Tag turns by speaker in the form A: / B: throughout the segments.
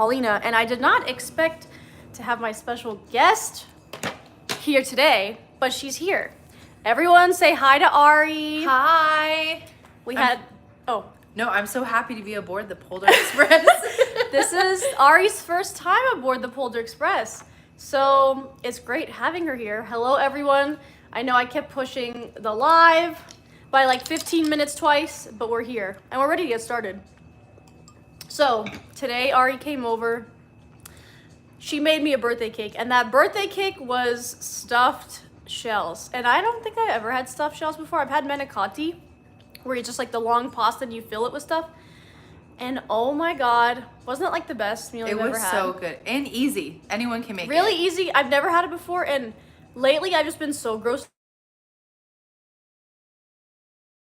A: Paulina, and I did not expect to have my special guest here today, but she's here. Everyone say hi to Ari.
B: Hi.
A: No,
B: I'm so happy to be aboard the Polar Express.
A: This is Ari's first time aboard the Polar Express. So it's great having her here. Hello, everyone. I know I kept pushing the live by like 15 minutes twice, but we're here and we're ready to get started. So today Ari came over. She made me a birthday cake, and that birthday cake was stuffed shells. And I don't think I ever had stuffed shells before. I've had manicotti, where it's just like the long pasta and you fill it with stuff. And oh my God, wasn't it like the best meal you've ever had?
B: It was so good and easy. Anyone can make it.
A: Really easy. I've never had it before, and lately I've just been so grossed.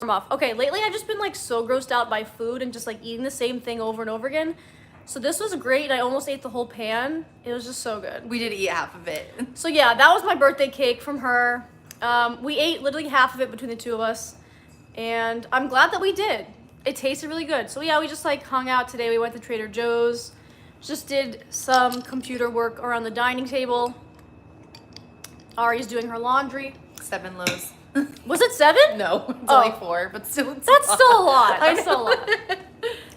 A: Lately I've just been like so grossed out by food and just like eating the same thing over and over again. So this was great. I almost ate the whole pan. It was just so good.
B: We did eat half of it.
A: So yeah, that was my birthday cake from her. We ate literally half of it between the two of us, and I'm glad that we did. It tasted really good. So yeah, we just like hung out today. We went to Trader Joe's, just did some computer work around the dining table. Ari's doing her laundry.
B: 7 loaves.
A: Was it 7?
B: No, it's only 4, but still,
A: that's still a lot. That's still a lot.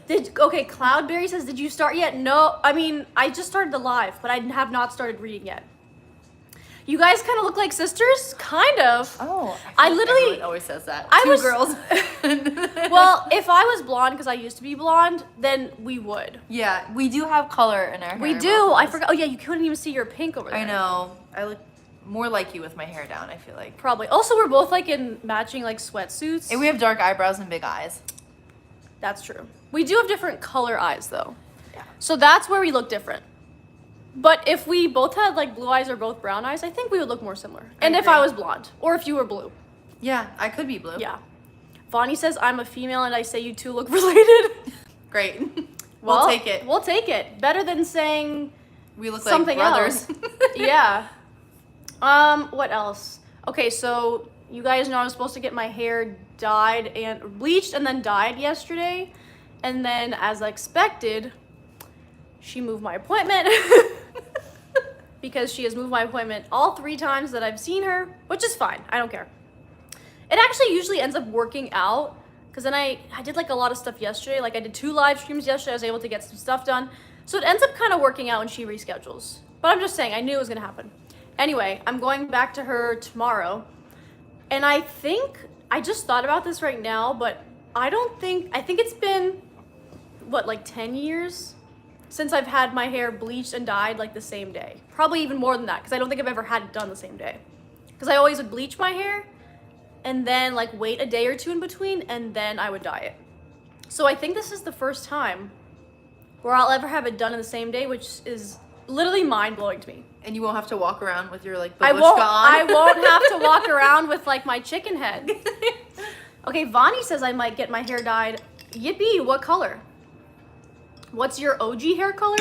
A: Cloudberry says, did you start yet? No, I mean, I just started the live, but I have not started reading yet. You guys kind of look like sisters, kind of.
B: Oh,
A: I literally
B: everyone always says that. Girls.
A: Well, if I was blonde, because I used to be blonde, then we would.
B: Yeah, we do have color in our hair.
A: We do. I forgot. Oh yeah, you couldn't even see your pink over there.
B: I know. I look more like you with my hair down, I feel like.
A: Probably. Also, we're both like in matching like sweatsuits.
B: And we have dark eyebrows and big eyes.
A: That's true. We do have different color eyes though.
B: Yeah.
A: So that's where we look different. But if we both had like blue eyes or both brown eyes, I think we would look more similar. And if I was blonde, or if you were blue.
B: Yeah, I could be blue.
A: Yeah. Vonnie says I'm a female and I say you two look related.
B: Great.
A: Well,
B: we'll take it.
A: We'll take it. Better than saying
B: we look
A: something
B: like brothers.
A: Else. Yeah. What else? Okay, so you guys know I was supposed to get my hair dyed and bleached and then dyed yesterday. And then as expected, she moved my appointment because she has moved my appointment all 3 times that I've seen her, which is fine. I don't care. It actually usually ends up working out because then I did like a lot of stuff yesterday. Like I did 2 live streams yesterday. I was able to get some stuff done. So it ends up kind of working out when she reschedules. But I'm just saying, I knew it was going to happen. Anyway, I'm going back to her tomorrow. And I just thought about this right now, but I think it's been, what, like 10 years since I've had my hair bleached and dyed like the same day. Probably even more than that, because I don't think I've ever had it done the same day. Because I always would bleach my hair and then like wait a day or 2 in between and then I would dye it. So I think this is the first time where I'll ever have it done in the same day, which is literally mind-blowing to me.
B: And you won't have to walk around with your like
A: I won't have to walk around with like my chicken head. Okay, Vonnie says I might get my hair dyed. Yippee, what color? What's your OG hair color?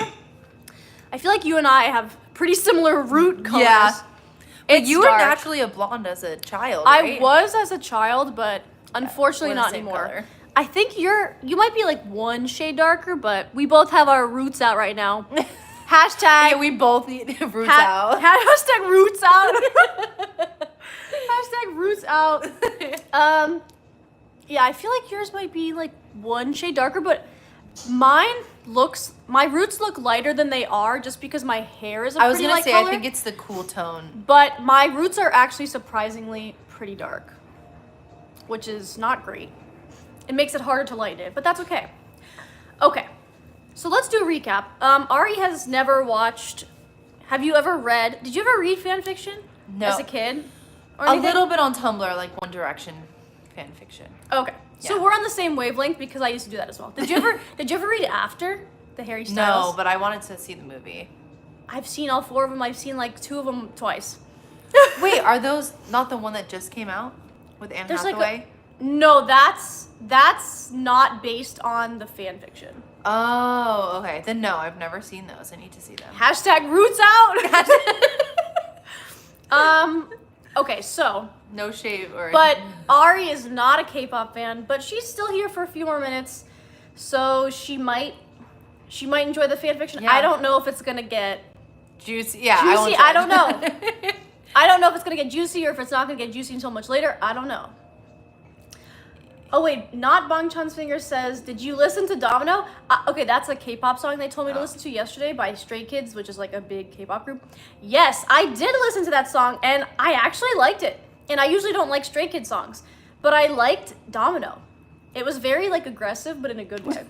A: I feel like you and I have pretty similar root colors.
B: Yeah. But you were
A: dark.
B: naturally a blonde as a child, right?
A: I was as a child, but unfortunately not anymore.
B: Color.
A: I think you might be like 1 shade darker, but we both have our roots out right now. Hashtag.
B: Yeah, we both need roots out.
A: Hashtag roots out. Hashtag roots out. Yeah, I feel like yours might be like 1 shade darker, but my roots look lighter than they are just because my hair is a pretty light color.
B: I think it's the cool tone.
A: But my roots are actually surprisingly pretty dark, which is not great. It makes it harder to lighten it, but that's okay. Okay, so let's do a recap. Ari has never watched, did you ever read Fanfiction?
B: No.
A: As a kid? Or
B: A
A: anything?
B: little bit on Tumblr, like One Direction fanfiction.
A: Okay, so
B: Yeah.
A: we're on the same wavelength because I used to do that as well. Did you ever read After, the Harry Styles?
B: No, but I wanted to see the movie.
A: I've seen all 4 of them. I've seen like 2 of them twice.
B: Wait, are those not the one that just came out with Anne Hathaway?
A: No, that's not based on the fan fiction.
B: Oh, okay. Then no, I've never seen those. I need to see them.
A: Hashtag roots out. Okay, so.
B: No shave or.
A: But Ari is not a K-pop fan, but she's still here for a few more minutes, so she might She might enjoy the fanfiction.
B: Yeah.
A: I don't know if it's gonna get
B: Juicy. Yeah.
A: juicy. I don't know. I don't know if it's gonna get juicy or if it's not gonna get juicy until much later. I don't know. Oh wait, not Bang Chan's Finger says, did you listen to Domino? Okay, that's a K-pop song they told me to listen to yesterday by Stray Kids, which is like a big K-pop group. Yes, I did listen to that song and I actually liked it. And I usually don't like Stray Kids songs, but I liked Domino. It was very like aggressive, but in a good way.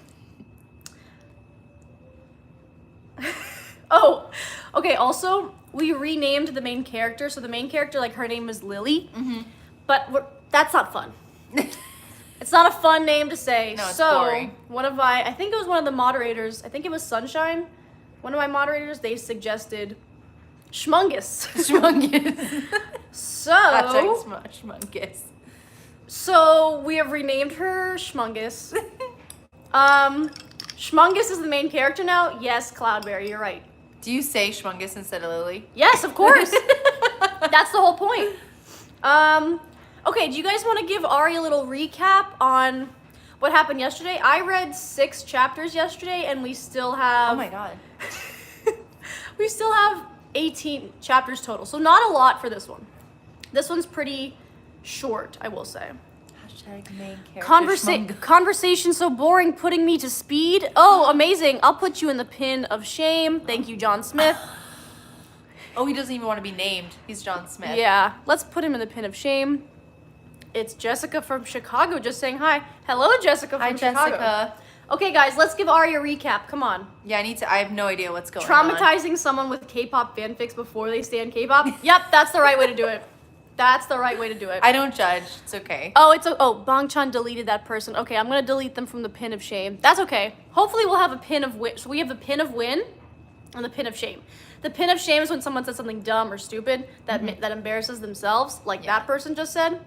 A: Oh, okay, also, we renamed the main character. So the main character, like her name is Lily, but that's not fun. It's not a fun name to say.
B: No, it's
A: so
B: boring.
A: I think it was one of the moderators, I think it was Sunshine, one of my moderators, they suggested Schmungus.
B: Schmungus. Schmungus.
A: So we have renamed her Schmungus. Schmungus is the main character now. Yes, Cloudberry, you're right.
B: Do you say Schmungus instead of Lily?
A: Yes, of course. That's the whole point. Okay, do you guys want to give Ari a little recap on what happened yesterday? I read 6 chapters yesterday, and we still have...
B: Oh my god.
A: we still have 18 chapters total, so not a lot for this one. This one's pretty short, I will say.
B: Hashtag main character
A: Conversation so boring, putting me to speed. Oh, amazing. I'll put you in the pin of shame. Thank you, John Smith.
B: Oh, he doesn't even want to be named. He's John Smith.
A: Yeah, let's put him in the pin of shame. It's Jessica from Chicago just saying hi. Hello, Jessica from Chicago. Hi, Jessica. Okay, guys, let's give Ari a recap. Come on.
B: Yeah, I have no idea what's going on.
A: Traumatizing someone with K-pop fanfics before they stand K-pop. Yep, that's the right way to do it. That's the right way to do it.
B: I don't judge. It's okay.
A: Oh, Bang Chan deleted that person. Okay, I'm gonna delete them from the pin of shame. That's okay. Hopefully we'll have a pin of win. So we have the pin of win and the pin of shame. The pin of shame is when someone says something dumb or stupid that embarrasses themselves, like that person just said.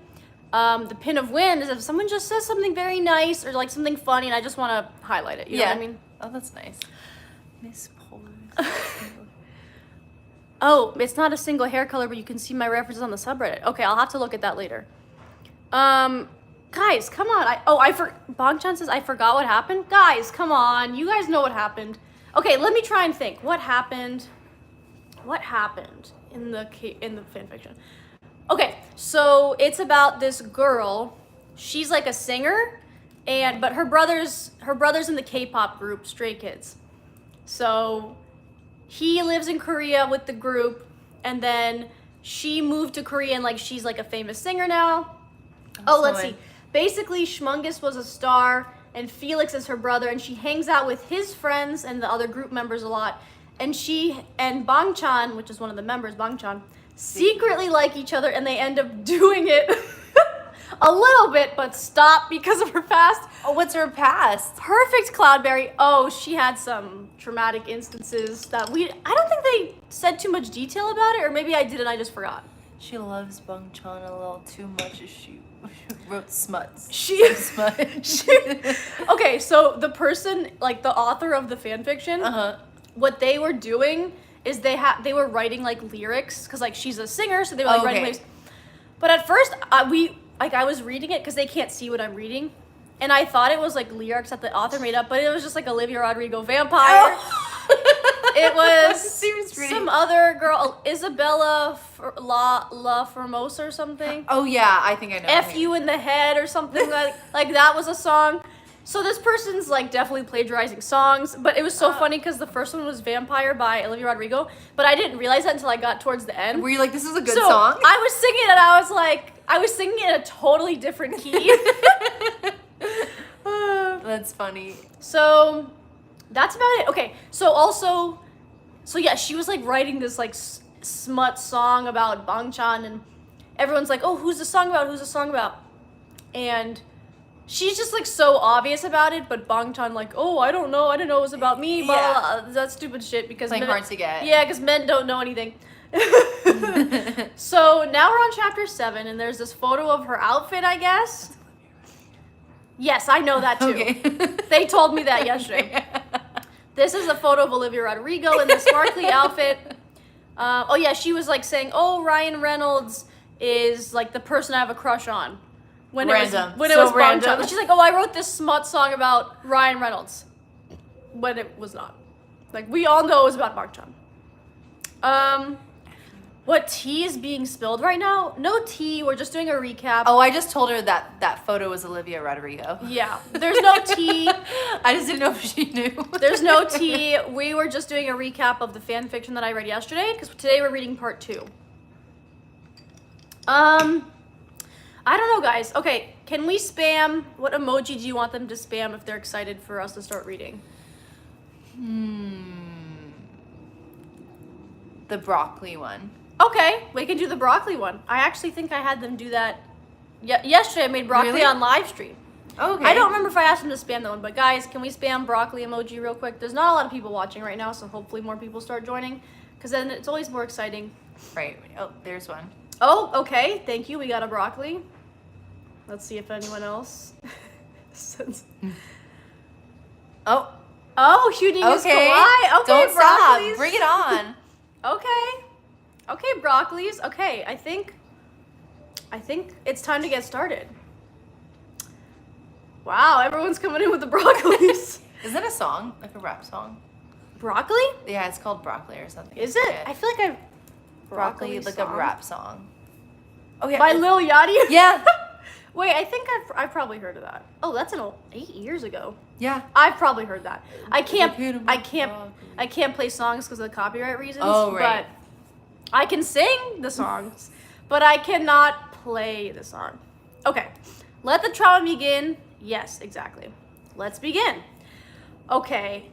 A: The pin of win is if someone just says something very nice or like something funny and I just want to highlight it. You know what I mean?
B: Oh, that's nice. Miss Pose.
A: Oh, it's not a single hair color, but you can see my references on the subreddit. Okay, I'll have to look at that later. Guys, come on. Bang Chan says, I forgot what happened. Guys, come on. You guys know what happened. Okay, let me try and think. What happened? What happened in the fanfiction? Okay, so it's about this girl. She's like a singer, but her brother's in the K-pop group Stray Kids. So he lives in Korea with the group, and then she moved to Korea and like she's like a famous singer now. Let's see. Basically, Schmungus was a star, and Felix is her brother, and she hangs out with his friends and the other group members a lot. And she and Bang Chan, which is one of the members, Bang Chan, secretly like each other, and they end up doing it a little bit, but stop because of her past.
B: Oh, what's her past?
A: Perfect, Cloudberry. Oh, she had some traumatic instances that I don't think they said too much detail about it, or maybe I did and I just forgot.
B: She loves Bang Chan a little too much as she wrote smuts.
A: Okay, so the person, like the author of the fanfiction, what they were doing is they were writing like lyrics, because like she's a singer, so they were like writing lyrics. But at first I was reading it because they can't see what I'm reading, and I thought it was like lyrics that the author made up, but it was just like Olivia Rodrigo vampire. It was some other girl, Isabella La Formosa or something.
B: Oh yeah, I think I know.
A: F you in the head or something like that was a song. So this person's like definitely plagiarizing songs, but it was so funny because the first one was Vampire by Olivia Rodrigo, but I didn't realize that until I got towards the end.
B: Were you like, this is a good song?
A: I was singing it and I was singing it in a totally different key.
B: That's funny.
A: So that's about it. Okay, so yeah, she was like writing this like smut song about Bang Chan, and everyone's like, oh, who's the song about? Who's the song about? And she's just like so obvious about it, but Bang Chan like, oh, I don't know, I didn't know it was about me, blah, blah, blah. That's stupid shit because
B: it's like hard to get.
A: Yeah, because men don't know anything. So now we're on chapter 7, and there's this photo of her outfit, I guess. Yes, I know that too.
B: Okay.
A: They told me that yesterday. This is a photo of Olivia Rodrigo in the sparkly outfit. Oh yeah, she was like saying, oh, Ryan Reynolds is like the person I have a crush on. When it was Bang Chan. She's like, oh, I wrote this smut song about Ryan Reynolds. when it was not. Like, we all know it was about Mark Chan. What tea is being spilled right now? No tea. We're just doing a recap.
B: Oh, I just told her that photo was Olivia Rodrigo.
A: Yeah. There's no tea.
B: I just didn't know if she knew.
A: There's no tea. We were just doing a recap of the fan fiction that I read yesterday, because today we're reading part 2. I don't know, guys. Okay, can we spam? What emoji do you want them to spam if they're excited for us to start reading?
B: The broccoli one.
A: Okay, we can do the broccoli one. I actually think I had them do that. Yesterday I made broccoli
B: Really?
A: on live stream.
B: Okay.
A: I don't remember if I asked them to spam that one, but guys, can we spam broccoli emoji real quick? There's not a lot of people watching right now, so hopefully more people start joining, because then it's always more exciting.
B: Right. Oh, there's one.
A: Oh, okay. Thank you. We got a broccoli. Let's see if anyone else sends.
B: Oh.
A: Oh, shooting is
B: Okay.
A: kawaii. Okay,
B: Don't
A: broccolis.
B: stop. Bring it on.
A: Okay. Okay, broccolis. Okay, I think it's time to get started. Wow, everyone's coming in with the broccolis.
B: Is that a song? Like a rap song?
A: Broccoli?
B: Yeah, it's called Broccoli or something.
A: Is it? I feel like I've
B: Broccoli, like
A: song.
B: a rap song. Oh yeah.
A: By Lil Yachty?
B: Yeah.
A: Wait, I think I've probably heard of that. Oh, that's 8 years ago.
B: Yeah.
A: I've probably heard that. I can't play songs because of the copyright reasons.
B: Oh, right.
A: But I can sing the songs, but I cannot play the song. Okay, let the trauma begin. Yes, exactly. Let's begin. Okay,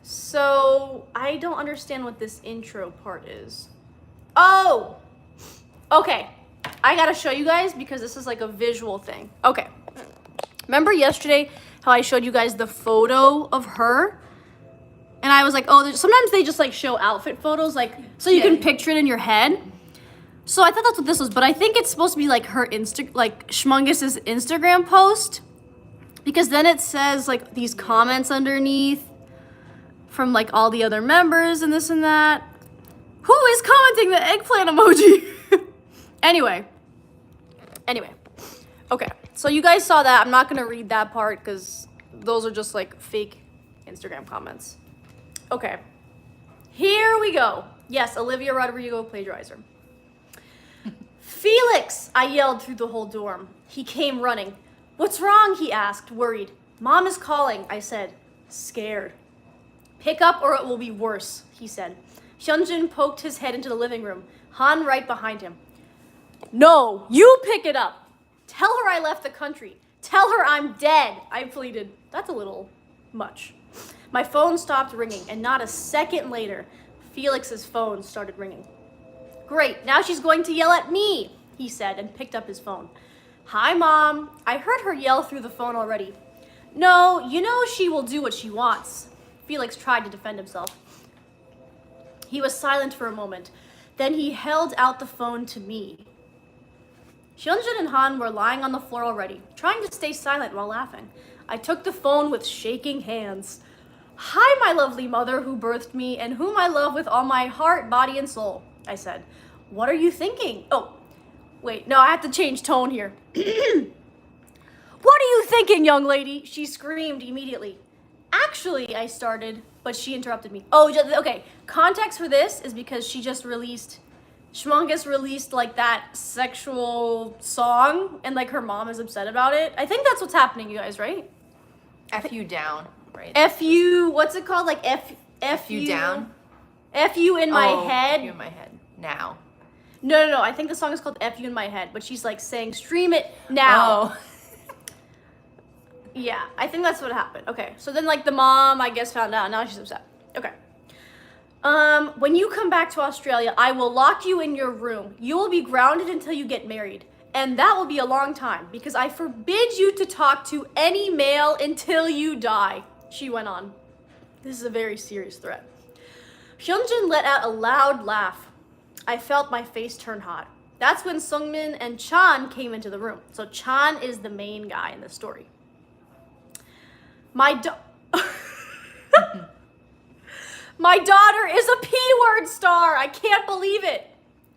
A: so I don't understand what this intro part is. Oh, okay. I gotta show you guys because this is like a visual thing. Okay. Remember yesterday how I showed you guys the photo of her? And I was like, oh, sometimes they just like show outfit photos, like, so you can picture it in your head. So I thought that's what this was, but I think it's supposed to be like her Schmungus's Instagram post. Because then it says like these comments underneath from like all the other members and this and that. Who is commenting the eggplant emoji? Anyway. Okay, so you guys saw that. I'm not gonna read that part because those are just like fake Instagram comments. Okay, here we go. Yes, Olivia Rodrigo plagiarizer. Felix, I yelled through the whole dorm. He came running. What's wrong? He asked, worried. Mom is calling, I said, scared. Pick up or it will be worse, he said. Hyunjin poked his head into the living room, Han right behind him. No, you pick it up. Tell her I left the country. Tell her I'm dead, I pleaded. That's a little much. My phone stopped ringing, and not a second later, Felix's phone started ringing. Great, now she's going to yell at me, he said, and picked up his phone. Hi, Mom. I heard her yell through the phone already. No, you know she will do what she wants. Felix tried to defend himself. He was silent for a moment. Then he held out the phone to me. Hyunjin and Han were lying on the floor already, trying to stay silent while laughing. I took the phone with shaking hands. Hi, my lovely mother who birthed me and whom I love with all my heart, body, and soul, I said. What are you thinking? Oh, wait, no, I have to change tone here. What are you thinking, young lady? She screamed immediately. Actually, I started, but she interrupted me. Oh, okay. Context for this is because she just Schmungus released like that sexual song, and like her mom is upset about it. I think that's what's happening, you guys, right?
B: F you down, right?
A: F you, what's it called? Like F
B: you down?
A: F you in my head.
B: F you in my head. Now.
A: No. I think the song is called F you in my head, but she's like saying, stream it now.
B: Oh.
A: Yeah, I think that's what happened. Okay, so then like the mom, I guess, found out. Now she's upset. Okay. When you come back to Australia, I will lock you in your room. You will be grounded until you get married. And that will be a long time because I forbid you to talk to any male until you die, she went on. This is a very serious threat. Hyunjin let out a loud laugh. I felt my face turn hot. That's when Sungmin and Chan came into the room. So Chan is the main guy in this story. My daughter is a P-word star. I can't believe it,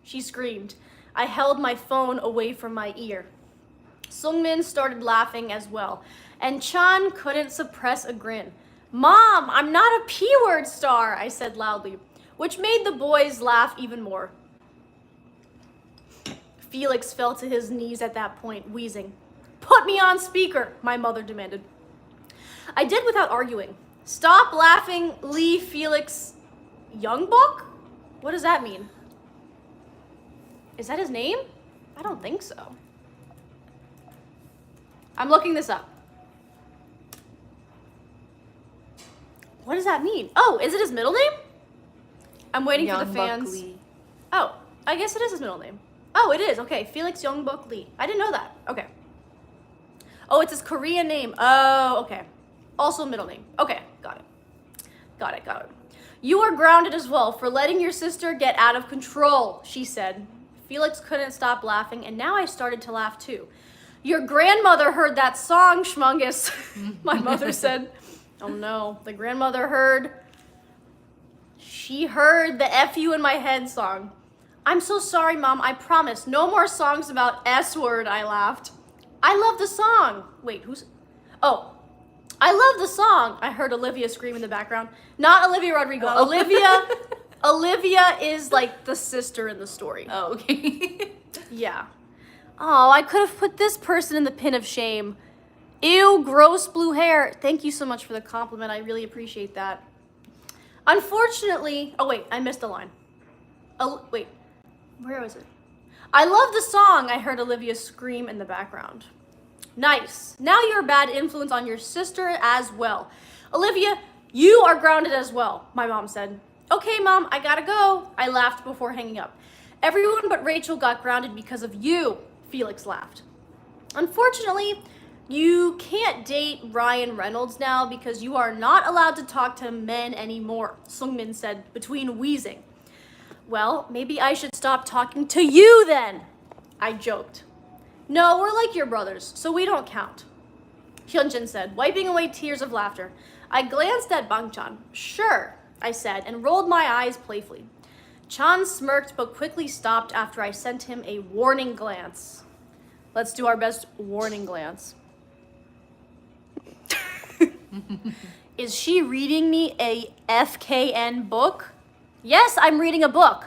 A: she screamed. I held my phone away from my ear. Sungmin started laughing as well, and Chan couldn't suppress a grin. Mom, I'm not a P-word star, I said loudly, which made the boys laugh even more. Felix fell to his knees at that point, wheezing. Put me on speaker, my mother demanded. I did without arguing. Stop laughing, Lee Felix Youngbuck? What does that mean? Is that his name? I don't think so. I'm looking this up. What does that mean? Oh, is it his middle name? I'm waiting for the fans.
B: Lee.
A: Oh, I guess it is his middle name. Oh, it is. Okay, Felix Youngbuck Lee. I didn't know that. Okay. Oh, it's his Korean name. Oh, okay. Also middle name. Okay, got it. Got it, got it. You are grounded as well for letting your sister get out of control, she said. Felix couldn't stop laughing, and now I started to laugh too. Your grandmother heard that song, Schmungus, my mother said. Oh no, the grandmother heard. She heard the F you in my head song. I'm so sorry, Mom, I promise. No more songs about S-word, I laughed. I love the song. Wait, who's... Oh, I love the song, I heard Olivia scream in the background. Not Olivia Rodrigo.
B: Oh.
A: Olivia is like the sister in the story.
B: Oh, okay.
A: Yeah. Oh, I could have put this person in the pin of shame. Ew, gross blue hair. Thank you so much for the compliment. I really appreciate that. Unfortunately, oh wait, I missed a line. Wait, where was it? I love the song, I heard Olivia scream in the background. Nice. Now you're a bad influence on your sister as well. Olivia, you are grounded as well, my mom said. Okay, Mom, I gotta go. I laughed before hanging up. Everyone but Rachel got grounded because of you, Felix laughed. Unfortunately, you can't date Ryan Reynolds now because you are not allowed to talk to men anymore, Sungmin said between wheezing. Well, maybe I should stop talking to you then, I joked. No, we're like your brothers, so we don't count, Hyunjin said, wiping away tears of laughter. I glanced at Bangchan. Sure, I said, and rolled my eyes playfully. Chan smirked but quickly stopped after I sent him a warning glance. Let's do our best warning glance. Is she reading me a FKN book? Yes, I'm reading a book.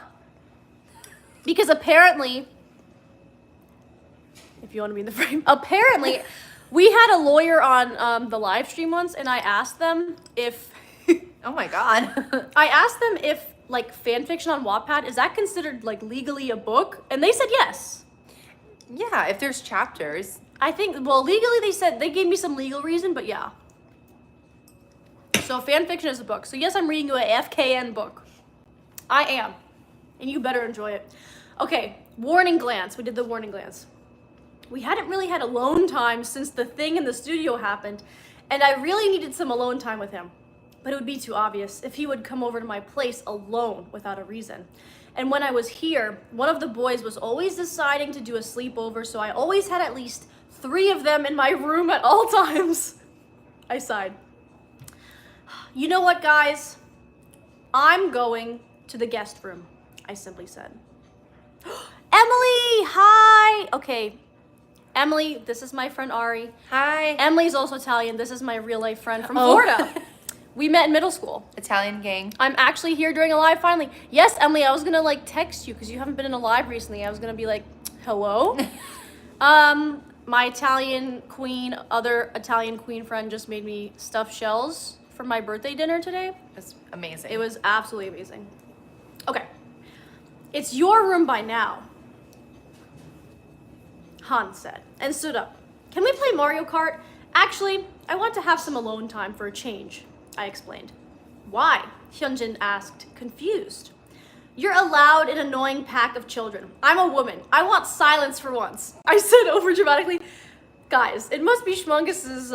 A: Because apparently, if you want to be in the frame, apparently we had a lawyer on the live stream once, and I asked them if...
B: Oh my god.
A: I asked them if, like, fanfiction on WATTPAD, is that considered, like, legally a book? And they said yes.
B: Yeah, if there's chapters.
A: I think, well, legally they said, they gave me some legal reason, but yeah. So fanfiction is a book. So yes, I'm reading you a FKN book. I am. And you better enjoy it. Okay, warning glance. We did the warning glance. We hadn't really had alone time since the thing in the studio happened, and I really needed some alone time with him. But it would be too obvious if he would come over to my place alone without a reason. And when I was here, one of the boys was always deciding to do a sleepover, so I always had at least 3 of them in my room at all times. I sighed. You know what, guys? I'm going to the guest room, I simply said. Emily, hi! Okay, Emily, this is my friend Ari.
B: Hi.
A: Emily's also Italian. This is my real life friend from Florida. We met in middle school.
B: Italian gang.
A: I'm actually here during a live finally. Yes, Emily, I was gonna like text you because you haven't been in a live recently. I was gonna be like, hello? My Italian queen, other Italian queen friend just made me stuffed shells for my birthday dinner today.
B: That's amazing.
A: It was absolutely amazing. Okay. It's your room by now, Han said, and stood up. Can we play Mario Kart? Actually, I want to have some alone time for a change, I explained. Why? Hyunjin asked, confused. You're a loud and annoying pack of children. I'm a woman. I want silence for once, I said overdramatically. Guys, it must be Schmungus's,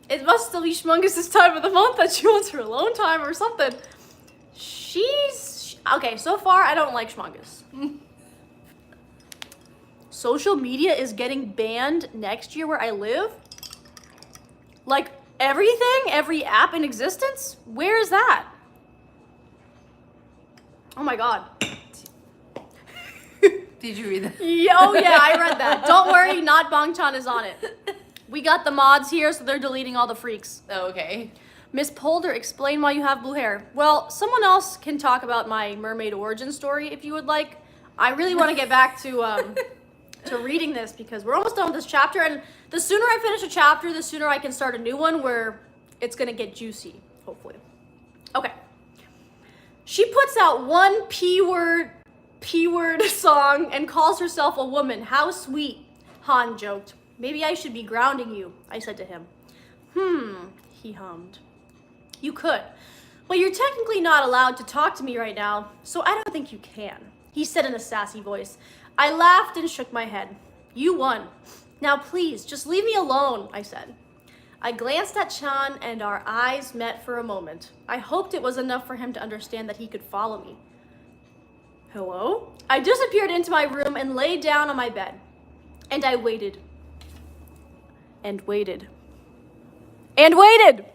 A: it must still be Schmungus's time of the month that she wants her alone time or something. Okay, so far I don't like Schmungus. Social media is getting banned next year where I live? Like everything? Every app in existence? Where is that? Oh my god.
B: Did you read that?
A: Oh yeah, I read that. Don't worry, not Bangchan is on it. We got the mods here, so they're deleting all the freaks.
B: Oh, okay.
A: Miss Polder, explain why you have blue hair. Well, someone else can talk about my mermaid origin story if you would like. I really want to get back to reading this because we're almost done with this chapter, and the sooner I finish a chapter, the sooner I can start a new one where it's gonna get juicy, hopefully. Okay. She puts out one P-word song and calls herself a woman. How sweet, Han joked. Maybe I should be grounding you, I said to him. He hummed. You could, but you're technically not allowed to talk to me right now, so I don't think you can, he said in a sassy voice. I laughed and shook my head. You won. Now please, just leave me alone, I said. I glanced at Chan and our eyes met for a moment. I hoped it was enough for him to understand that he could follow me. Hello? I disappeared into my room and lay down on my bed. And I waited. And waited. And waited!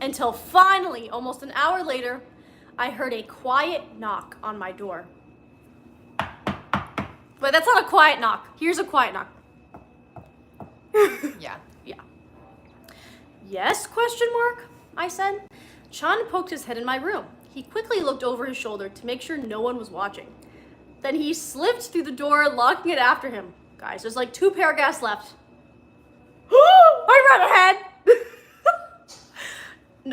A: Until finally, almost an hour later, I heard a quiet knock on my door. But that's not a quiet knock. Here's a quiet knock.
B: Yeah.
A: Yes, question mark? I said. Chan poked his head in my room. He quickly looked over his shoulder to make sure no one was watching. Then he slipped through the door, locking it after him. Guys, there's like 2 paragraphs left. I read ahead!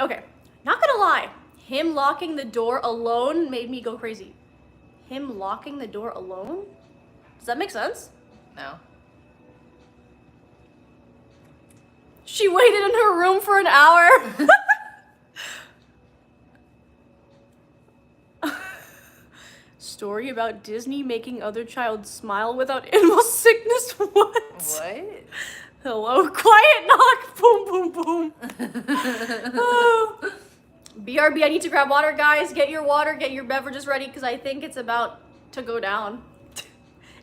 A: Okay, not gonna lie. Him locking the door alone made me go crazy. Him locking the door alone? Does that make sense?
B: No.
A: She waited in her room for an hour. Story about Disney making other child smile without animal sickness. What?
B: What?
A: Hello, quiet knock. Boom, boom, boom. Oh. BRB, I need to grab water, guys. Get your water, get your beverages ready, because I think it's about to go down.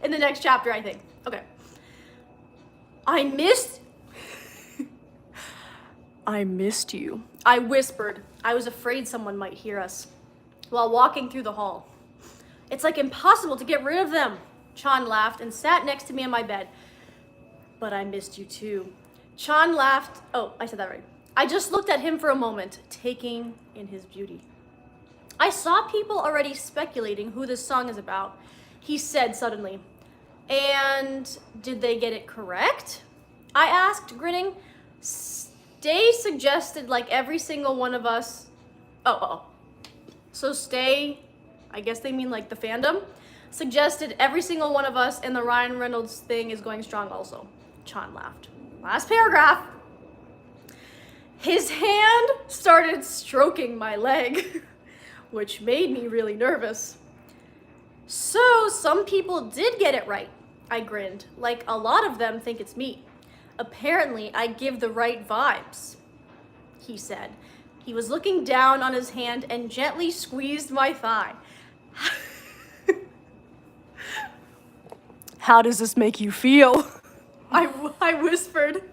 A: In the next chapter, I think. Okay. I missed you. I whispered. I was afraid someone might hear us while walking through the hall. It's like impossible to get rid of them. Chan laughed and sat next to me on my bed. But I missed you too. Chan laughed. Oh, I said that right. I just looked at him for a moment, taking in his beauty. I saw people already speculating who this song is about, he said suddenly. And did they get it correct? I asked, grinning. Stay suggested like every single one of us. So Stay, I guess they mean like the fandom, suggested every single one of us, and the Ryan Reynolds thing is going strong also. Chan laughed. Last paragraph. His hand started stroking my leg, which made me really nervous. So some people did get it right, I grinned, like a lot of them think it's me. Apparently, I give the right vibes, he said. He was looking down on his hand and gently squeezed my thigh. How does this make you feel? I whispered.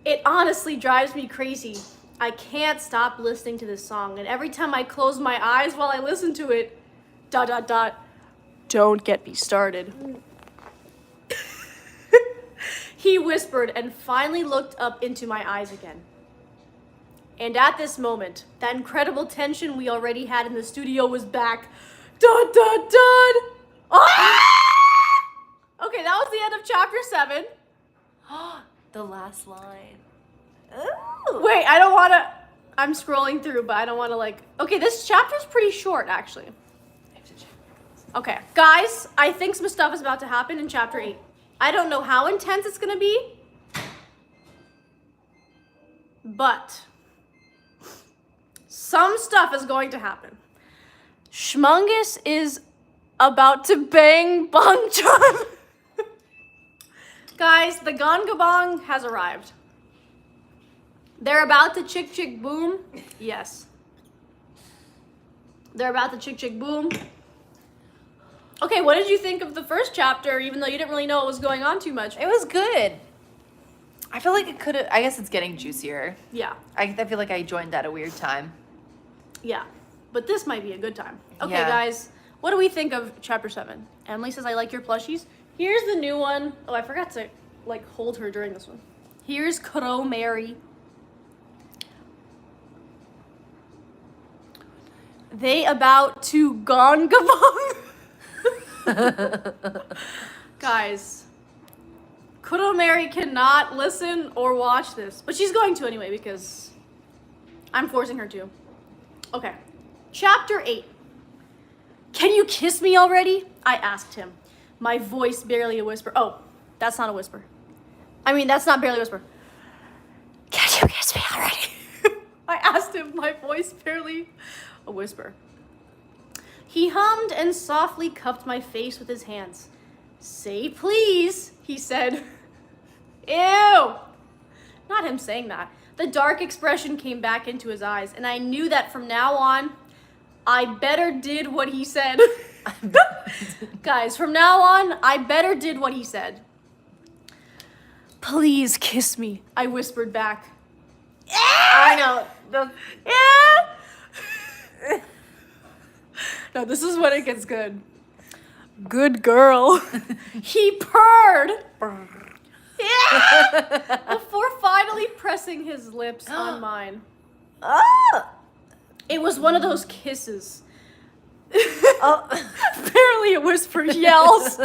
A: It honestly drives me crazy. I can't stop listening to this song, and every time I close my eyes while I listen to it, ... Don't get me started. He whispered and finally looked up into my eyes again. And at this moment, that incredible tension we already had in the studio was back. Ah! Okay, that was the end of chapter 7.
B: The last line.
A: Ooh. Wait, I don't want to... I'm scrolling through, but I don't want to like... Okay, this chapter's pretty short, actually.
B: I have to check.
A: Okay, guys, I think some stuff is about to happen in chapter 8. I don't know how intense it's going to be, but some stuff is going to happen. Schmungus is about to bang Bong Chan. Guys, the Gongabong has arrived. They're about to chick chick boom. Yes. They're about to chick chick boom. Okay, what did you think of the first chapter, even though you didn't really know what was going on too much?
B: It was good. I feel like it could have... I guess it's getting juicier.
A: Yeah.
B: I feel like I joined at a weird time.
A: Yeah. But this might be a good time. Okay,
B: Yeah.
A: guys. What do we think of chapter 7? Emily says, I like your plushies. Here's the new one. Oh, I forgot to, like, hold her during this one. Here's Crow Mary. They about to gone gabong. Guys, Kuromeri cannot listen or watch this, but she's going to anyway because I'm forcing her to. Okay, chapter 8. Can you kiss me already? I asked him, my voice barely a whisper. Oh, that's not a whisper. I mean, that's not barely a whisper. Can you kiss me already? I asked him, my voice barely a whisper. He hummed and softly cupped my face with his hands. Say please, he said. Ew! Not him saying that. The dark expression came back into his eyes, and I knew that from now on, I better did what he said. Guys, from now on, I better did what he said. Please kiss me, I whispered back.
B: I know.
A: Yeah. No, this is when it gets good. Good girl. He purred. Yeah. Before finally pressing his lips on mine. It was one of those kisses. Barely a whisper, yells.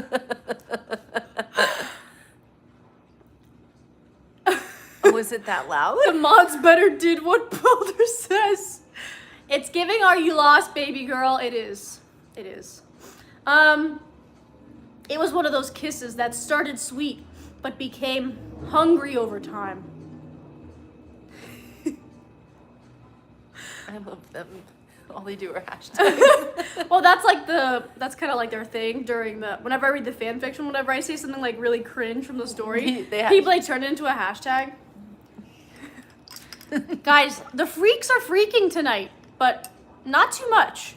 B: Was it that loud?
A: The mods better did what Boulder says. It's giving Are You Lost, Baby Girl. It is. It is. It was one of those kisses that started sweet, but became hungry over time.
B: I love them. All they do are hashtags.
A: Well, that's kind of like their thing during whenever I read the fan fiction, whenever I say something like really cringe from the story, people turn it into a hashtag. Guys, the freaks are freaking tonight, but not too much,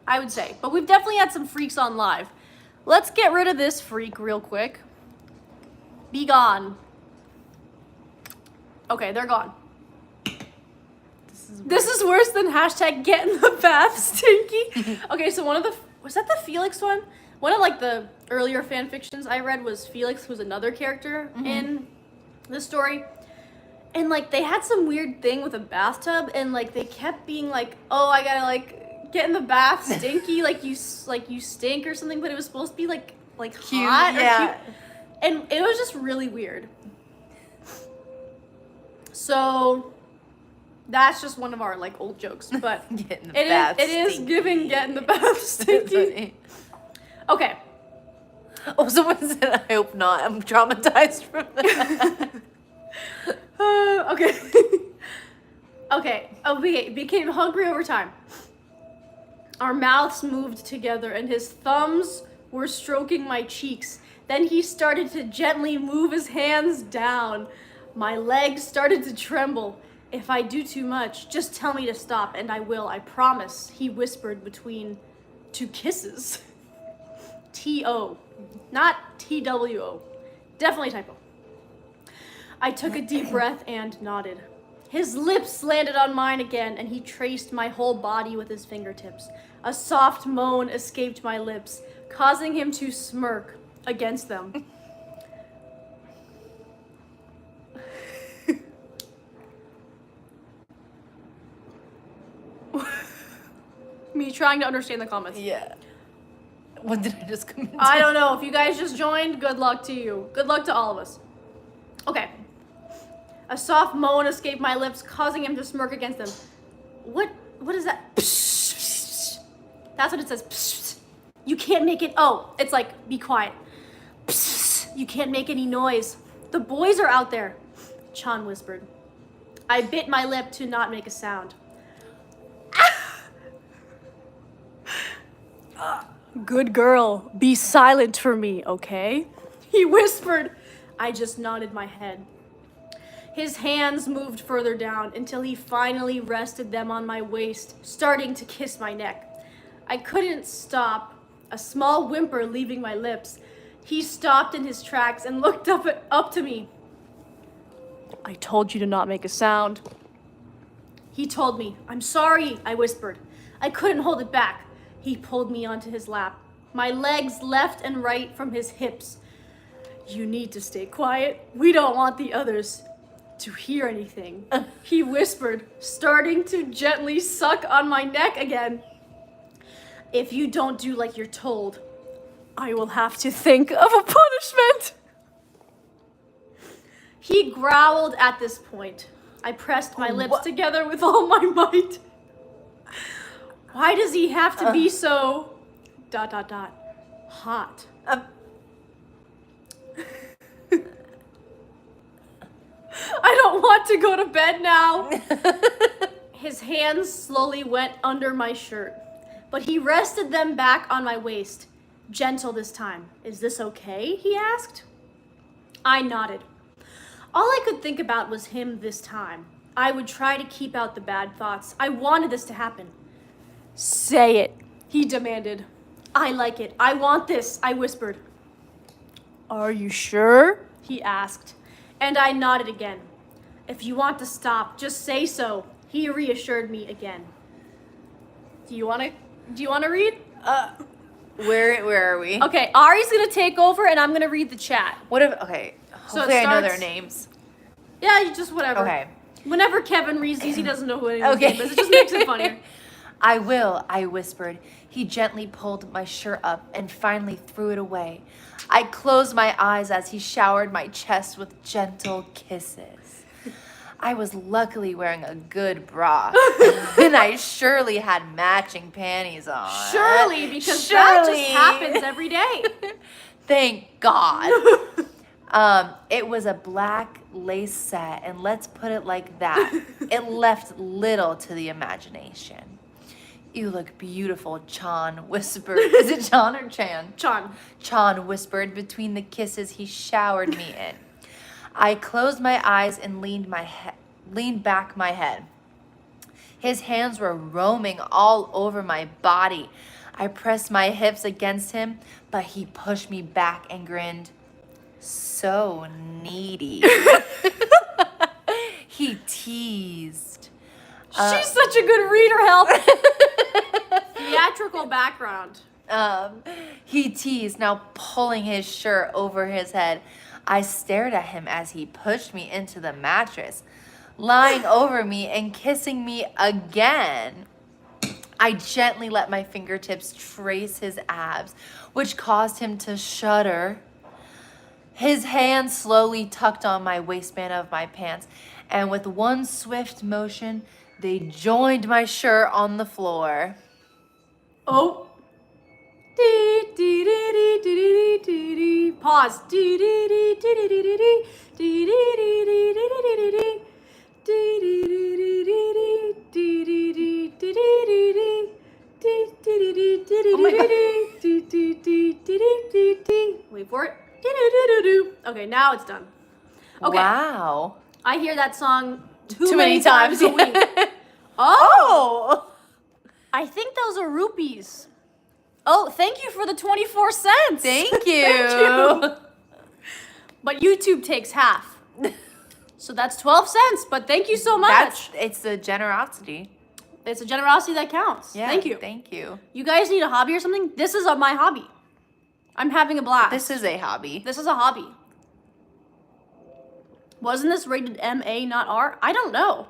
A: I would say. But we've definitely had some freaks on live. Let's get rid of this freak real quick. Be gone. Okay, they're gone. This is worse than hashtag get in the bath, Stinky. Okay, so was that the Felix one? One of like the earlier fan fictions I read was Felix, who's another character in the story. And like they had some weird thing with a bathtub, and like they kept being like, "Oh, I gotta like get in the bath, Stinky, like you stink or something." But it was supposed to be like
B: cute,
A: hot,
B: yeah.
A: or cute. And it was just really weird. So that's just one of our like old jokes, but
B: get in the bath,
A: it is giving get in the bath, Stinky. Okay.
B: Oh, someone said, I hope not. I'm traumatized from that.
A: Okay. Okay. Oh, we became hungry over time. Our mouths moved together and his thumbs were stroking my cheeks. Then he started to gently move his hands down. My legs started to tremble. If I do too much, just tell me to stop and I will, I promise, he whispered between two kisses. T-O, not T-W-O. Definitely typo. I took a deep breath and nodded. His lips landed on mine again, and he traced my whole body with his fingertips. A soft moan escaped my lips, causing him to smirk against them. Me trying to understand the comments.
B: Yeah. What did I just come into?
A: I don't know. If you guys just joined, good luck to you. Good luck to all of us. Okay. A soft moan escaped my lips, causing him to smirk against them. What is that? That's what it says. You can't make it. Oh, it's like, be quiet. You can't make any noise. The boys are out there, Chan whispered. I bit my lip to not make a sound. Good girl, be silent for me, okay? He whispered. I just nodded my head. His hands moved further down until he finally rested them on my waist, starting to kiss my neck. I couldn't stop, a small whimper leaving my lips. He stopped in his tracks and looked up to me. I told you to not make a sound. He told me. I'm sorry, I whispered. I couldn't hold it back. He pulled me onto his lap, my legs left and right from his hips. You need to stay quiet. We don't want the others to hear anything. He whispered, starting to gently suck on my neck again. If you don't do like you're told, I will have to think of a punishment. He growled at this point. I pressed my lips together with all my might. Why does he have to be so... ... hot? I don't want to go to bed now. His hands slowly went under my shirt, but he rested them back on my waist. Gentle this time. Is this okay? He asked. I nodded. All I could think about was him this time. I would try to keep out the bad thoughts. I wanted this to happen. Say it, he demanded. I like it. I want this, I whispered. Are you sure? He asked, and I nodded again. If you want to stop, just say so, he reassured me again. Do you want to read?
B: Where are we?
A: Okay, Ari's gonna take over and I'm gonna read the chat.
B: Hopefully I know their names.
A: Yeah, you just whatever.
B: Okay.
A: Whenever Kevin reads these, he doesn't know who anyone's name is. It just makes it funnier.
B: I will, I whispered. He gently pulled my shirt up and finally threw it away. I closed my eyes as he showered my chest with gentle kisses. I was luckily wearing a good bra, and I surely had matching panties on.
A: Surely, because that just happens every day.
B: Thank God. It was a black lace set, and let's put it like that. It left little to the imagination. You look beautiful, Chan whispered. Is it Chan or Chan?
A: Chan.
B: Chan whispered between the kisses he showered me in. I closed my eyes and leaned back my head. His hands were roaming all over my body. I pressed my hips against him, but he pushed me back and grinned. So needy. He teased.
A: She's such a good reader, help. Theatrical background.
B: He teased, now pulling his shirt over his head. I stared at him as he pushed me into the mattress, lying over me and kissing me again. I gently let my fingertips trace his abs, which caused him to shudder. His hand slowly tucked on my waistband of my pants, and with one swift motion, they joined my shirt on the floor.
A: Oh. Pause. Wait for it. Okay, now it's done. Okay.
B: Wow.
A: I hear that song too many times a week.
B: Oh!
A: I think those are rupees. Oh, thank you for the 24 cents.
B: Thank you.
A: Thank you. But YouTube takes half. So that's 12 cents, but thank you so much.
B: It's the generosity.
A: It's a generosity that counts.
B: Yeah,
A: thank you.
B: Thank you.
A: You guys need a hobby or something? This is my hobby. I'm having a blast.
B: This is a hobby.
A: This is a hobby. Wasn't this rated MA, not R? I don't know.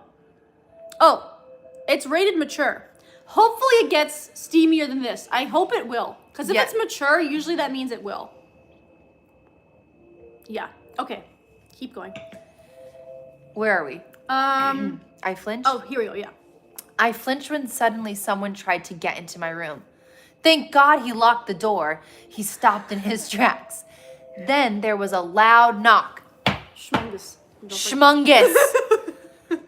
A: Oh, it's rated mature. Hopefully it gets steamier than this. I hope it will. Because if it's mature, usually that means it will. Yeah. Okay. Keep going.
B: Where are we? I flinched.
A: Oh, here we go. Yeah.
B: I flinched when suddenly someone tried to get into my room. Thank God he locked the door. He stopped in his tracks. Then there was a loud knock.
A: Schmungus.
B: Schmungus.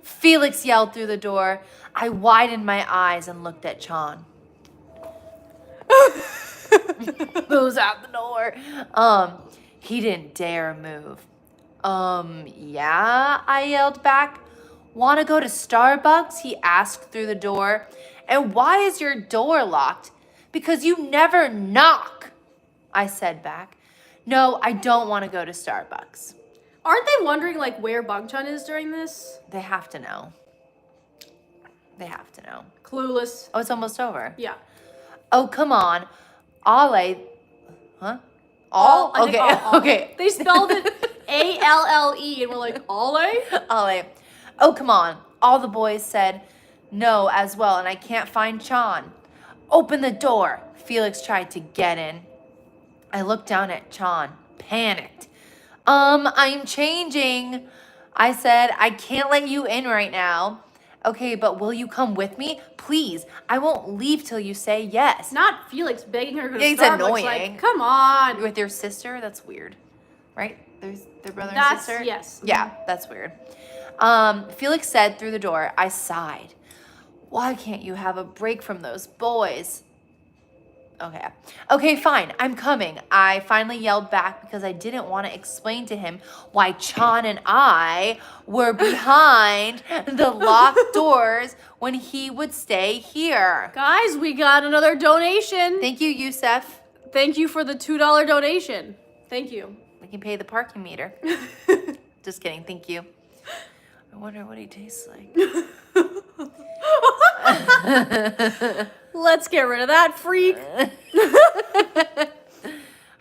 B: Felix yelled through the door. I widened my eyes and looked at Chan. Moves out the door. He didn't dare move. Yeah, I yelled back. Want to go to Starbucks? He asked through the door. And why is your door locked? Because you never knock, I said back. No, I don't want to go to Starbucks.
A: Aren't they wondering like where Bangchan is during this?
B: They have to know. They have to know.
A: Clueless.
B: Oh, it's almost over.
A: Yeah.
B: Oh, come on. Ale. Huh? All?
A: I think
B: Okay.
A: all.
B: Okay.
A: They spelled it A-L-L-E and we're like, Ale?
B: Ale. Oh, come on. All the boys said no as well, and I can't find Chan. Open the door. Felix tried to get in. I looked down at Chan, panicked. I'm changing. I said, I can't let you in right now. Okay, but will you come with me? Please, I won't leave till you say yes.
A: Not Felix begging her to go to
B: It's
A: Starbucks.
B: annoying.
A: Like, come on.
B: With your sister? That's weird. Right? There's their brother and
A: That's,
B: sister?
A: yes.
B: Yeah, that's weird. Felix said through the door. I sighed. Why can't you have a break from those boys? Okay, fine. I'm coming. I finally yelled back because I didn't want to explain to him why Chan and I were behind the locked doors when he would stay here.
A: Guys, we got another donation.
B: Thank you, Yusef.
A: Thank you for the $2 donation. Thank you.
B: We can pay the parking meter. Just kidding. Thank you. I wonder what he tastes like.
A: Let's get rid of that freak.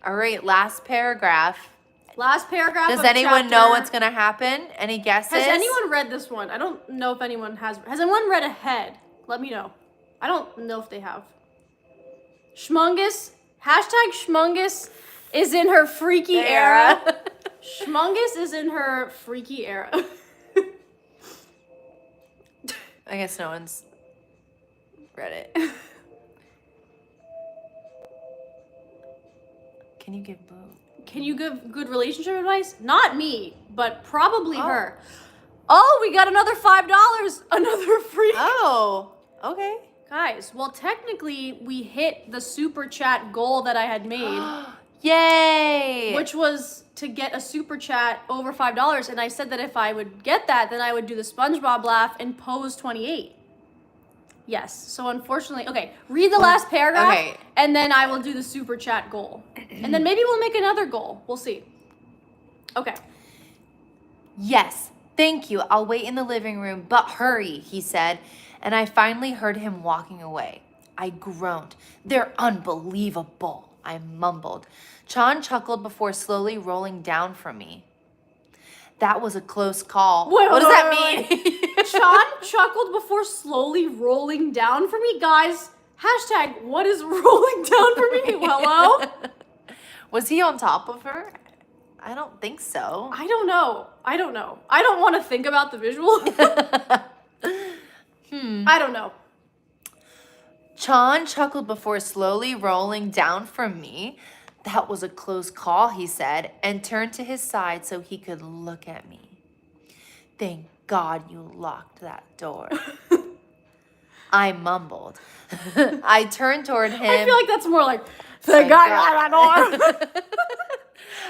B: All right, last paragraph.
A: Last paragraph.
B: Does
A: of
B: anyone know
A: chapter-
B: what's going to happen? Any guesses?
A: Has anyone read this one? I don't know if anyone has. Has anyone read ahead? Let me know. I don't know if they have. Schmungus. Hashtag Schmungus is in her freaky era. Schmungus is in her freaky era.
B: I guess no one's read it. Can you give Boo?
A: Can you give good relationship advice? Not me, but probably her. Oh, we got another $5. Another free.
B: Oh, okay.
A: Guys, well, technically, we hit the super chat goal that I had made,
B: Yay!
A: which was to get a super chat over $5. And I said that if I would get that, then I would do the SpongeBob laugh and pose 28. Yes. So unfortunately, okay, read the last paragraph,
B: Okay.
A: and then I will do the super chat goal. And then maybe we'll make another goal. We'll see. Okay.
B: Yes, thank you. I'll wait in the living room, but hurry, he said. And I finally heard him walking away. I groaned. They're unbelievable, I mumbled. Chan chuckled before slowly rolling down from me. That was a close call.
A: Wait,
B: what does that
A: wait,
B: mean?
A: Sean chuckled before slowly rolling down for me. Guys, hashtag what is rolling down for me? Hello?
B: Was he on top of her? I don't think so.
A: I don't know. I don't want to think about the visual. I don't know.
B: Chan chuckled before slowly rolling down from me. That was a close call, he said, and turned to his side so he could look at me. Thank God you locked that door. I mumbled. I turned toward him.
A: I feel like that's more like, thank God you locked that door.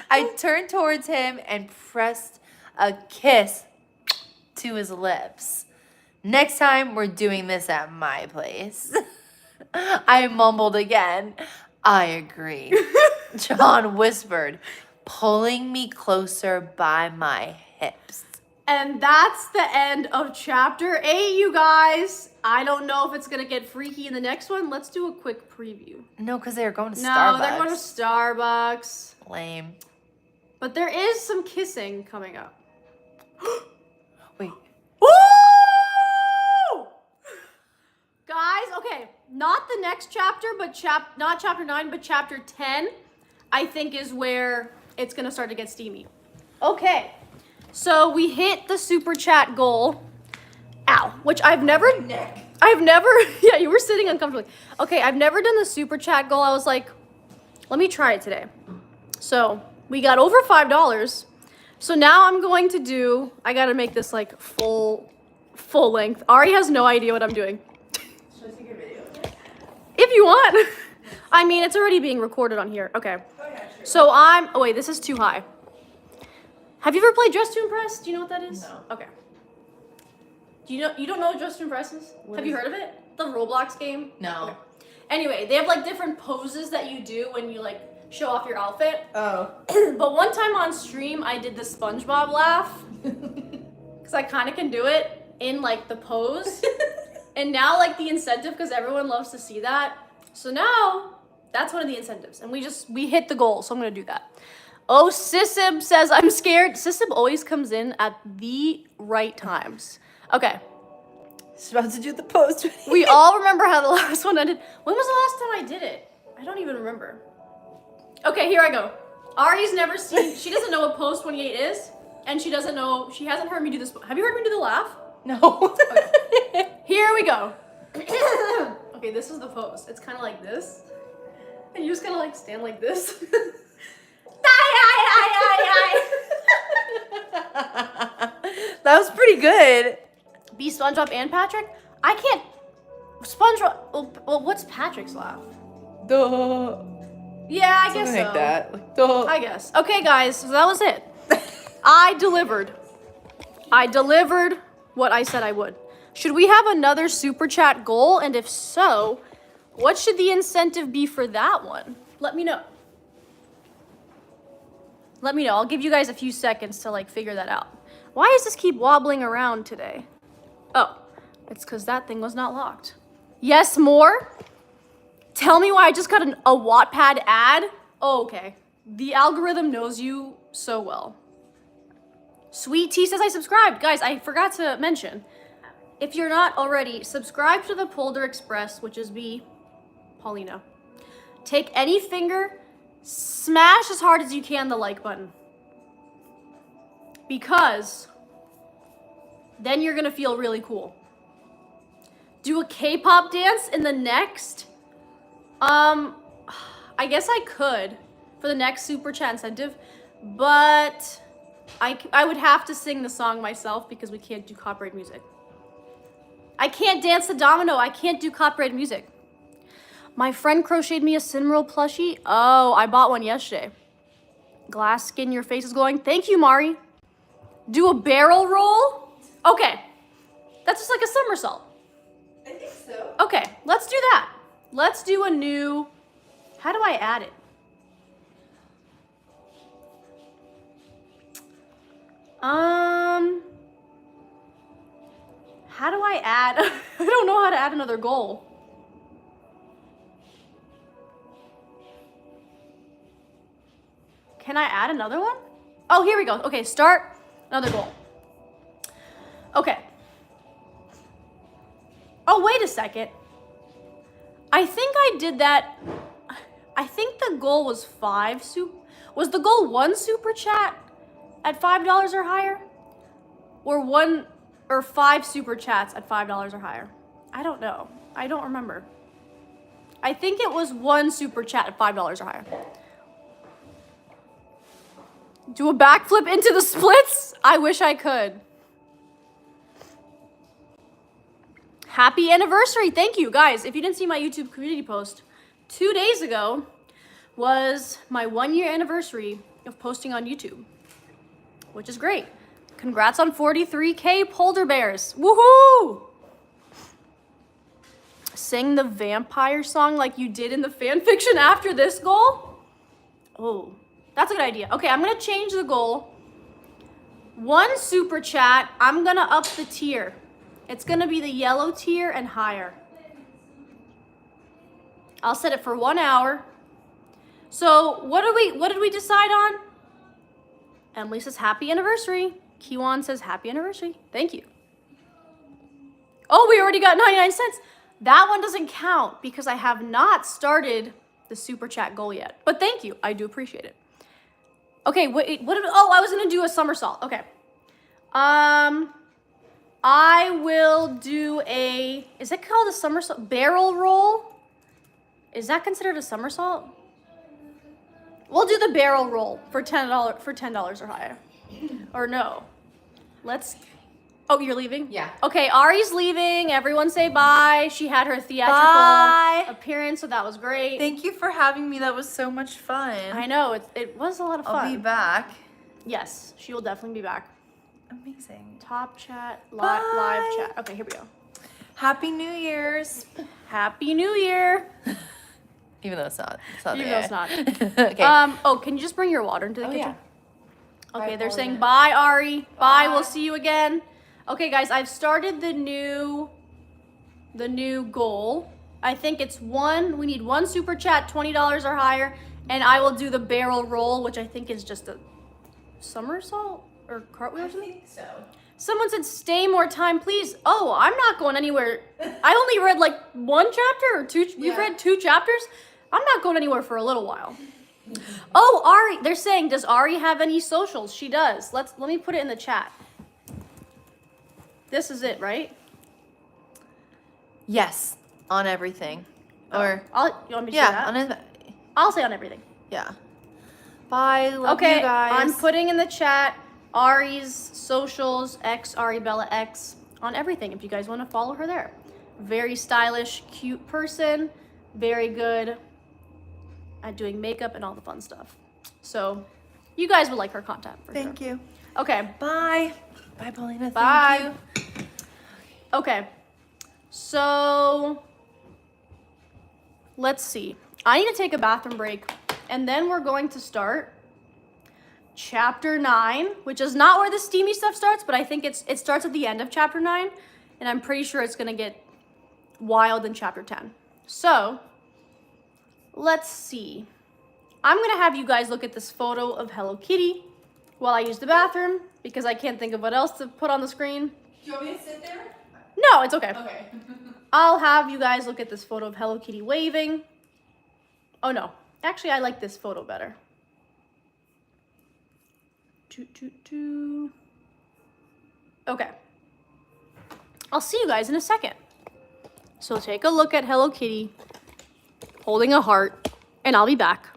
B: I turned towards him and pressed a kiss to his lips. Next time, we're doing this at my place. I mumbled again. I agree. John whispered, pulling me closer by my hips.
A: And that's the end of chapter 8, you guys. I don't know if it's going to get freaky in the next one. Let's do a quick preview.
B: No, because they're going to
A: No,
B: Starbucks.
A: they're going to Starbucks.
B: Lame.
A: But there is some kissing coming up.
B: Wait.
A: Woo! Guys, okay, not the next chapter, but not chapter 9, but chapter 10, I think is where it's going to start to get steamy. Okay. So we hit the super chat goal. Ow, which yeah, you were sitting uncomfortably. Okay, I've never done the super chat goal. I was like, let me try it today. So we got over $5. So now I'm going to do, I got to make this like full length. Ari has no idea what I'm doing.
C: Should I take a video?
A: If you want. I mean, it's already being recorded on here. Okay.
C: Okay, sure.
A: So oh wait, this is too high. Have you ever played Dress to Impress? Do you know what that is?
C: No.
A: Okay. You don't know what Dress to Impress is?
C: What
A: Have you
C: is
A: heard of it? The Roblox game?
B: No.
A: Okay. Anyway, they have like different poses that you do when you like show off your outfit.
C: Oh.
A: But one time on stream, I did the SpongeBob laugh. Because I kind of can do it in like the pose. And now like the incentive, because everyone loves to see that. So now, that's one of the incentives. And we hit the goal, so I'm going to do that. Oh, Sissib says, I'm scared. Sissib always comes in at the right times. Okay.
B: She's about to do the post.
A: We all remember how the last one ended. When was the last time I did it? I don't even remember. Okay, here I go. Ari's never seen, she doesn't know what post 28 is, and she hasn't heard me do this. Have you heard me do the laugh?
B: No.
A: Okay. Here we go. Okay, this is the post. It's kind of like this. And you just kind of like stand like this.
B: That was pretty good.
A: Be SpongeBob and Patrick? I can't. SpongeBob. Well, what's Patrick's laugh?
B: Duh.
A: Yeah, I
B: Something
A: guess so.
B: like that. Like, duh.
A: I guess. Okay, guys, so that was it. I delivered. I delivered what I said I would. Should we have another super chat goal? And if so, what should the incentive be for that one? Let me know. Let me know. I'll give you guys a few seconds to like figure that out. Why does this keep wobbling around today? Oh, it's because that thing was not locked. Yes, more? Tell me why I just got a WATTPAD ad? Oh, okay. The algorithm knows you so well. Sweet Tea says I subscribed. Guys, I forgot to mention. If you're not already, subscribe to the Polder Express, which is me, Paulina. Take any finger, smash as hard as you can the like button. Because then you're gonna feel really cool. Do a K-pop dance in the next? I guess I could for the next super chat incentive, but I would have to sing the song myself because we can't do copyright music. I can't dance the domino. I can't do copyright music. My friend crocheted me a Cinderella plushie. Oh, I bought one yesterday. Glass skin, your face is glowing. Thank you, Mari. Do a barrel roll? Okay. That's just like a somersault.
B: I think so.
A: Okay, let's do that. Let's do a new, how do I add it? How do I add, I don't know how to add another goal. Can I add another one? Oh, here we go. Okay, start another goal. Okay. Oh, wait a second. I think I did that. I think the goal was was the goal 1 super chat at $5 or higher? Or 5 super chats at $5 or higher? I don't know. I don't remember. I think it was 1 super chat at $5 or higher. Do a backflip into the splits? I wish I could. Happy anniversary. Thank you, guys. If you didn't see my YouTube community post, 2 days ago was my 1-year anniversary of posting on YouTube, which is great. Congrats on 43K Polder Bears. Woohoo! Sing the vampire song like you did in the fanfiction after this goal? Oh, that's a good idea. Okay, I'm gonna change the goal. 1 super chat, I'm gonna up the tier. It's gonna be the yellow tier and higher. I'll set it for 1 hour. So what did we decide on? Emily says happy anniversary. Kiwan says happy anniversary. Thank you. Oh, we already got 99 cents. That one doesn't count because I have not started the super chat goal yet. But thank you. I do appreciate it. Okay, I was gonna do a somersault. Okay. I will do is it called a somersault? Barrel roll? Is that considered a somersault? We'll do the barrel roll for $10 or higher. Or no. Oh, you're leaving?
B: Yeah.
A: Okay, Ari's leaving. Everyone say bye. She had her theatrical
B: Bye.
A: appearance, so that was great.
B: Thank you for having me. That was so much fun.
A: I know, it was a lot of fun.
B: I'll be back.
A: Yes, she will definitely be back.
B: Amazing.
A: Top chat,
B: Bye.
A: live chat. Okay, here we go.
B: Happy New Year's.
A: Happy New Year.
B: Even though it's not.
A: Even though it's not.
B: Okay.
A: Oh, can you just bring your water into the kitchen?
B: Yeah.
A: Okay,
B: Bye,
A: they're saying
B: Paulina.
A: bye, Ari. Bye, we'll
B: Bye.
A: see you again. Okay, guys, I've started the new goal. I think it's we need 1 super chat, $20 or higher, and I will do the barrel roll, which I think is just a somersault or cartwheel or something.
B: think so.
A: Someone said, stay more time, please. Oh, I'm not going anywhere. I only read like 1 chapter or 2. We've read 2 chapters. I'm not going anywhere for a little while. Oh, Ari, they're saying, does Ari have any socials? She does. Let me put it in the chat. This is it, right?
B: Yes, on everything. Or
A: You want me to say that?
B: on
A: I'll say on everything.
B: yeah. Bye. Love
A: Okay,
B: you guys.
A: I'm putting in the chat Ari's socials, X Ari Bella X, on everything if you guys want to follow her there. Very stylish, cute person, very good at doing makeup and all the fun stuff. So you guys would like her content for sure.
B: Thank you.
A: Okay.
B: Bye. Bye, Paulina.
A: Bye.
B: Thank you.
A: Okay. So let's see. I need to take a bathroom break and then we're going to start chapter 9, which is not where the steamy stuff starts, but I think it starts at the end of chapter 9, and I'm pretty sure it's gonna get wild in chapter 10. So let's see. I'm gonna have you guys look at this photo of Hello Kitty while I use the bathroom because I can't think of what else to put on the screen.
C: Do you want me to sit there?
A: No, it's okay.
C: Okay.
A: I'll have you guys look at this photo of Hello Kitty waving. Oh no, actually I like this photo better. Okay. I'll see you guys in a second. So take a look at Hello Kitty holding a heart, and I'll be back.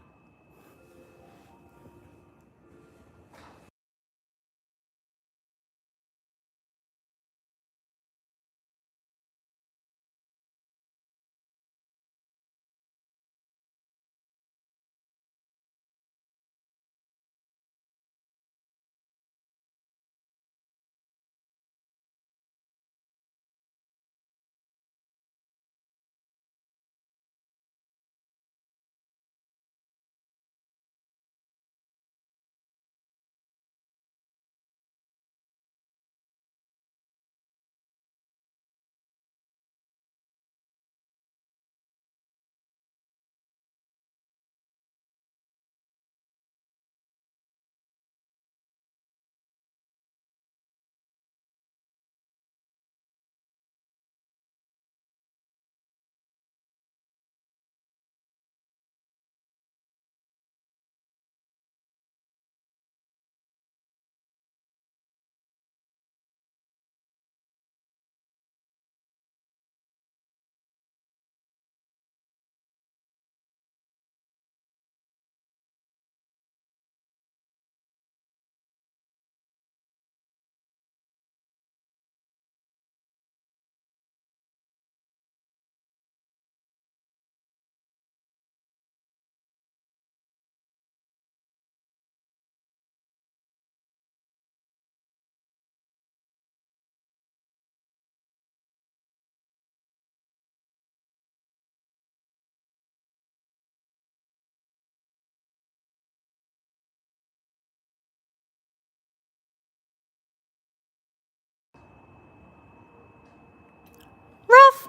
A: Rough.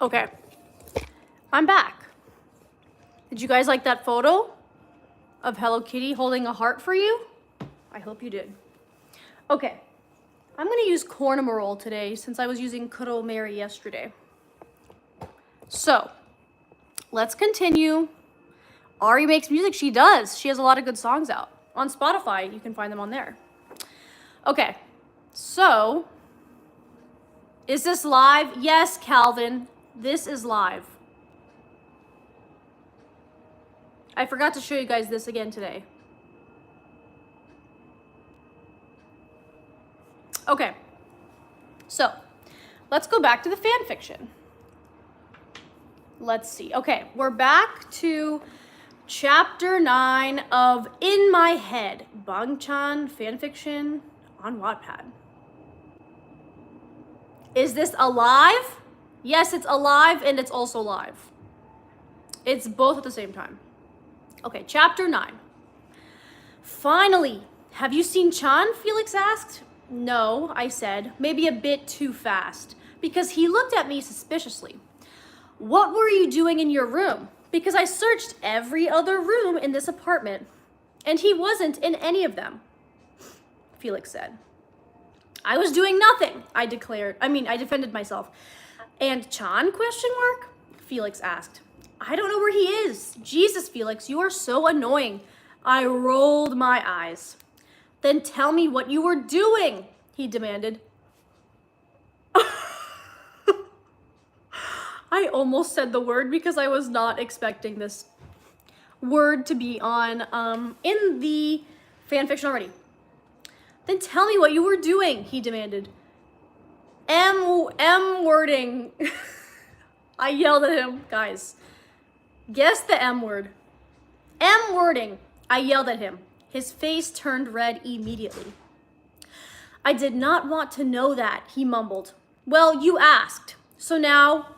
A: Okay. I'm back. Did you guys like that photo of Hello Kitty holding a heart for you? I hope you did. Okay. I'm gonna use Cornamarole today since I was using Kuro Mary yesterday. So, let's continue. Ari makes music. She does. She has a lot of good songs out. On Spotify, you can find them on there. Okay. So, is this live? Yes, Calvin. This is live. I forgot to show you guys this again today. Okay. So, let's go back to the fan fiction. Let's see. Okay, we're back to chapter 9 of In My Head, Bangchan fanfiction on WATTPAD. Is this alive? Yes, it's alive and it's also live. It's both at the same time. Okay, chapter 9. Finally, have you seen Chan? Felix asked. No, I said, maybe a bit too fast, because he looked at me suspiciously. What were you doing in your room? Because I searched every other room in this apartment, and he wasn't in any of them, Felix said. I was doing nothing, I defended myself. And Chan, question mark? Felix asked. I don't know where he is. Jesus, Felix, you are so annoying. I rolled my eyes. Then tell me what you were doing, he demanded. I almost said the word because I was not expecting this word to be on in the fanfiction already. Then tell me what you were doing, he demanded. M wording. I yelled at him, guys. Guess the M word. M wording. I yelled at him. His face turned red immediately. I did not want to know that, he mumbled. Well, you asked. So now,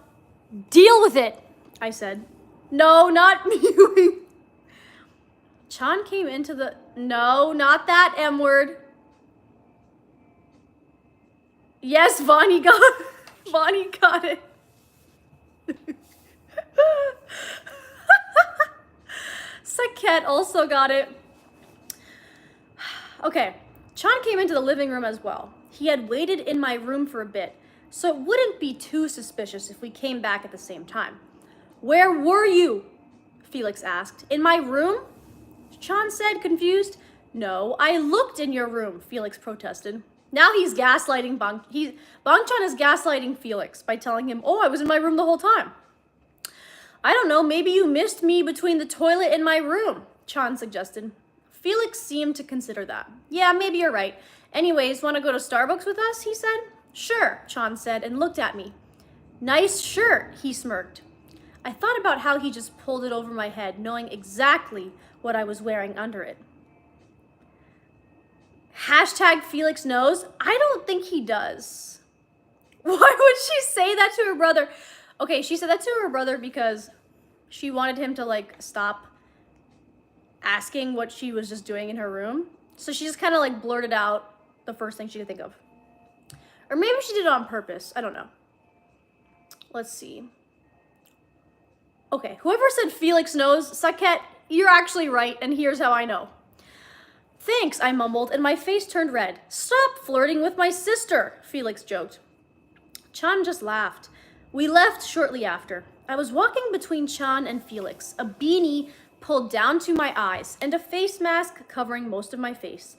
A: deal with it, I said. No, not me. Chan came into the... No, not that M word. Yes, Vonnie got it. Saket also got it. Okay, Chan came into the living room as well. He had waited in my room for a bit, so it wouldn't be too suspicious if we came back at the same time. Where were you? Felix asked. In my room? Chan said, confused. No, I looked in your room, Felix protested. Now he's gaslighting Bangchan is gaslighting Felix by telling him, oh, I was in my room the whole time. I don't know, maybe you missed me between the toilet and my room, Chan suggested. Felix seemed to consider that. Yeah, maybe you're right. Anyways, want to go to Starbucks with us, he said. Sure, Chan said and looked at me. Nice shirt, he smirked. I thought about how he just pulled it over my head, knowing exactly what I was wearing under it. Hashtag Felix knows. I don't think he does. Why would she say that to her brother? Okay, she said that to her brother because she wanted him to like stop asking what she was just doing in her room. So she just kind of like blurted out the first thing she could think of. Or maybe she did it on purpose. I don't know. Let's see. Okay, whoever said Felix knows, Saket, you're actually right, and here's how I know. Thanks, I mumbled, and my face turned red. Stop flirting with my sister, Felix joked. Chan just laughed. We left shortly after. I was walking between Chan and Felix, a beanie pulled down to my eyes, and a face mask covering most of my face.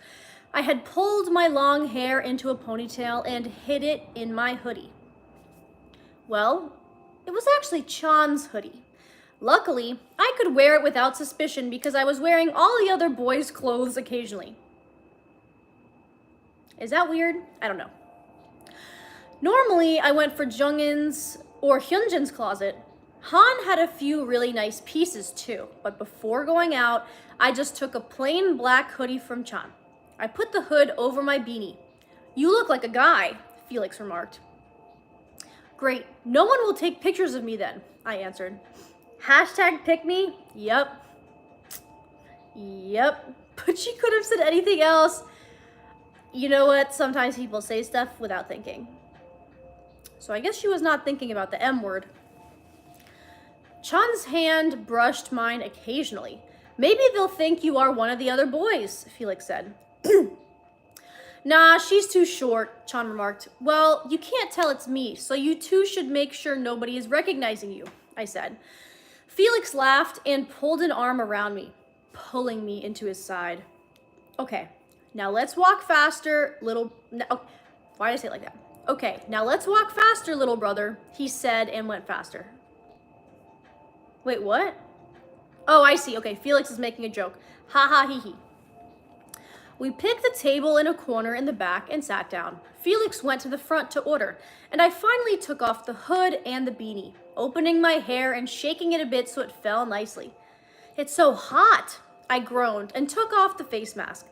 A: I had pulled my long hair into a ponytail and hid it in my hoodie. Well, it was actually Chan's hoodie. Luckily, I could wear it without suspicion because I was wearing all the other boys' clothes occasionally. Is that weird? I don't know. Normally, I went for Jungin's or Hyunjin's closet. Han had a few really nice pieces too, but before going out, I just took a plain black hoodie from Chan. I put the hood over my beanie. You look like a guy, Felix remarked. Great, no one will take pictures of me then, I answered. Hashtag pick me? Yep. But she could have said anything else. You know what? Sometimes people say stuff without thinking. So I guess she was not thinking about the M word. Chan's hand brushed mine occasionally. Maybe they'll think you are one of the other boys, Felix said. Nah, she's too short, Chan remarked. Well, you can't tell it's me, so you two should make sure nobody is recognizing you, I said. Felix laughed and pulled an arm around me, pulling me into his side. Okay, now let's walk faster, little... Oh, why did I say it like that? Okay, now let's walk faster, little brother, he said and went faster. Wait, what? Oh, I see. Okay, Felix is making a joke. Ha ha hee hee. We picked the table in a corner in the back and sat down. Felix went to the front to order, and I finally took off the hood and the beanie, opening my hair and shaking it a bit so it fell nicely. It's so hot, I groaned and took off the face mask.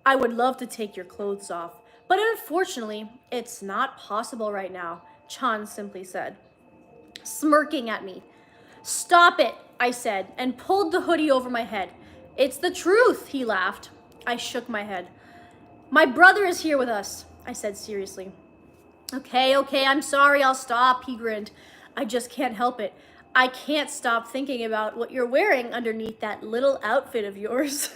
A: I would love to take your clothes off, but unfortunately, it's not possible right now, Chan simply said, smirking at me. Stop it, I said, and pulled the hoodie over my head. It's the truth, he laughed. I shook my head. My brother is here with us, I said seriously. Okay, I'm sorry, I'll stop, he grinned. I just can't help it. I can't stop thinking about what you're wearing underneath that little outfit of yours.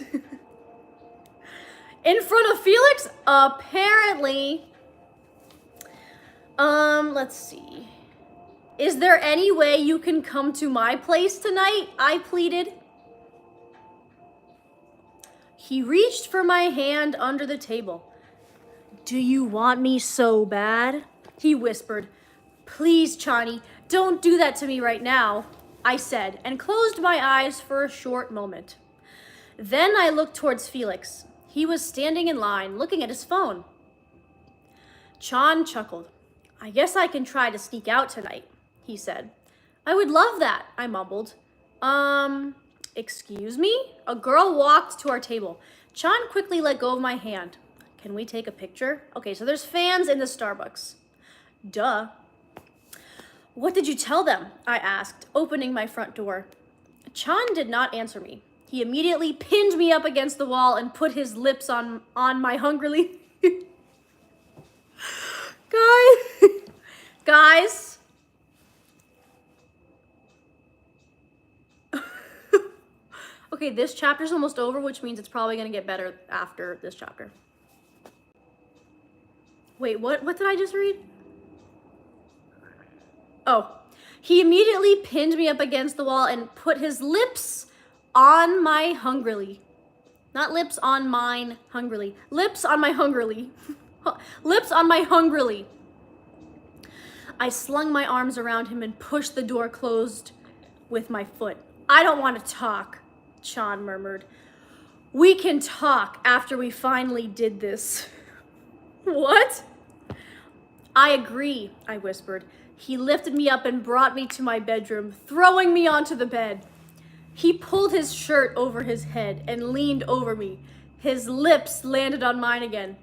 A: In front of Felix? Apparently. Let's see. Is there any way you can come to my place tonight? I pleaded. He reached for my hand under the table. Do you want me so bad? He whispered. Please, Chani, don't do that to me right now, I said, and closed my eyes for a short moment. Then I looked towards Felix. He was standing in line, looking at his phone. Chan chuckled. I guess I can try to sneak out tonight, he said. I would love that, I mumbled. Excuse me? A girl walked to our table. Chan quickly let go of my hand. Can we take a picture? Okay, so there's fans in the Starbucks. Duh. What did you tell them? I asked, opening my front door. Chan did not answer me. He immediately pinned me up against the wall and put his lips on my hungrily. Guys. Okay, this chapter's almost over, which means it's probably gonna get better after this chapter. Wait, what did I just read? Oh, he immediately pinned me up against the wall and put his lips on my hungrily. Not lips on mine hungrily. Lips on my hungrily. Lips on my hungrily. I slung my arms around him and pushed the door closed with my foot. I don't want to talk, Chan murmured. We can talk after we finally did this. What? I agree, I whispered. He lifted me up and brought me to my bedroom, throwing me onto the bed. He pulled his shirt over his head and leaned over me. His lips landed on mine again.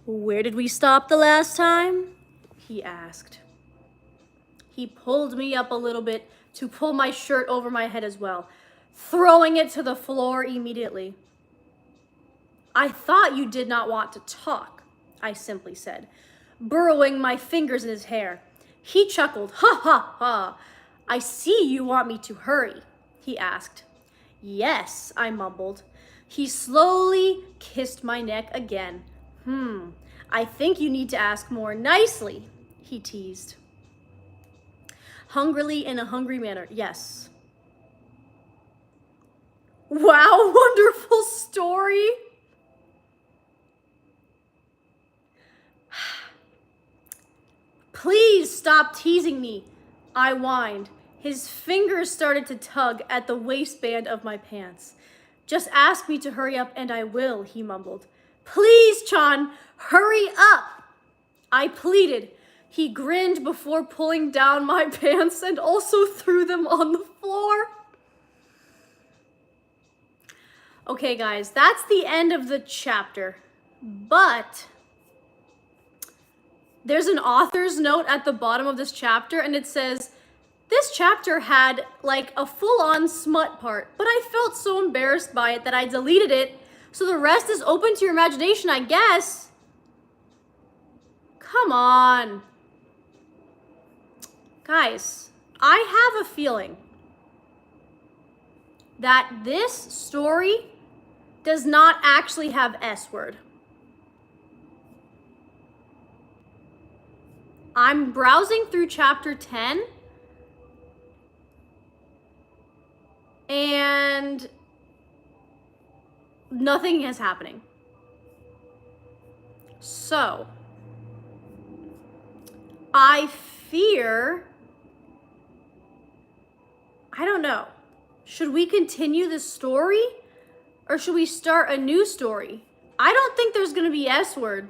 A: Where did we stop the last time? He asked. He pulled me up a little bit to pull my shirt over my head as well, throwing it to the floor immediately. I thought you did not want to talk, I simply said, burrowing my fingers in his hair. He chuckled. Ha ha ha. I see you want me to hurry, he asked. Yes, I mumbled. He slowly kissed my neck again. I think you need to ask more nicely, he teased. Hungrily in a hungry manner, yes. Wow, wonderful story. Please stop teasing me, I whined. His fingers started to tug at the waistband of my pants. Just ask me to hurry up and I will, he mumbled. Please, Chan, hurry up, I pleaded. He grinned before pulling down my pants and also threw them on the floor. Okay, guys, that's the end of the chapter, but there's an author's note at the bottom of this chapter, and it says, this chapter had like a full-on smut part, but I felt so embarrassed by it that I deleted it, so the rest is open to your imagination, I guess. Come on. Guys, I have a feeling that this story does not actually have S word. I'm browsing through chapter 10 and nothing is happening. So, I fear, I don't know. Should we continue the story or should we start a new story? I don't think there's gonna be S word.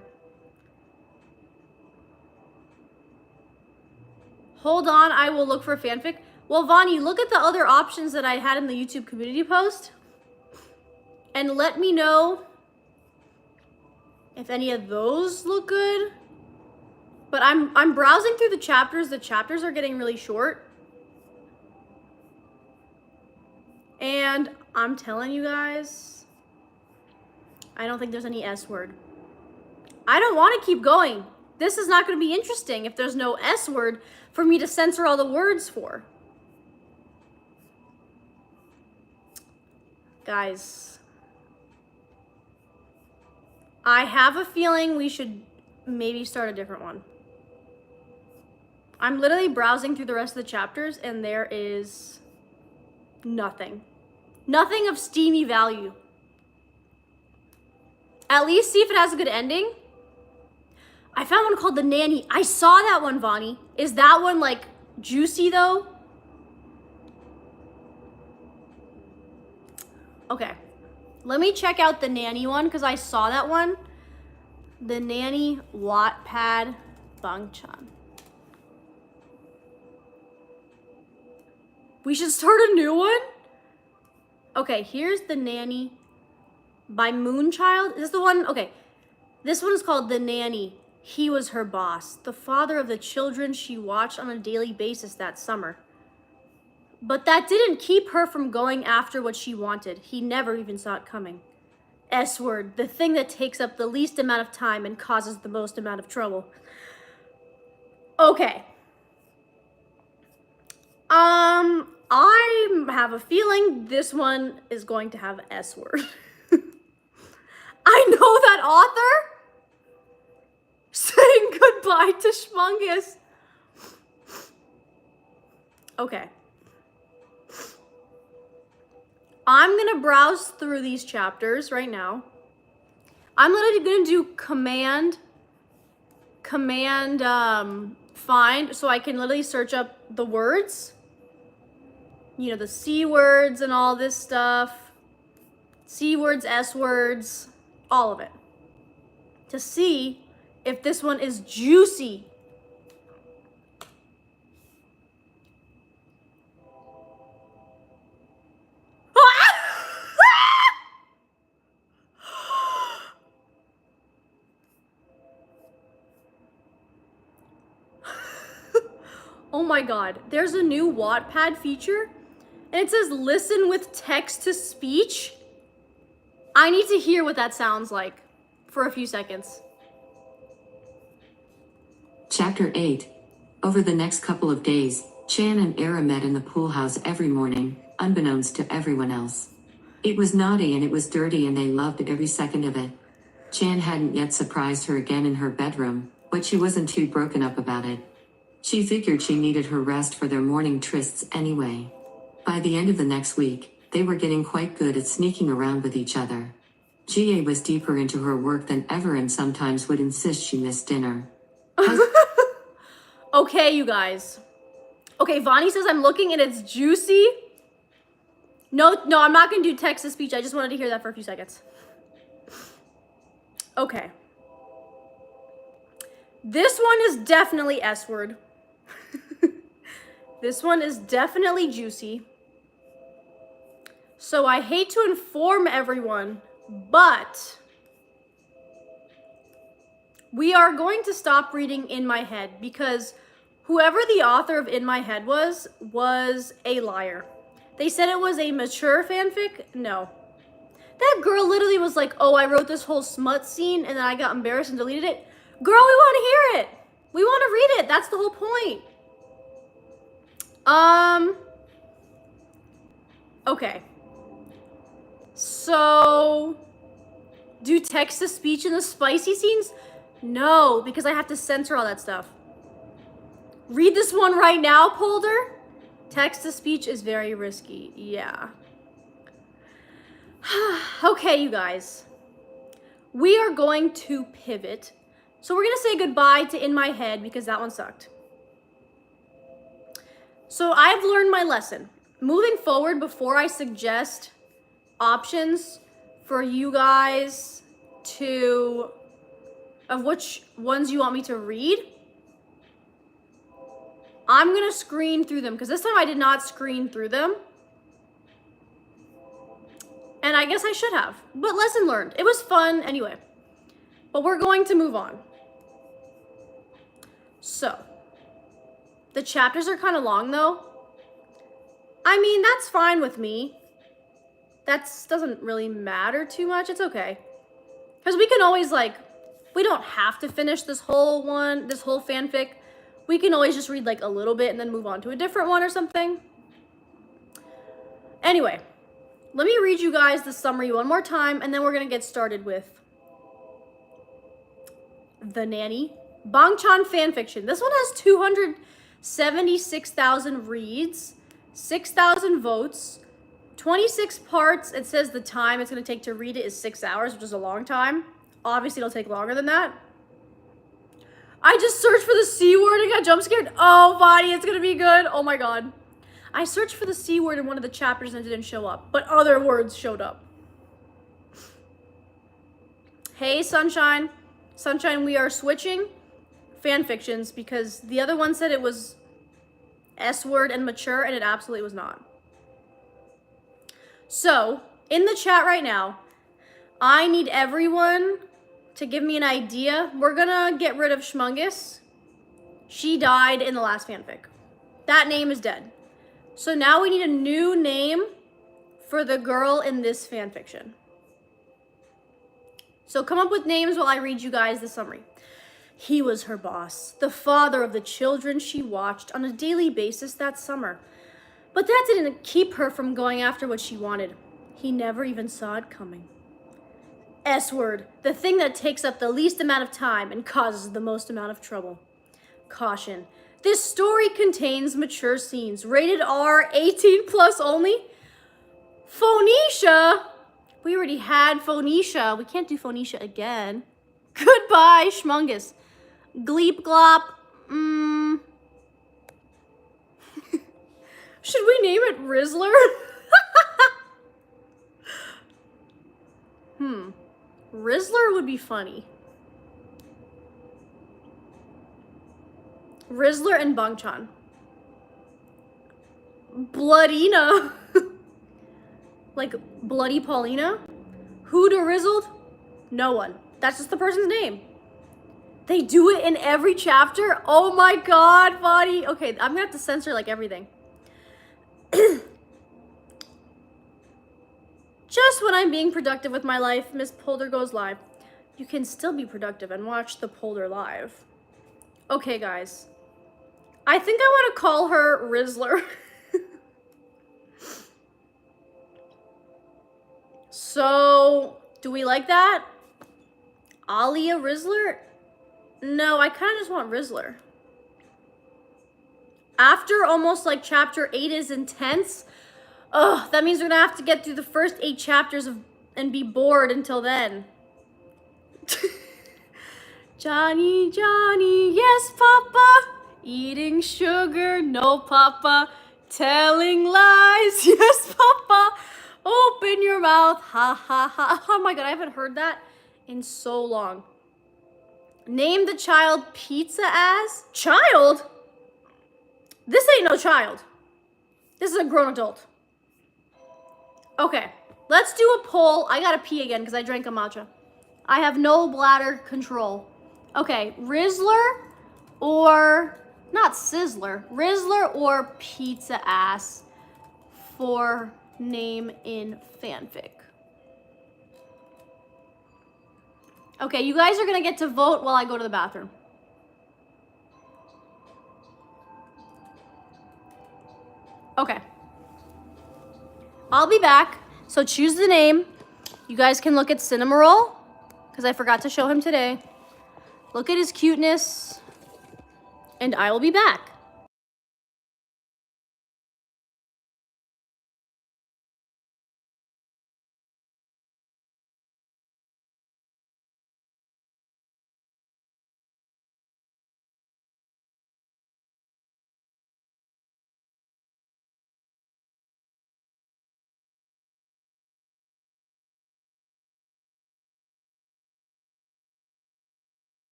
A: Hold on, I will look for fanfic. Well, Vani, look at the other options that I had in the YouTube community post and let me know if any of those look good. But I'm browsing through the chapters. The chapters are getting really short. And I'm telling you guys, I don't think there's any S word. I don't want to keep going. This is not going to be interesting if there's no S word for me to censor all the words for. Guys, I have a feeling we should maybe start a different one. I'm literally browsing through the rest of the chapters and there is nothing. Nothing of steamy value. At least see if it has a good ending. I found one called The Nanny. I saw that one, Vonnie. Is that one like juicy though? Okay. Let me check out The Nanny one because I saw that one. The Nanny WATTPAD Bangchan. We should start a new one? Okay, here's The Nanny by Moonchild. Is this the one? Okay. This one is called The Nanny. He was her boss, the father of the children she watched on a daily basis that summer. But that didn't keep her from going after what she wanted. He never even saw it coming. S-word, the thing that takes up the least amount of time and causes the most amount of trouble. Okay. I have a feeling this one is going to have S-word. I know that author saying goodbye to Schmungus. Okay. I'm gonna browse through these chapters right now. I'm literally gonna do command find so I can literally search up the words. You know, the C words and all this stuff. C words, S words, all of it. To see if this one is juicy. Oh my god, there's a new WATTPAD feature and it says listen with text to speech. I need to hear what that sounds like for a few seconds.
C: Chapter 8. Over the next couple of days, Chan and Era met in the pool house every morning, unbeknownst to everyone else. It was naughty and it was dirty and they loved every second of it. Chan hadn't yet surprised her again in her bedroom, but she wasn't too broken up about it. She figured she needed her rest for their morning trysts anyway. By the end of the next week, they were getting quite good at sneaking around with each other. Gia was deeper into her work than ever and sometimes would insist she missed dinner.
A: Okay, you guys. Okay, Vonnie says I'm looking and it's juicy. No, I'm not gonna do text to speech. I just wanted to hear that for a few seconds. Okay. This one is definitely S-word. This one is definitely juicy. So I hate to inform everyone, but we are going to stop reading In My Head because whoever the author of In My Head was a liar. They said it was a mature fanfic. No. That girl literally was like, oh, I wrote this whole smut scene and then I got embarrassed and deleted it. Girl, we want to hear it. We want to read it. That's the whole point. Okay. So, do text to speech in the spicy scenes? No, because I have to censor all that stuff. Read this one right now, Polder. Text to speech is very risky. Yeah. Okay, you guys. We are going to pivot. So we're going to say goodbye to In My Head because that one sucked. So I've learned my lesson. Moving forward, before I suggest options for you guys of which ones you want me to read, I'm going to screen through them because this time I did not screen through them. And I guess I should have, but lesson learned. It was fun anyway. But we're going to move on. So, the chapters are kind of long though. I mean, that's fine with me. That doesn't really matter too much. It's okay. Because we can always we don't have to finish this whole fanfic. We can always just read like a little bit and then move on to a different one or something. Anyway, let me read you guys the summary one more time and then we're going to get started with The Nanny. Bangchan Fanfiction. This one has 276,000 reads, 6,000 votes, 26 parts. It says the time it's going to take to read it is 6 hours, which is a long time. Obviously, it'll take longer than that. I just searched for the C word and got jump scared. Oh, Bonnie, it's going to be good. Oh my God. I searched for the C word in one of the chapters and it didn't show up, but other words showed up. Hey, Sunshine. Sunshine, we are switching fanfictions because the other one said it was S word and mature, and it absolutely was not. So, in the chat right now, I need everyone to give me an idea. We're gonna get rid of Schmungus. She died in the last fanfic. That name is dead. So now we need a new name for the girl in this fanfiction. So come up with names while I read you guys the summary. He was her boss, the father of the children she watched on a daily basis that summer. But that didn't keep her from going after what she wanted. He never even saw it coming. S word, the thing that takes up the least amount of time and causes the most amount of trouble. Caution, this story contains mature scenes, rated R, 18 plus only. Phoenicia, we already had Phoenicia. We can't do Phoenicia again. Goodbye, Schmungus. Gleep glop. Should we name it Rizzler? Rizzler would be funny. Rizzler and Bangchan. Bloodina. Like Bloody Paulina? Who to Rizzled? No one. That's just the person's name. They do it in every chapter? Oh my God, Vadi. Okay, I'm gonna have to censor like everything. Just when I'm being productive with my life, Miss Polder goes live. You can still be productive and watch the Polder live. Okay, guys. I think I want to call her Rizzler. So, do we like that? Alia Rizzler? No, I kind of just want Rizzler. After almost like chapter 8 is intense, ugh, that means we're gonna have to get through the first 8 chapters and be bored until then. Johnny, Johnny, yes, Papa. Eating sugar, no, Papa. Telling lies, yes, Papa. Open your mouth, ha, ha, ha. Oh my God, I haven't heard that in so long. Name the child Pizza Ass. Child? This ain't no child. This is a grown adult. Okay, let's do a poll. I gotta pee again because I drank a matcha. I have no bladder control. Okay, Rizzler or, not Sizzler, Rizzler or Pizza Ass for name in fanfic. Okay, you guys are gonna get to vote while I go to the bathroom. Okay. I'll be back, so choose the name. You guys can look at Cinnamoroll, because I forgot to show him today. Look at his cuteness, and I will be back.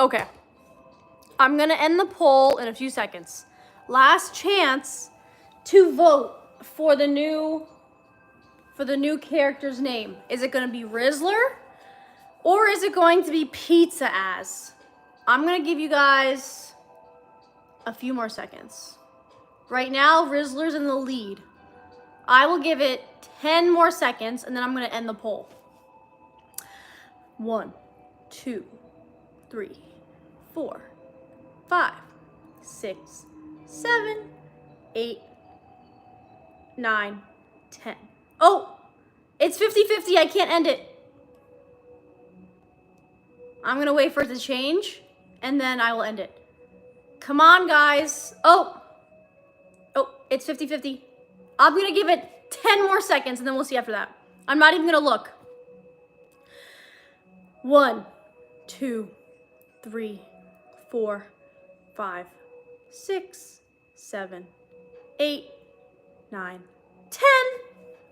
A: Okay. I'm gonna end the poll in a few seconds. Last chance to vote for the new character's name. Is it gonna be Rizzler or is it going to be Pizza Ass? I'm gonna give you guys a few more seconds. Right now, Rizzler's in the lead. I will give it 10 more seconds and then I'm gonna end the poll. 1, 2, 3, 4, 5, 6, 7, 8, 9, 10. Oh, it's 50-50. I can't end it. I'm gonna wait for it to change and then I will end it. Come on, guys. Oh, it's 50-50. I'm gonna give it 10 more seconds and then we'll see after that. I'm not even gonna look. 1, 2, 3, 4, 5, 6, 7, 8, 9, 10.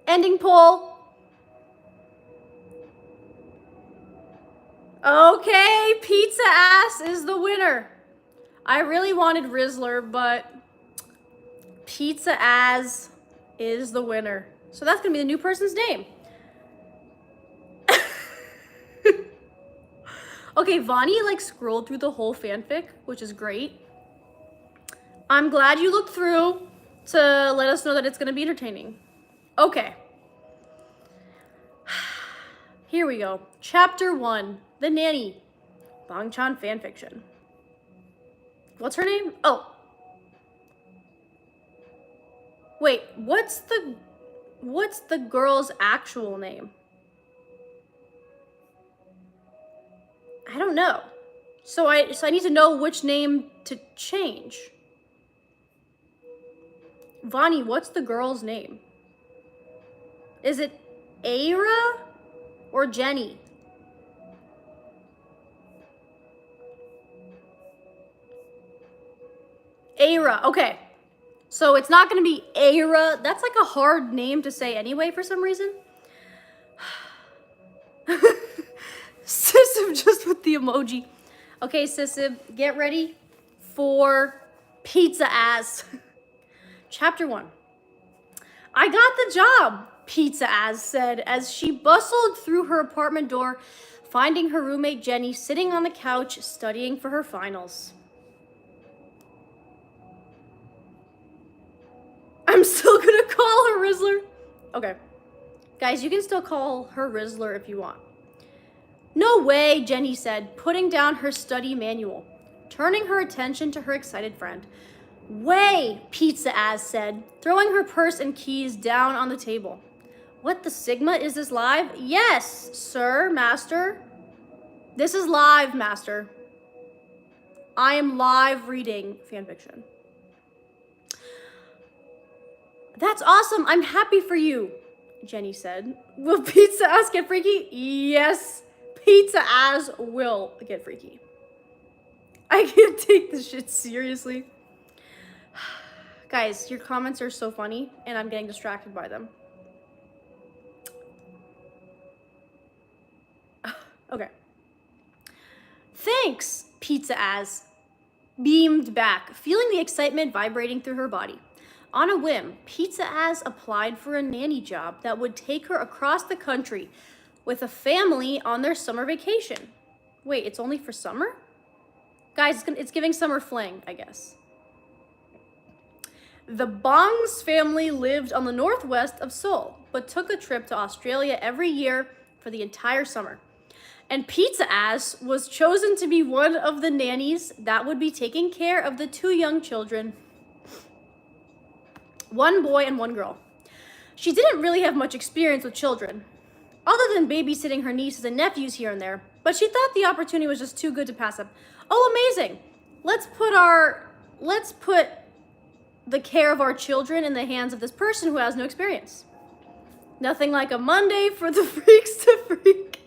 A: Ending poll. Okay, Pizza Ass is the winner. I really wanted Rizzler, but Pizza Ass is the winner. So that's gonna be the new person's name. Okay, Vani like scrolled through the whole fanfic, which is great. I'm glad you looked through to let us know that it's gonna be entertaining. Okay. Here we go. Chapter 1, The Nanny. Bangchan fanfiction. What's her name? Oh. Wait, what's the girl's actual name? I don't know. So I need to know which name to change. Vani, what's the girl's name? Is it Aira or Jenny? Aira, okay. So it's not gonna be Aira. That's like a hard name to say anyway for some reason. Sissib just with the emoji. Okay, Sissib, get ready for Pizza Ass. Chapter 1. I got the job, Pizza Ass said as she bustled through her apartment door, finding her roommate Jenny sitting on the couch studying for her finals. I'm still gonna call her Rizzler. Okay. Guys, you can still call her Rizzler if you want. No way, Jenny said, putting down her study manual, turning her attention to her excited friend. Way, Pizza Ass said, throwing her purse and keys down on the table. What the Sigma? Is this live? Yes, sir, master. This is live, master. I am live reading fanfiction. That's awesome. I'm happy for you, Jenny said. Will Pizza Ass get freaky? Yes, Pizza Ass will get freaky. I can't take this shit seriously. Guys, your comments are so funny, and I'm getting distracted by them. Okay. Thanks, Pizza Ass beamed back, feeling the excitement vibrating through her body. On a whim, Pizza Ass applied for a nanny job that would take her across the country with a family on their summer vacation. Wait, it's only for summer? Guys, it's giving summer fling, I guess. The Bong's family lived on the northwest of Seoul, but took a trip to Australia every year for the entire summer. And Pizza Ass was chosen to be one of the nannies that would be taking care of the 2 young children. 1 boy and 1 girl. She didn't really have much experience with children, other than babysitting her nieces and nephews here and there, but she thought the opportunity was just too good to pass up. Oh, amazing. Let's put the care of our children in the hands of this person who has no experience. Nothing like a Monday for the freaks to freak.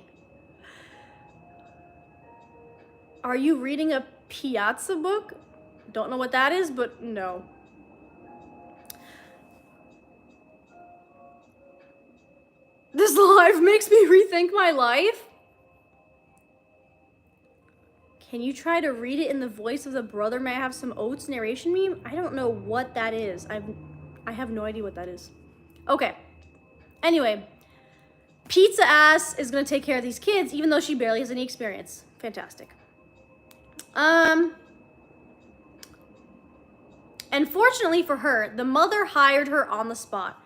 A: Are you reading a Piazza book? Don't know what that is, but no. This live makes me rethink my life. Can you try to read it in the voice of the brother? May I have some oats narration meme? I don't know what that is. I have no idea what that is. Okay. Anyway, Pizza Ass is gonna take care of these kids, even though she barely has any experience. Fantastic. And fortunately for her, the mother hired her on the spot.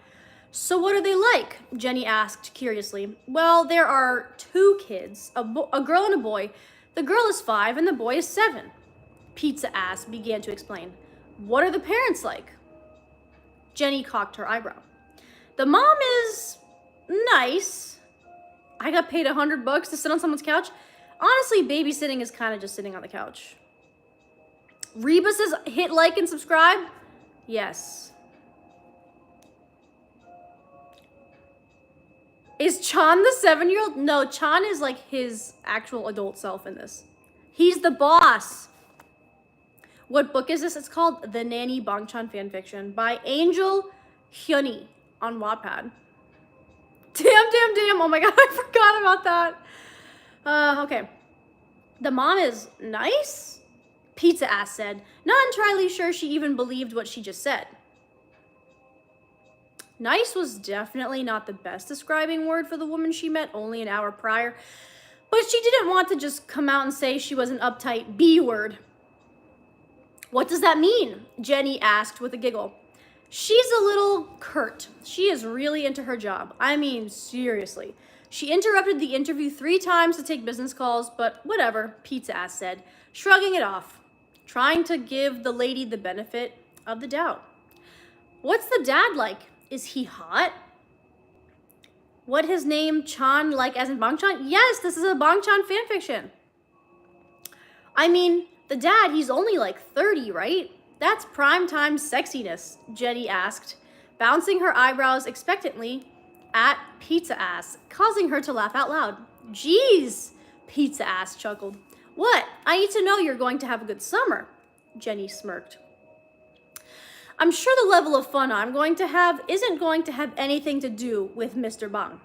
A: So what are they like? Jenny asked curiously. Well, there are 2 kids, a girl and a boy. The girl is 5 and the boy is 7. Pizza Ass began to explain. What are the parents like? Jenny cocked her eyebrow. The mom is nice. I got paid $100 to sit on someone's couch. Honestly, babysitting is kind of just sitting on the couch. Reba says, hit like and subscribe. Yes. Is Chan the 7-year-old? No, Chan is like his actual adult self in this. He's the boss. What book is this? It's called The Nanny Bangchan Fanfiction by Angel Hyuni on WATTPAD. Damn. Oh my god, I forgot about that. Okay. The mom is nice? Pizza Ass said, not entirely sure she even believed what she just said. Nice was definitely not the best describing word for the woman she met only an hour prior, but she didn't want to just come out and say she was an uptight B word. What does that mean? Jenny asked with a giggle. She's a little curt. She is really into her job. I mean, seriously. She interrupted the interview 3 times to take business calls, but whatever, Pizza Ass said, shrugging it off, trying to give the lady the benefit of the doubt. What's the dad like? Is he hot? What his name Chan like as in Bangchan? Yes, this is a Bangchan fanfiction. I mean, the dad, he's only like 30, right? That's primetime sexiness, Jenny asked, bouncing her eyebrows expectantly at Pizza Ass, causing her to laugh out loud. Jeez, Pizza Ass chuckled. What? I need to know you're going to have a good summer, Jenny smirked. I'm sure the level of fun I'm going to have isn't going to have anything to do with Mr. Bang.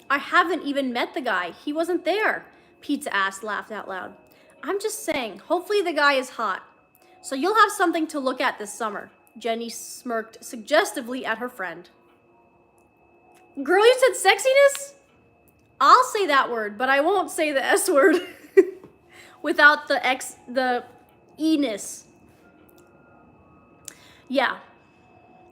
A: I haven't even met the guy. He wasn't there, Pizza Ass laughed out loud. I'm just saying, hopefully the guy is hot. So you'll have something to look at this summer, Jenny smirked suggestively at her friend. Girl, you said sexiness? I'll say that word, but I won't say the S word without the E-ness. Yeah,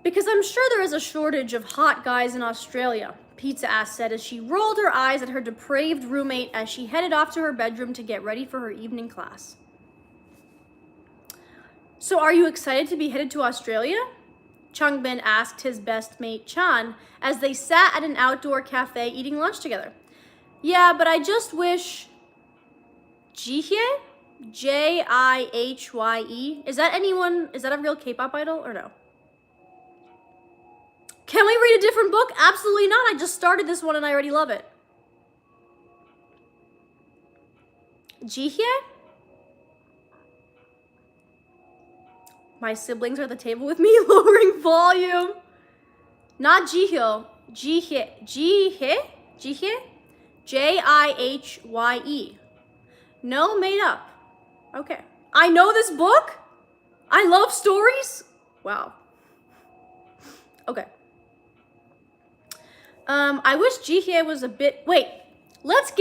A: because I'm sure there is a shortage of hot guys in Australia, Pizza Ass said as she rolled her eyes at her depraved roommate as she headed off to her bedroom to get ready for her evening class. So are you excited to be headed to Australia? Changbin asked his best mate Chan as they sat at an outdoor cafe eating lunch together. Yeah, but I just wish... Jihye? Jihye? Is that a real K-pop idol or no? Can we read a different book? Absolutely not. I just started this one and I already love it. Jihye? My siblings are at the table with me, lowering volume. Not Jihyo. Jihye. Jihye? Jihye? Jihye. No, made up. Okay. I know this book? I love stories? Wow. Okay. I wish Jihye was a bit... Wait. Let's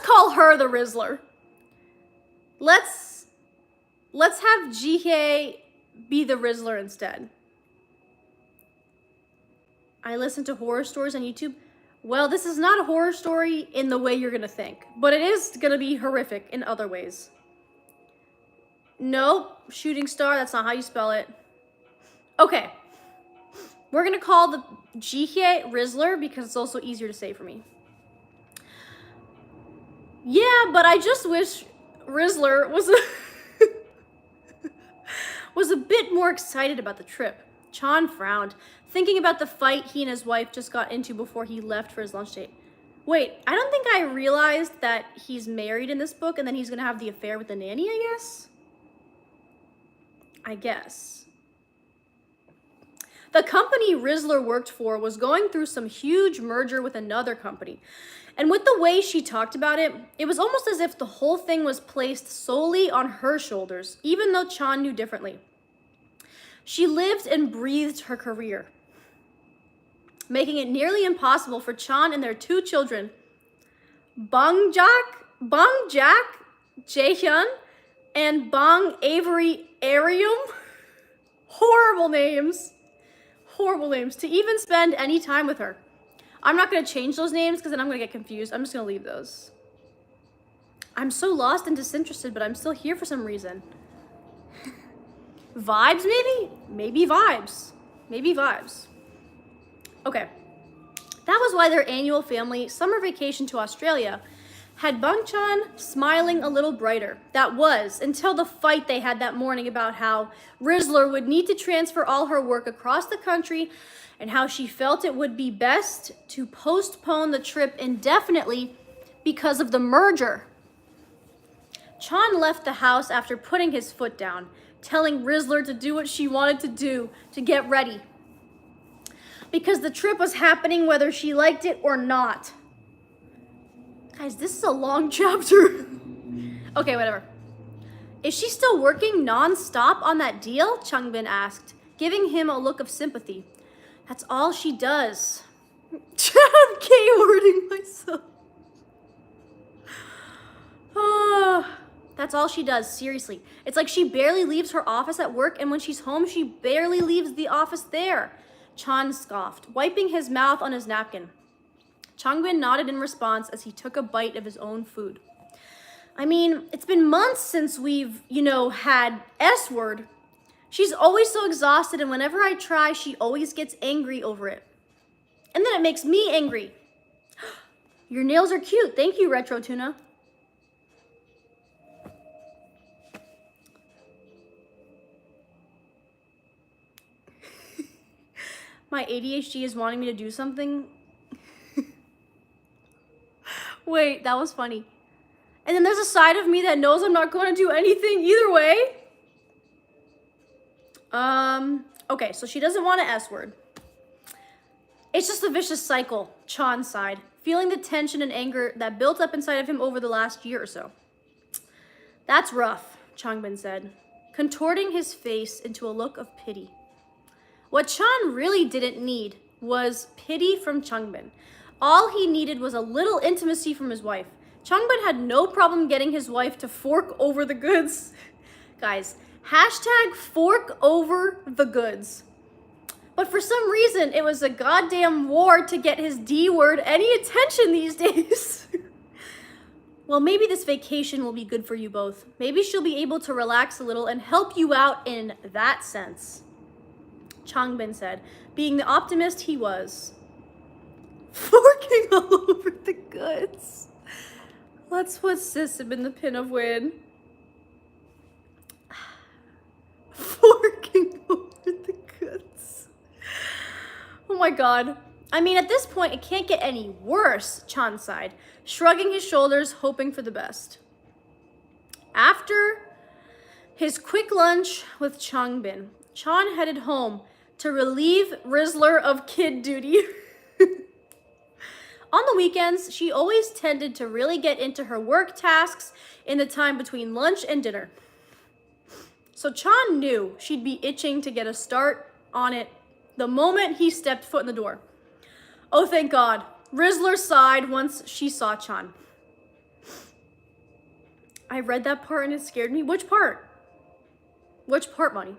A: call her the Rizzler. Let's have Jihye be the Rizzler instead. I listen to horror stories on YouTube. Well, this is not a horror story in the way you're gonna think, but it is gonna be horrific in other ways. Nope, shooting star, that's not how you spell it. Okay. We're gonna call the Jihye Rizzler because it's also easier to say for me. Yeah, but I just wish Rizzler was a bit more excited about the trip. Chan frowned, thinking about the fight he and his wife just got into before he left for his lunch date. Wait, I don't think I realized that he's married in this book and then he's gonna have the affair with the nanny, I guess. The company Rizzler worked for was going through some huge merger with another company. And with the way she talked about it, it was almost as if the whole thing was placed solely on her shoulders, even though Chan knew differently. She lived and breathed her career, making it nearly impossible for Chan and their 2 children, Bangjak Jaehyun and Bang Avery Arium, horrible names, to even spend any time with her. I'm not going to change those names because then I'm going to get confused. I'm just going to leave those. I'm so lost and disinterested, but I'm still here for some reason. Vibes, maybe? Maybe vibes. Maybe vibes. Okay. That was why their annual family summer vacation to Australia had Bangchan smiling a little brighter. That was until the fight they had that morning about how Rizzler would need to transfer all her work across the country and how she felt it would be best to postpone the trip indefinitely because of the merger. Chan left the house after putting his foot down, telling Rizzler to do what she wanted to do, to get ready. Because the trip was happening whether she liked it or not. Guys, this is a long chapter. Okay, whatever. Is she still working non-stop on that deal? Changbin asked, giving him a look of sympathy. That's all she does. I'm K-wording myself. That's all she does, seriously. It's like she barely leaves her office at work, and when she's home, she barely leaves the office there. Chan scoffed, wiping his mouth on his napkin. Changbin nodded in response as he took a bite of his own food. I mean, it's been months since we've, had S-word. She's always so exhausted, and whenever I try, she always gets angry over it. And then it makes me angry. Your nails are cute. Thank you, Retro Tuna. My ADHD is wanting me to do something. Wait, that was funny. And then there's a side of me that knows I'm not going to do anything either way. Okay, so she doesn't want an S-word. It's just a vicious cycle, Chan sighed, feeling the tension and anger that built up inside of him over the last year or so. That's rough, Changbin said, contorting his face into a look of pity. What Chan really didn't need was pity from Changbin. All he needed was a little intimacy from his wife. Changbin had no problem getting his wife to fork over the goods. Guys, hashtag fork over the goods. But for some reason, it was a goddamn war to get his D word any attention these days. Well, maybe this vacation will be good for you both. Maybe she'll be able to relax a little and help you out in that sense, Changbin said, being the optimist he was. Forking all over the goods. Let's put Sissib in the pin of win. Forking over the goods. Oh my god. I mean, at this point, it can't get any worse, Chan sighed, shrugging his shoulders, hoping for the best. After his quick lunch with Changbin, Chan headed home to relieve Rizzler of kid duty. On the weekends, she always tended to really get into her work tasks in the time between lunch and dinner. So Chan knew she'd be itching to get a start on it the moment he stepped foot in the door. Oh, thank God. Rizzler sighed once she saw Chan. I read that part and it scared me. Which part? Which part, Money?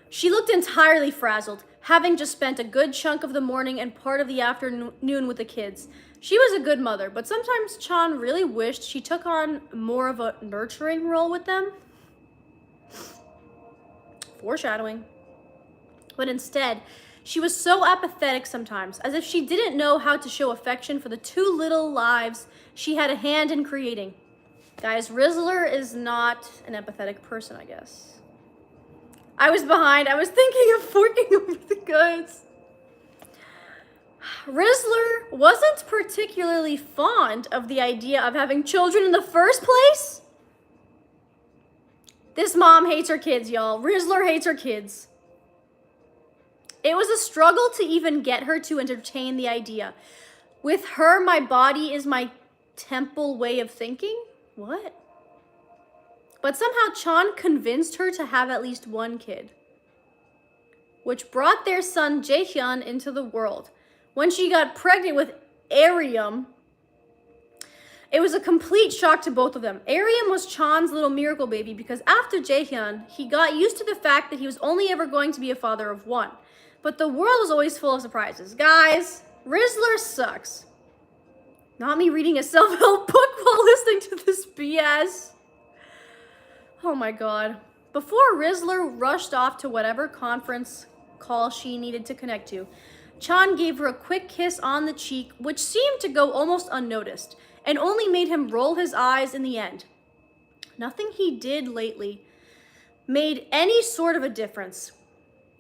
A: She looked entirely frazzled, having just spent a good chunk of the morning and part of the afternoon with the kids. She was a good mother, but sometimes Chan really wished she took on more of a nurturing role with them. Foreshadowing. But instead, she was so apathetic sometimes, as if she didn't know how to show affection for the 2 little lives she had a hand in creating. Guys, Rizzler is not an empathetic person, I guess. I was behind. I was thinking of forking over the goods. Rizzler wasn't particularly fond of the idea of having children in the first place. This mom hates her kids, y'all. Rizzler hates her kids. It was a struggle to even get her to entertain the idea. With her, my body is my temple way of thinking? What? But somehow Chan convinced her to have at least one kid, which brought their son Jaehyun into the world. When she got pregnant with Arium, it was a complete shock to both of them. Arium was Chan's little miracle baby because after Jaehyun, he got used to the fact that he was only ever going to be a father of one. But the world was always full of surprises. Guys, Rizzler sucks. Not me reading a self-help book while listening to this BS. Oh my god. Before Rizzler rushed off to whatever conference call she needed to connect to, Chan gave her a quick kiss on the cheek, which seemed to go almost unnoticed, and only made him roll his eyes in the end. Nothing he did lately made any sort of a difference.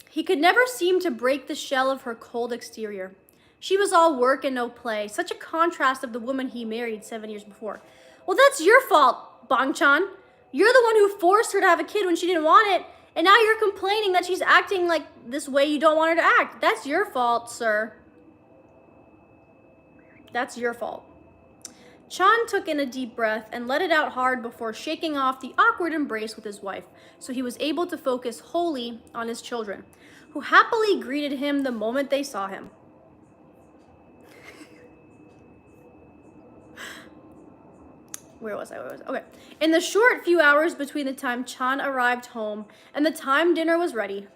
A: He could never seem to break the shell of her cold exterior. She was all work and no play, such a contrast of the woman he married 7 years before. Well, that's your fault, Bang-chan. You're the one who forced her to have a kid when she didn't want it, and now you're complaining that she's acting like this way you don't want her to act. That's your fault, sir. That's your fault. Chan took in a deep breath and let it out hard before shaking off the awkward embrace with his wife, so he was able to focus wholly on his children, who happily greeted him the moment they saw him. Where was I? Okay. In the short few hours between the time Chan arrived home and the time dinner was ready.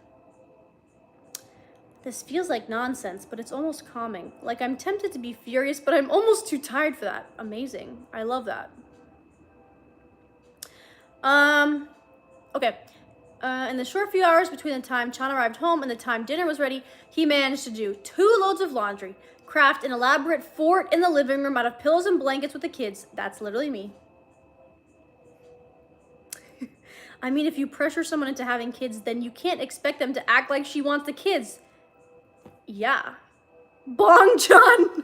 A: This feels like nonsense, but it's almost calming. Like I'm tempted to be furious, but I'm almost too tired for that. Amazing. I love that. Okay. In the short few hours between the time Chan arrived home and the time dinner was ready, he managed to do 2 loads of laundry, craft an elaborate fort in the living room out of pillows and blankets with the kids. That's literally me. I mean, if you pressure someone into having kids, then you can't expect them to act like she wants the kids. Yeah. Bang-chan!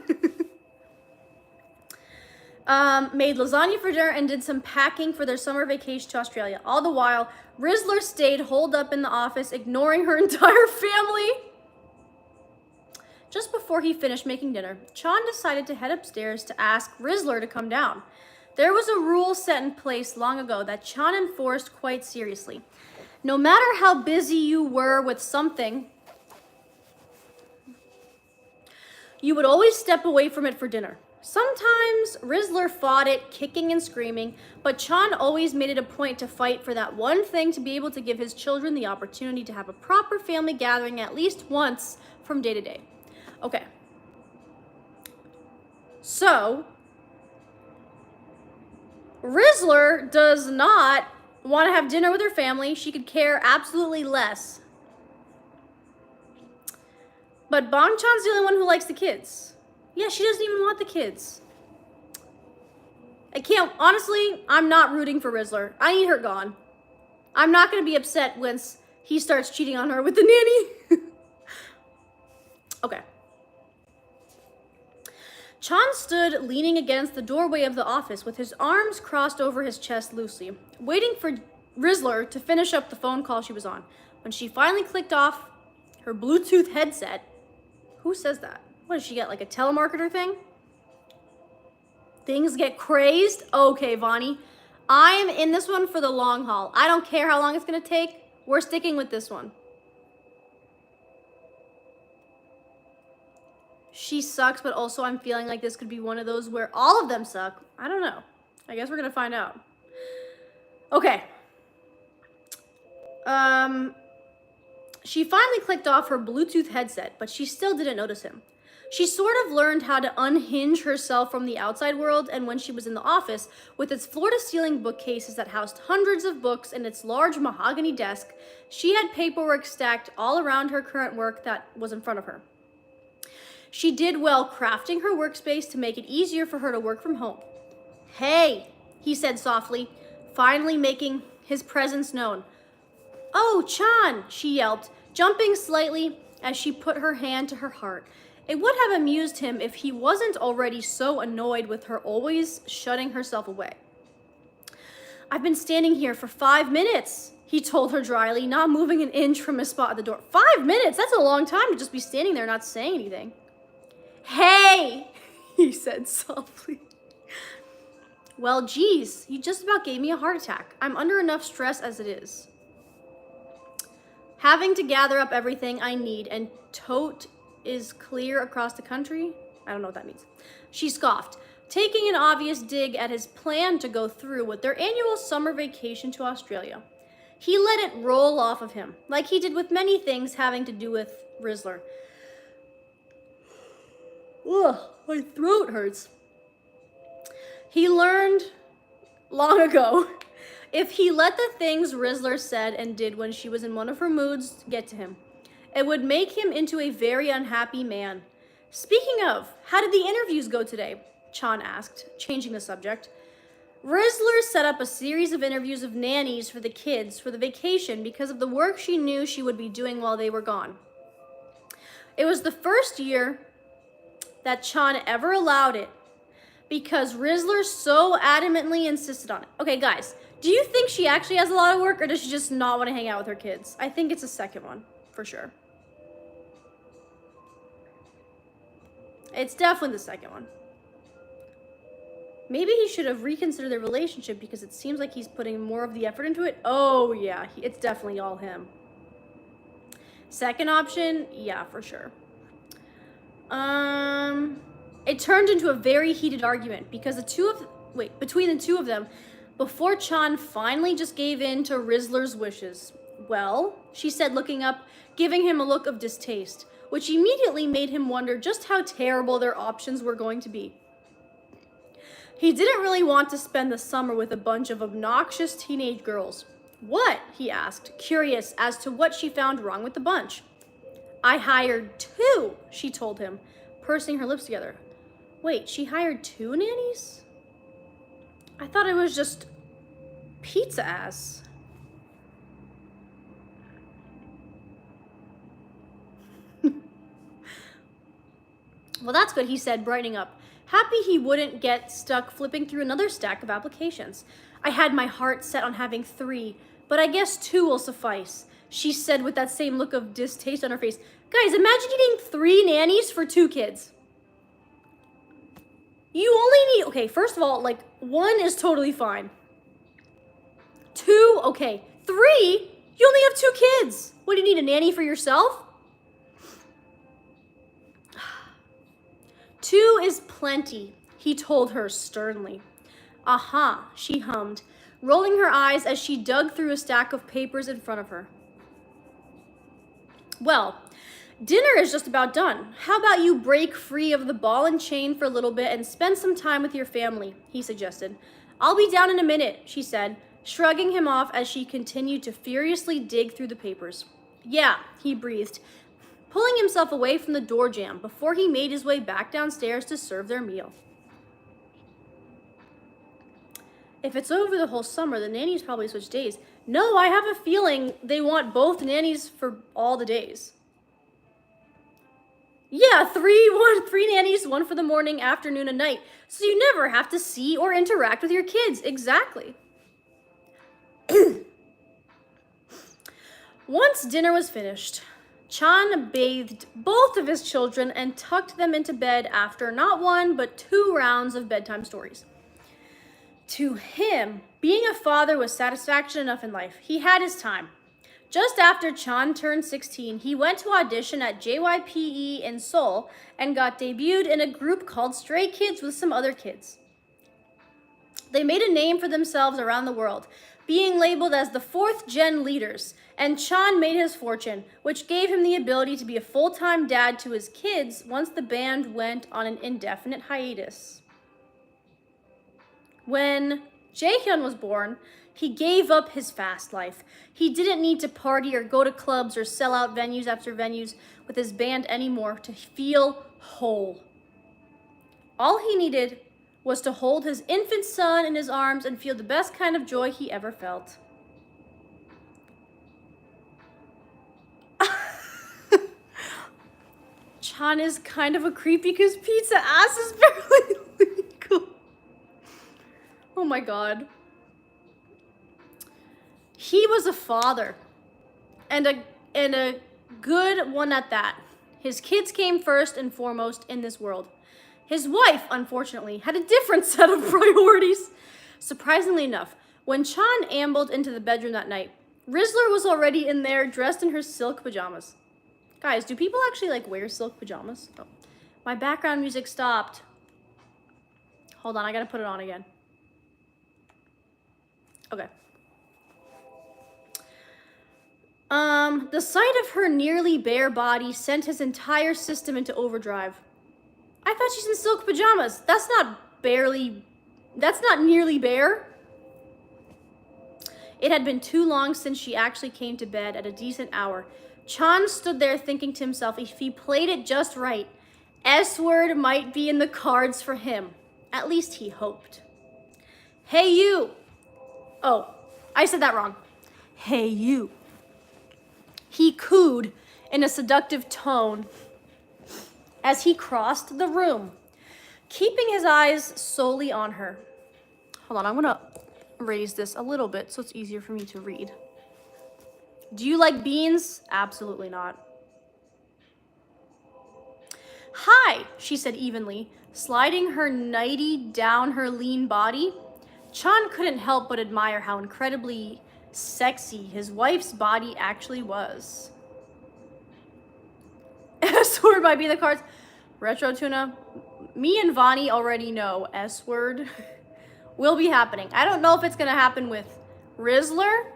A: Made lasagna for dinner and did some packing for their summer vacation to Australia. All the while, Rizzler stayed holed up in the office, ignoring her entire family. Just before he finished making dinner, Chan decided to head upstairs to ask Rizzler to come down. There was a rule set in place long ago that Chan enforced quite seriously. No matter how busy you were with something, you would always step away from it for dinner. Sometimes Rizzler fought it, kicking and screaming, but Chan always made it a point to fight for that one thing, to be able to give his children the opportunity to have a proper family gathering at least once from day to day. Okay. So, Rizzler does not want to have dinner with her family. She could care absolutely less. But Bang-chan's the only one who likes the kids. Yeah, she doesn't even want the kids. I can't, honestly, I'm not rooting for Rizzler. I need her gone. I'm not going to be upset once he starts cheating on her with the nanny. Okay. Chan stood leaning against the doorway of the office with his arms crossed over his chest loosely, waiting for Rizzler to finish up the phone call she was on. When she finally clicked off her Bluetooth headset, who says that? What does she get, like a telemarketer thing? Things get crazed? Okay, Vonnie. I'm in this one for the long haul. I don't care how long it's gonna take. We're sticking with this one. She sucks, but also I'm feeling like this could be one of those where all of them suck. I don't know. I guess we're gonna find out. Okay. She finally clicked off her Bluetooth headset, but she still didn't notice him. She sort of learned how to unhinge herself from the outside world, and when she was in the office, with its floor-to-ceiling bookcases that housed hundreds of books and its large mahogany desk, she had paperwork stacked all around her current work that was in front of her. She did well crafting her workspace to make it easier for her to work from home. "Hey," he said softly, finally making his presence known. "Oh, Chan," she yelped, jumping slightly as she put her hand to her heart. It would have amused him if he wasn't already so annoyed with her always shutting herself away. "I've been standing here for 5 minutes," he told her dryly, not moving an inch from his spot at the door. 5 minutes? That's a long time to just be standing there not saying anything. "Hey!" he said softly. Well, geez, you just about gave me a heart attack. I'm under enough stress as it is. Having to gather up everything I need and tote is clear across the country? I don't know what that means. She scoffed, taking an obvious dig at his plan to go through with their annual summer vacation to Australia. He let it roll off of him, like he did with many things having to do with Rizzler. Ugh, my throat hurts. He learned long ago, if he let the things Rizzler said and did when she was in one of her moods get to him, it would make him into a very unhappy man. Speaking of, how did the interviews go today? Chan asked, changing the subject. Rizzler set up a series of interviews of nannies for the kids for the vacation because of the work she knew she would be doing while they were gone. It was the first year that Chan ever allowed it because Rizzler so adamantly insisted on it. Okay, guys, do you think she actually has a lot of work or does she just not want to hang out with her kids? I think it's the second one, for sure. It's definitely the second one. Maybe he should have reconsidered their relationship because it seems like he's putting more of the effort into it. Oh, yeah, it's definitely all him. Second option, yeah, for sure. It turned into a very heated argument because between the two of them, before Chan finally just gave in to Rizzler's wishes. Well, she said, looking up, giving him a look of distaste, which immediately made him wonder just how terrible their options were going to be. He didn't really want to spend the summer with a bunch of obnoxious teenage girls. What? He asked, curious as to what she found wrong with the bunch. I hired 2, she told him, pursing her lips together. Wait, she hired 2 nannies? I thought it was just pizza ass. Well, that's good, he said, brightening up, happy he wouldn't get stuck flipping through another stack of applications. I had my heart set on having 3, but I guess 2 will suffice, she said with that same look of distaste on her face. Guys, imagine needing 3 nannies for 2 kids. You only need, okay, first of all, like, 1 is totally fine. 2, okay. 3, you only have 2 kids. What, do you need a nanny for yourself? 2 is plenty, he told her sternly. Aha, she hummed, rolling her eyes as she dug through a stack of papers in front of her. Well, dinner is just about done. How about you break free of the ball and chain for a little bit and spend some time with your family, he suggested. I'll be down in a minute, she said, shrugging him off as she continued to furiously dig through the papers. Yeah, he breathed, pulling himself away from the door jamb before he made his way back downstairs to serve their meal. If it's over the whole summer, the nannies probably switch days. No, I have a feeling they want both nannies for all the days. Yeah, three nannies, 1 for the morning, afternoon, and night. So you never have to see or interact with your kids. Exactly. Once dinner was finished, Chan bathed both of his children and tucked them into bed after not 1, but 2 rounds of bedtime stories. To him, being a father was satisfaction enough in life. He had his time. Just after Chan turned 16, he went to audition at JYPE in Seoul and got debuted in a group called Stray Kids with some other kids. They made a name for themselves around the world, being labeled as the 4th gen leaders, and Chan made his fortune, which gave him the ability to be a full-time dad to his kids once the band went on an indefinite hiatus. When Jaehyun was born, he gave up his fast life. He didn't need to party or go to clubs or sell out venues after venues with his band anymore to feel whole. All he needed was to hold his infant son in his arms and feel the best kind of joy he ever felt. Chan is kind of a creepy because pizza ass is barely legal. Oh my god. He was a father, and a good one at that. His kids came first and foremost in this world. His wife, unfortunately, had a different set of priorities. Surprisingly enough, when Chan ambled into the bedroom that night, Rizzler was already in there dressed in her silk pajamas. Guys, do people actually like wear silk pajamas? Oh. My background music stopped. Hold on, I gotta put it on again. Okay. The sight of her nearly bare body sent his entire system into overdrive. I thought she's in silk pajamas. That's not nearly bare. It had been too long since she actually came to bed at a decent hour. Chan stood there thinking to himself, if he played it just right, S-word might be in the cards for him. At least he hoped. Hey, you. Oh, I said that wrong. Hey, you. He cooed in a seductive tone as he crossed the room, keeping his eyes solely on her. Hold on, I'm gonna raise this a little bit so it's easier for me to read. Do you like beans? Absolutely not. Hi, she said evenly, sliding her nightie down her lean body. Chan couldn't help but admire how incredibly sexy his wife's body actually was. S-word might be the cards. Retro Tuna, me and Vonnie already know S-word will be happening. I don't know if it's going to happen with Rizzler,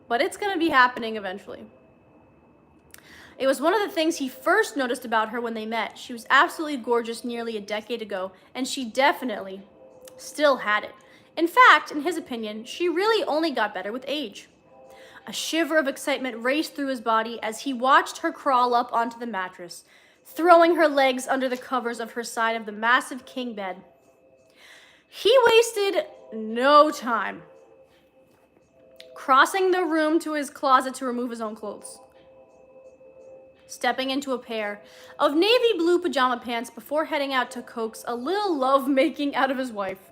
A: but it's going to be happening eventually. It was one of the things he first noticed about her when they met. She was absolutely gorgeous nearly a decade ago, and she definitely still had it. In fact, in his opinion, she really only got better with age. A shiver of excitement raced through his body as he watched her crawl up onto the mattress, throwing her legs under the covers of her side of the massive king bed. He wasted no time, crossing the room to his closet to remove his own clothes, stepping into a pair of navy blue pajama pants before heading out to coax a little love-making out of his wife.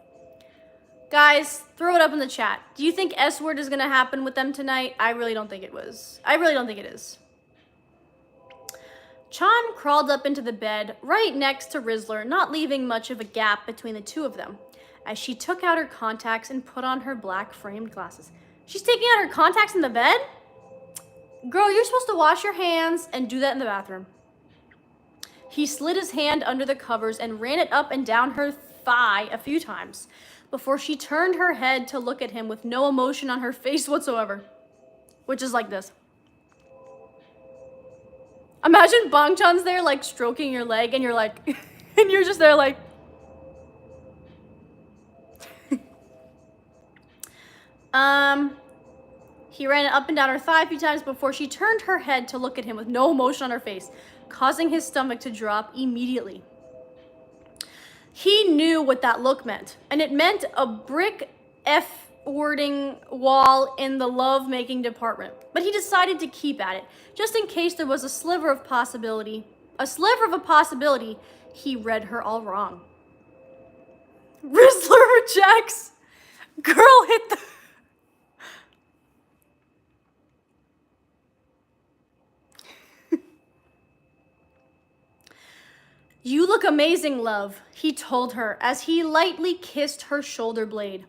A: Guys, throw it up in the chat. Do you think S-word is going to happen with them tonight? I really don't think it was. I really don't think it is. Chan crawled up into the bed right next to Rizzler, not leaving much of a gap between the two of them, as she took out her contacts and put on her black framed glasses. She's taking out her contacts in the bed? Girl, you're supposed to wash your hands and do that in the bathroom. He slid his hand under the covers and ran it up and down her thigh a few times before she turned her head to look at him with no emotion on her face whatsoever, which is like this. Imagine Bangchan's there like stroking your leg and you're like, and you're just there like. He ran it up and down her thigh a few times before she turned her head to look at him with no emotion on her face, causing his stomach to drop immediately. He knew what that look meant, and it meant a brick F-wording wall in the love-making department. But he decided to keep at it, just in case there was a sliver of a possibility, he read her all wrong. Rizzler rejects. Girl hit the... You look amazing, love, he told her as he lightly kissed her shoulder blade.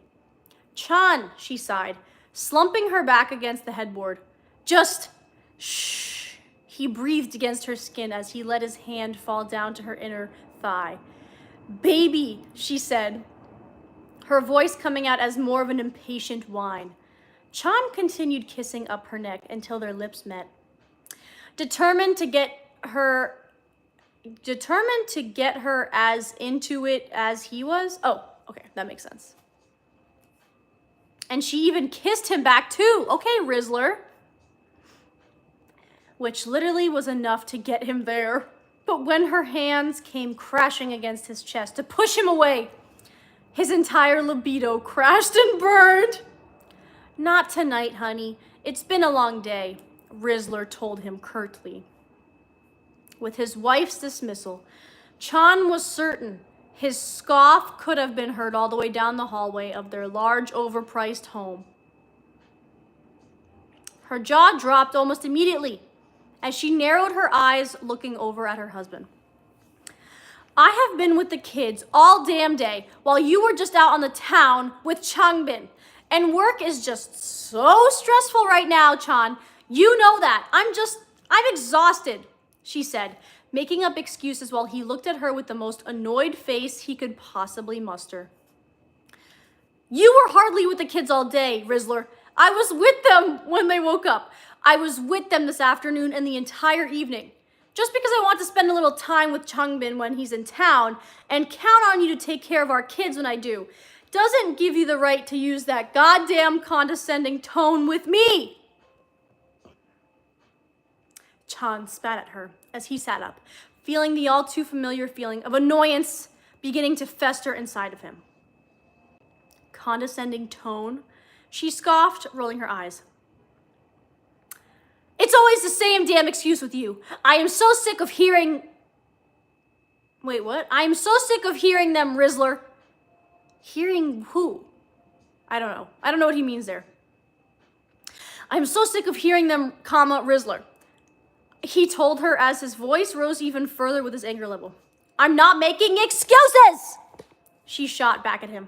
A: Chan, she sighed, slumping her back against the headboard. Just shh. He breathed against her skin as he let his hand fall down to her inner thigh. Baby, she said, her voice coming out as more of an impatient whine. Chan continued kissing up her neck until their lips met. Determined to get her as into it as he was. Oh, okay, that makes sense. And she even kissed him back too. Okay, Rizzler. Which literally was enough to get him there. But when her hands came crashing against his chest to push him away, his entire libido crashed and burned. Not tonight, honey. It's been a long day, Rizzler told him curtly. With his wife's dismissal, Chan was certain his scoff could have been heard all the way down the hallway of their large, overpriced home. Her jaw dropped almost immediately as she narrowed her eyes looking over at her husband. I have been with the kids all damn day while you were just out on the town with Changbin. And work is just so stressful right now, Chan. You know that. I'm exhausted, she said, making up excuses while he looked at her with the most annoyed face he could possibly muster. You were hardly with the kids all day, Rizzler. I was with them when they woke up. I was with them this afternoon and the entire evening. Just because I want to spend a little time with Changbin when he's in town and count on you to take care of our kids when I do, doesn't give you the right to use that goddamn condescending tone with me. Chan spat at her as he sat up, feeling the all too familiar feeling of annoyance beginning to fester inside of him. Condescending tone? She scoffed, rolling her eyes. It's always the same damn excuse with you. I am so sick of hearing... Wait, what? I am so sick of hearing them, Rizzler. Hearing who? I don't know. I don't know what he means there. I'm so sick of hearing them, Rizzler. He told her as his voice rose even further with his anger level. I'm not making excuses! She shot back at him.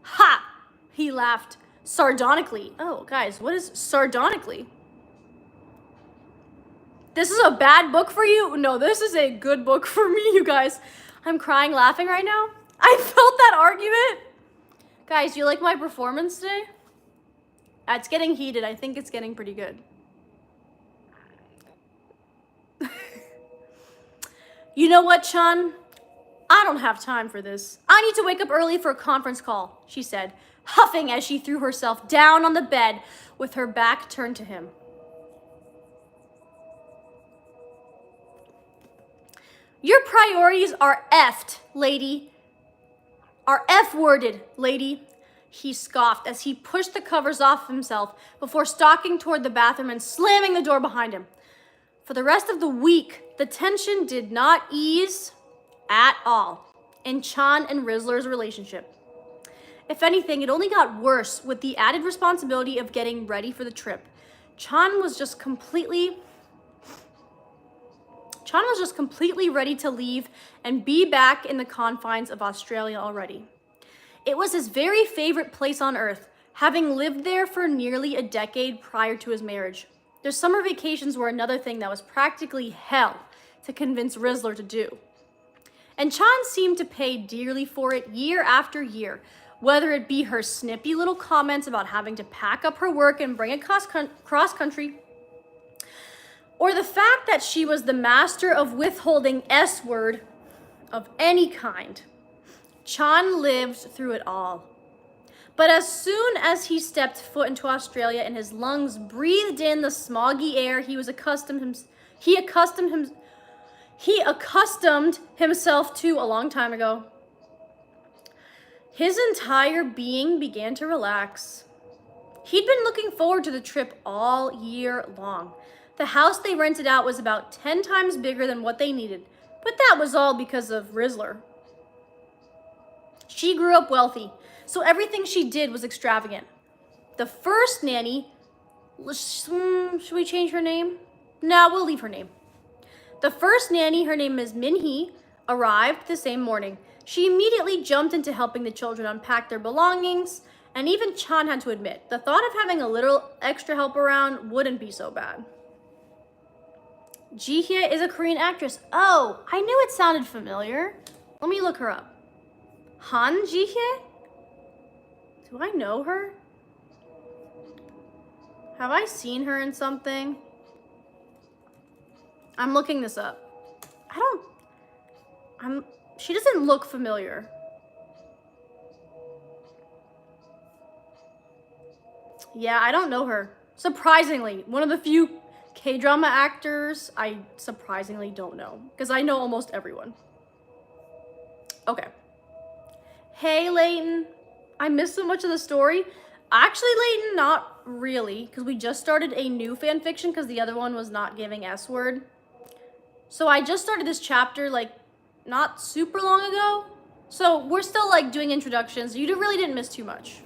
A: Ha! He laughed sardonically. Oh, guys, what is sardonically? This is a bad book for you? No, this is a good book for me, you guys. I'm crying laughing right now. I felt that argument. Guys, you like my performance today? It's getting heated. I think it's getting pretty good. You know what, Chan? I don't have time for this. I need to wake up early for a conference call, she said, huffing as she threw herself down on the bed with her back turned to him. Your priorities are effed, lady. Are F-worded, lady. He scoffed as he pushed the covers off himself before stalking toward the bathroom and slamming the door behind him. For the rest of the week, the tension did not ease at all in Chan and Rizzler's relationship. If anything, it only got worse with the added responsibility of getting ready for the trip. Chan was just completely ready to leave and be back in the confines of Australia already. It was his very favorite place on earth, having lived there for nearly a decade prior to his marriage. Their summer vacations were another thing that was practically hell to convince Rizzler to do. And Chan seemed to pay dearly for it year after year, whether it be her snippy little comments about having to pack up her work and bring it cross-country, or the fact that she was the master of withholding S-word of any kind. Chan lived through it all. But as soon as he stepped foot into Australia and his lungs breathed in the smoggy air he accustomed himself to a long time ago, his entire being began to relax. He'd been looking forward to the trip all year long. The house they rented out was about 10 times bigger than what they needed, but that was all because of Rizzler. She grew up wealthy, so everything she did was extravagant. The first nanny, should we change her name? No, we'll leave her name. The first nanny, her name is Min-hee, arrived the same morning. She immediately jumped into helping the children unpack their belongings, and even Chan had to admit, the thought of having a little extra help around wouldn't be so bad. Ji-hye is a Korean actress. Oh, I knew it sounded familiar. Let me look her up. Han Ji-hye? Do I know her? Have I seen her in something? I'm looking this up. She doesn't look familiar. Yeah, I don't know her. Surprisingly, one of the few K-drama actors I surprisingly don't know, because I know almost everyone. Okay. Hey, Layton. I missed so much of the story. Actually, Layton, not really, because we just started a new fanfiction because the other one was not giving S-word. So I just started this chapter, like, not super long ago. So we're still, like, doing introductions. You really didn't miss too much.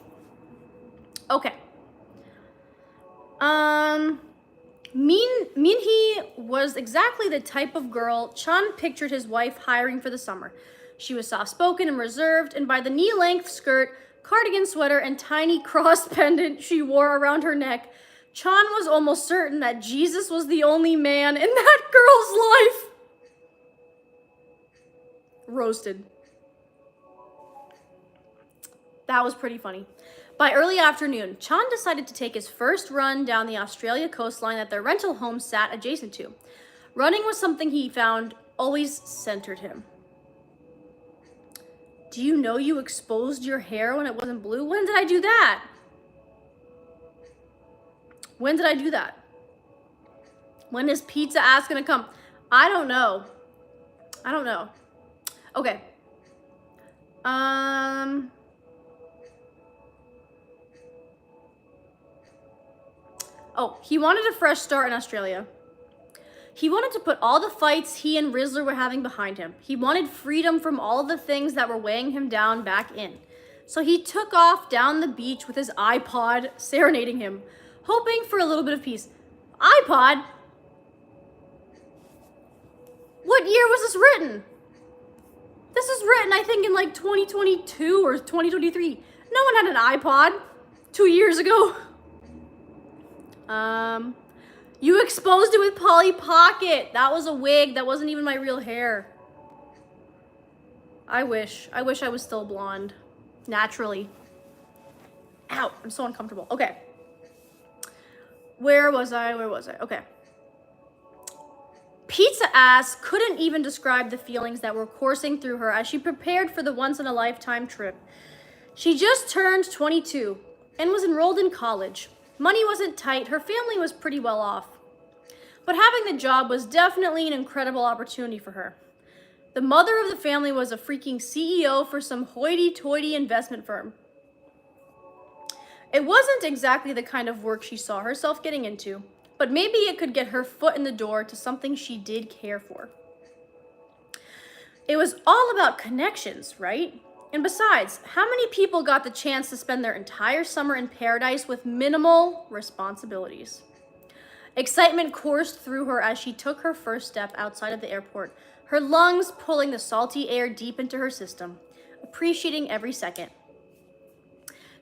A: Okay. Minhee was exactly the type of girl Chan pictured his wife hiring for the summer. She was soft-spoken and reserved, and by the knee-length skirt, cardigan sweater, and tiny cross pendant she wore around her neck, Chan was almost certain that Jesus was the only man in that girl's life. Roasted. That was pretty funny. By early afternoon, Chan decided to take his first run down the Australia coastline that their rental home sat adjacent to. Running was something he found always centered him. Do you know you exposed your hair when it wasn't blue? When did I do that? When did I do that? When is pizza ass gonna come? I don't know. I don't know. Okay. Oh, he wanted a fresh start in Australia. He wanted to put all the fights he and Rizzler were having behind him. He wanted freedom from all of the things that were weighing him down back in. So he took off down the beach with his iPod serenading him, hoping for a little bit of peace. iPod? What year was this written? This was written, I think, in like 2022 or 2023. No one had an iPod 2 years ago. You exposed it with Polly Pocket. That was a wig. That wasn't even my real hair. I wish I was still blonde. Naturally. Ow, I'm so uncomfortable. Okay. Where was I? Okay. Pizza Ass couldn't even describe the feelings that were coursing through her as she prepared for the once-in-a-lifetime trip. She just turned 22 and was enrolled in college. Money wasn't tight, her family was pretty well off. But having the job was definitely an incredible opportunity for her. The mother of the family was a freaking CEO for some hoity-toity investment firm. It wasn't exactly the kind of work she saw herself getting into, but maybe it could get her foot in the door to something she did care for. It was all about connections, right? And besides, how many people got the chance to spend their entire summer in paradise with minimal responsibilities? Excitement coursed through her as she took her first step outside of the airport, her lungs pulling the salty air deep into her system, appreciating every second.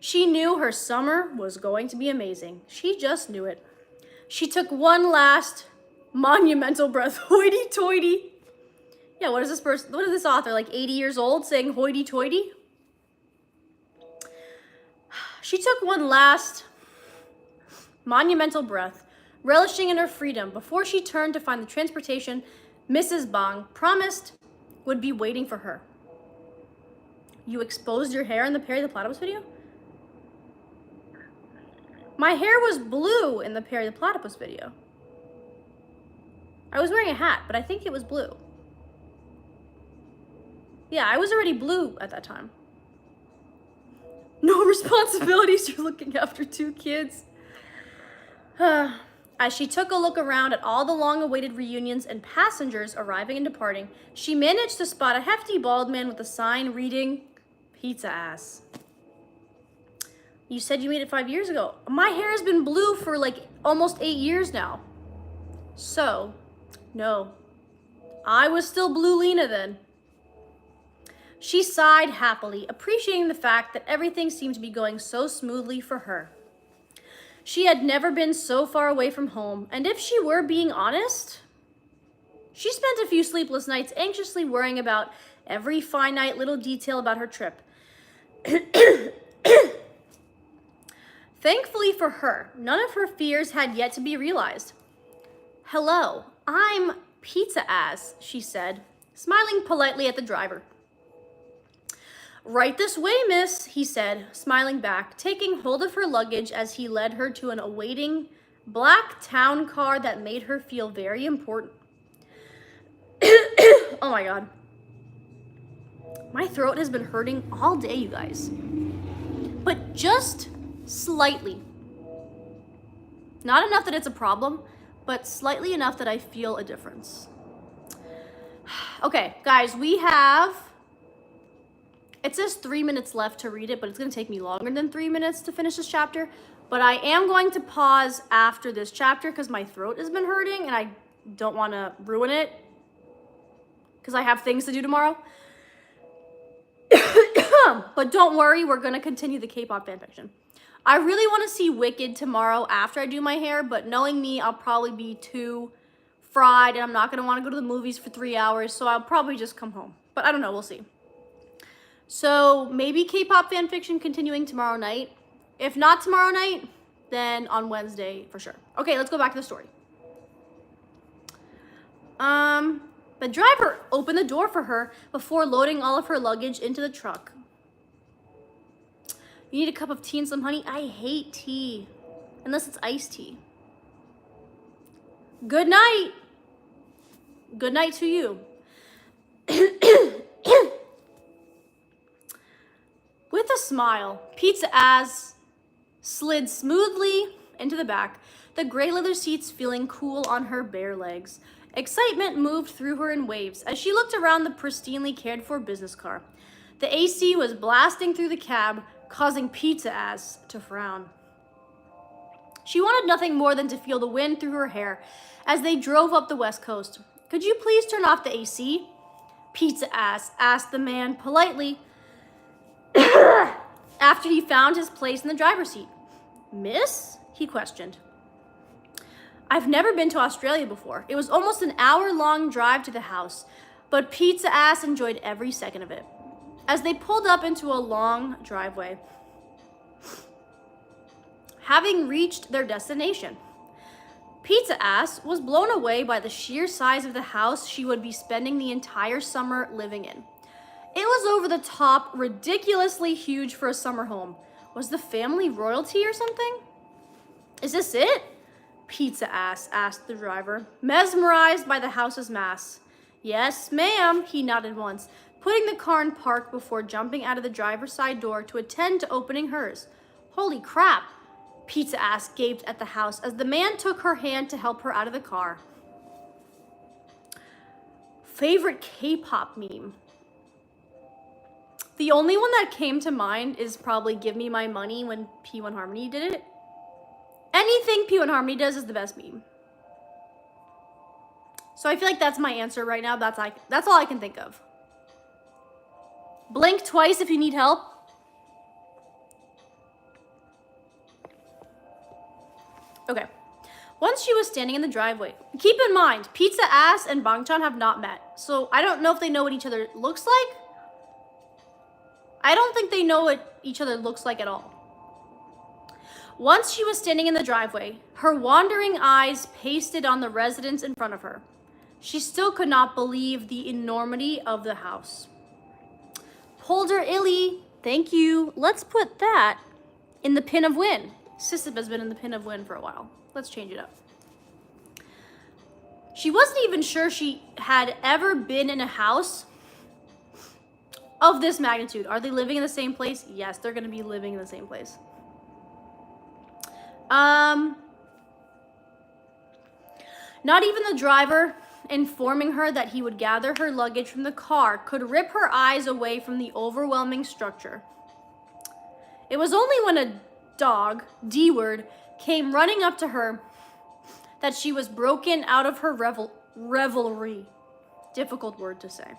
A: She knew her summer was going to be amazing. She just knew it. She took one last monumental breath. Hoity-toity. Yeah, what is this author, like 80 years old, saying hoity-toity? She took one last monumental breath, relishing in her freedom, before she turned to find the transportation Mrs. Bong promised would be waiting for her. You exposed your hair in the Perry the Platypus video? My hair was blue in the Perry the Platypus video. I was wearing a hat, but I think it was blue. Yeah, I was already blue at that time. No responsibilities, you're looking after 2 kids. As she took a look around at all the long-awaited reunions and passengers arriving and departing, she managed to spot a hefty bald man with a sign reading, Pizza Ass. You said you made it 5 years ago. My hair has been blue for like almost 8 years now. So, no. I was still Blue Lena then. She sighed happily, appreciating the fact that everything seemed to be going so smoothly for her. She had never been so far away from home, and if she were being honest, she spent a few sleepless nights anxiously worrying about every finite little detail about her trip. Thankfully for her, none of her fears had yet to be realized. Hello, I'm Pizza Ass, she said, smiling politely at the driver. Right this way, miss, he said, smiling back, taking hold of her luggage as he led her to an awaiting black town car that made her feel very important. Oh my God. My throat has been hurting all day, you guys. But just slightly. Not enough that it's a problem, but slightly enough that I feel a difference. Okay, guys, we have... It says 3 minutes left to read it, but it's going to take me longer than 3 minutes to finish this chapter. But I am going to pause after this chapter because my throat has been hurting and I don't want to ruin it because I have things to do tomorrow. But don't worry, we're going to continue the K-pop fanfiction. I really want to see Wicked tomorrow after I do my hair, but knowing me, I'll probably be too fried and I'm not going to want to go to the movies for 3 hours, so I'll probably just come home. But I don't know, we'll see. So maybe K-pop fanfiction continuing tomorrow night. If not tomorrow night, then on Wednesday for sure. Okay, let's go back to the story. The driver opened the door for her before loading all of her luggage into the truck. You need a cup of tea and some honey? I hate tea, unless it's iced tea. Good night. Good night to you. With a smile, Pizza Ass slid smoothly into the back, the gray leather seats feeling cool on her bare legs. Excitement moved through her in waves as she looked around the pristinely cared for business car. The AC was blasting through the cab, causing Pizza Ass to frown. She wanted nothing more than to feel the wind through her hair as they drove up the West Coast. Could you please turn off the AC? Pizza Ass asked the man politely after he found his place in the driver's seat. Miss? He questioned. I've never been to Australia before. It was almost an hour-long drive to the house, but Pizza Ass enjoyed every second of it. As they pulled up into a long driveway, having reached their destination, Pizza Ass was blown away by the sheer size of the house she would be spending the entire summer living in. It was over the top, ridiculously huge for a summer home. Was the family royalty or something? Is this it? Pizza Ass asked the driver, mesmerized by the house's mass. Yes, ma'am, he nodded once, putting the car in park before jumping out of the driver's side door to attend to opening hers. Holy crap! Pizza Ass gaped at the house as the man took her hand to help her out of the car. Favorite K-pop meme? The only one that came to mind is probably Give Me My Money when P1 Harmony did it. Anything P1 Harmony does is the best meme. So I feel like that's my answer right now. That's all I can think of. Blink twice if you need help. Okay. Once she was standing in the driveway. Keep in mind, Pizza Ass and Bangchan have not met. So I don't know if they know what each other looks like. I don't think they know what each other looks like at all. Once she was standing in the driveway, her wandering eyes pasted on the residence in front of her. She still could not believe the enormity of the house. Polder Illy, thank you. Let's put that in the pin of win. Sissip has been in the pin of win for a while. Let's change it up. She wasn't even sure she had ever been in a house of this magnitude. Are they living in the same place? Yes, they're going to be living in the same place. Not even the driver informing her that he would gather her luggage from the car could rip her eyes away from the overwhelming structure. It was only when a dog, D-word, came running up to her that she was broken out of her revelry. Difficult word to say.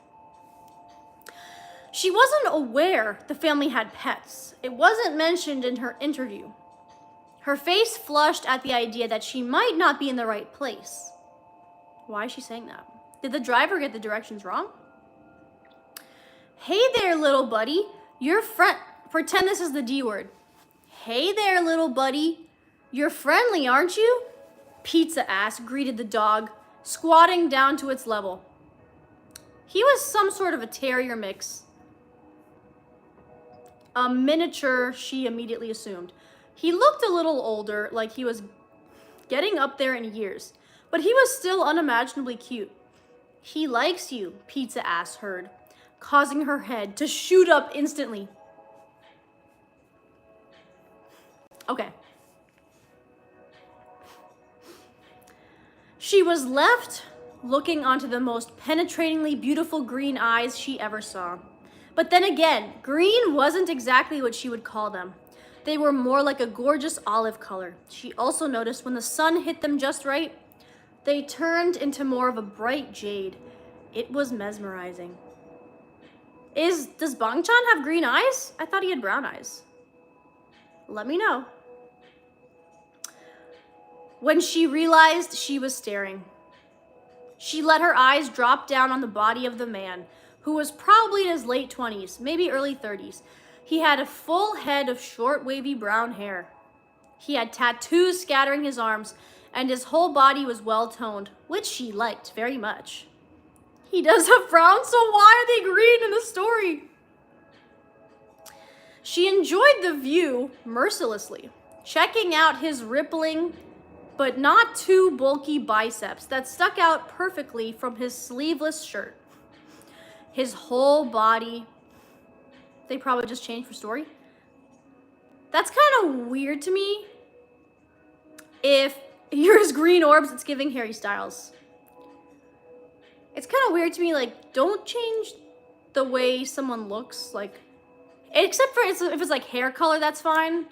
A: She wasn't aware the family had pets. It wasn't mentioned in her interview. Her face flushed at the idea that she might not be in the right place. Why is she saying that? Did the driver get the directions wrong? Hey there, little buddy. Your friend. Pretend this is the D word. Hey there, little buddy. You're friendly, aren't you? Pizza Ass greeted the dog, squatting down to its level. He was some sort of a terrier mix. A miniature, she immediately assumed. He looked a little older, like he was getting up there in years, but he was still unimaginably cute. He likes you, Pizza Ass heard, causing her head to shoot up instantly. Okay. She was left looking onto the most penetratingly beautiful green eyes she ever saw. But then again, green wasn't exactly what she would call them. They were more like a gorgeous olive color. She also noticed when the sun hit them just right, they turned into more of a bright jade. It was mesmerizing. Does Bangchan have green eyes? I thought he had brown eyes. Let me know. When she realized she was staring, she let her eyes drop down on the body of the man, who was probably in his late 20s, maybe early 30s. He had a full head of short, wavy brown hair. He had tattoos scattering his arms, and his whole body was well-toned, which she liked very much. He does have frowns, so why are they green in the story? She enjoyed the view mercilessly, checking out his rippling but not too bulky biceps that stuck out perfectly from his sleeveless shirt. His whole body, they probably just changed for story. That's kind of weird to me. If yours green orbs, it's giving Harry Styles. It's kind of weird to me, like, don't change the way someone looks, like, except for if it's like hair color, that's fine.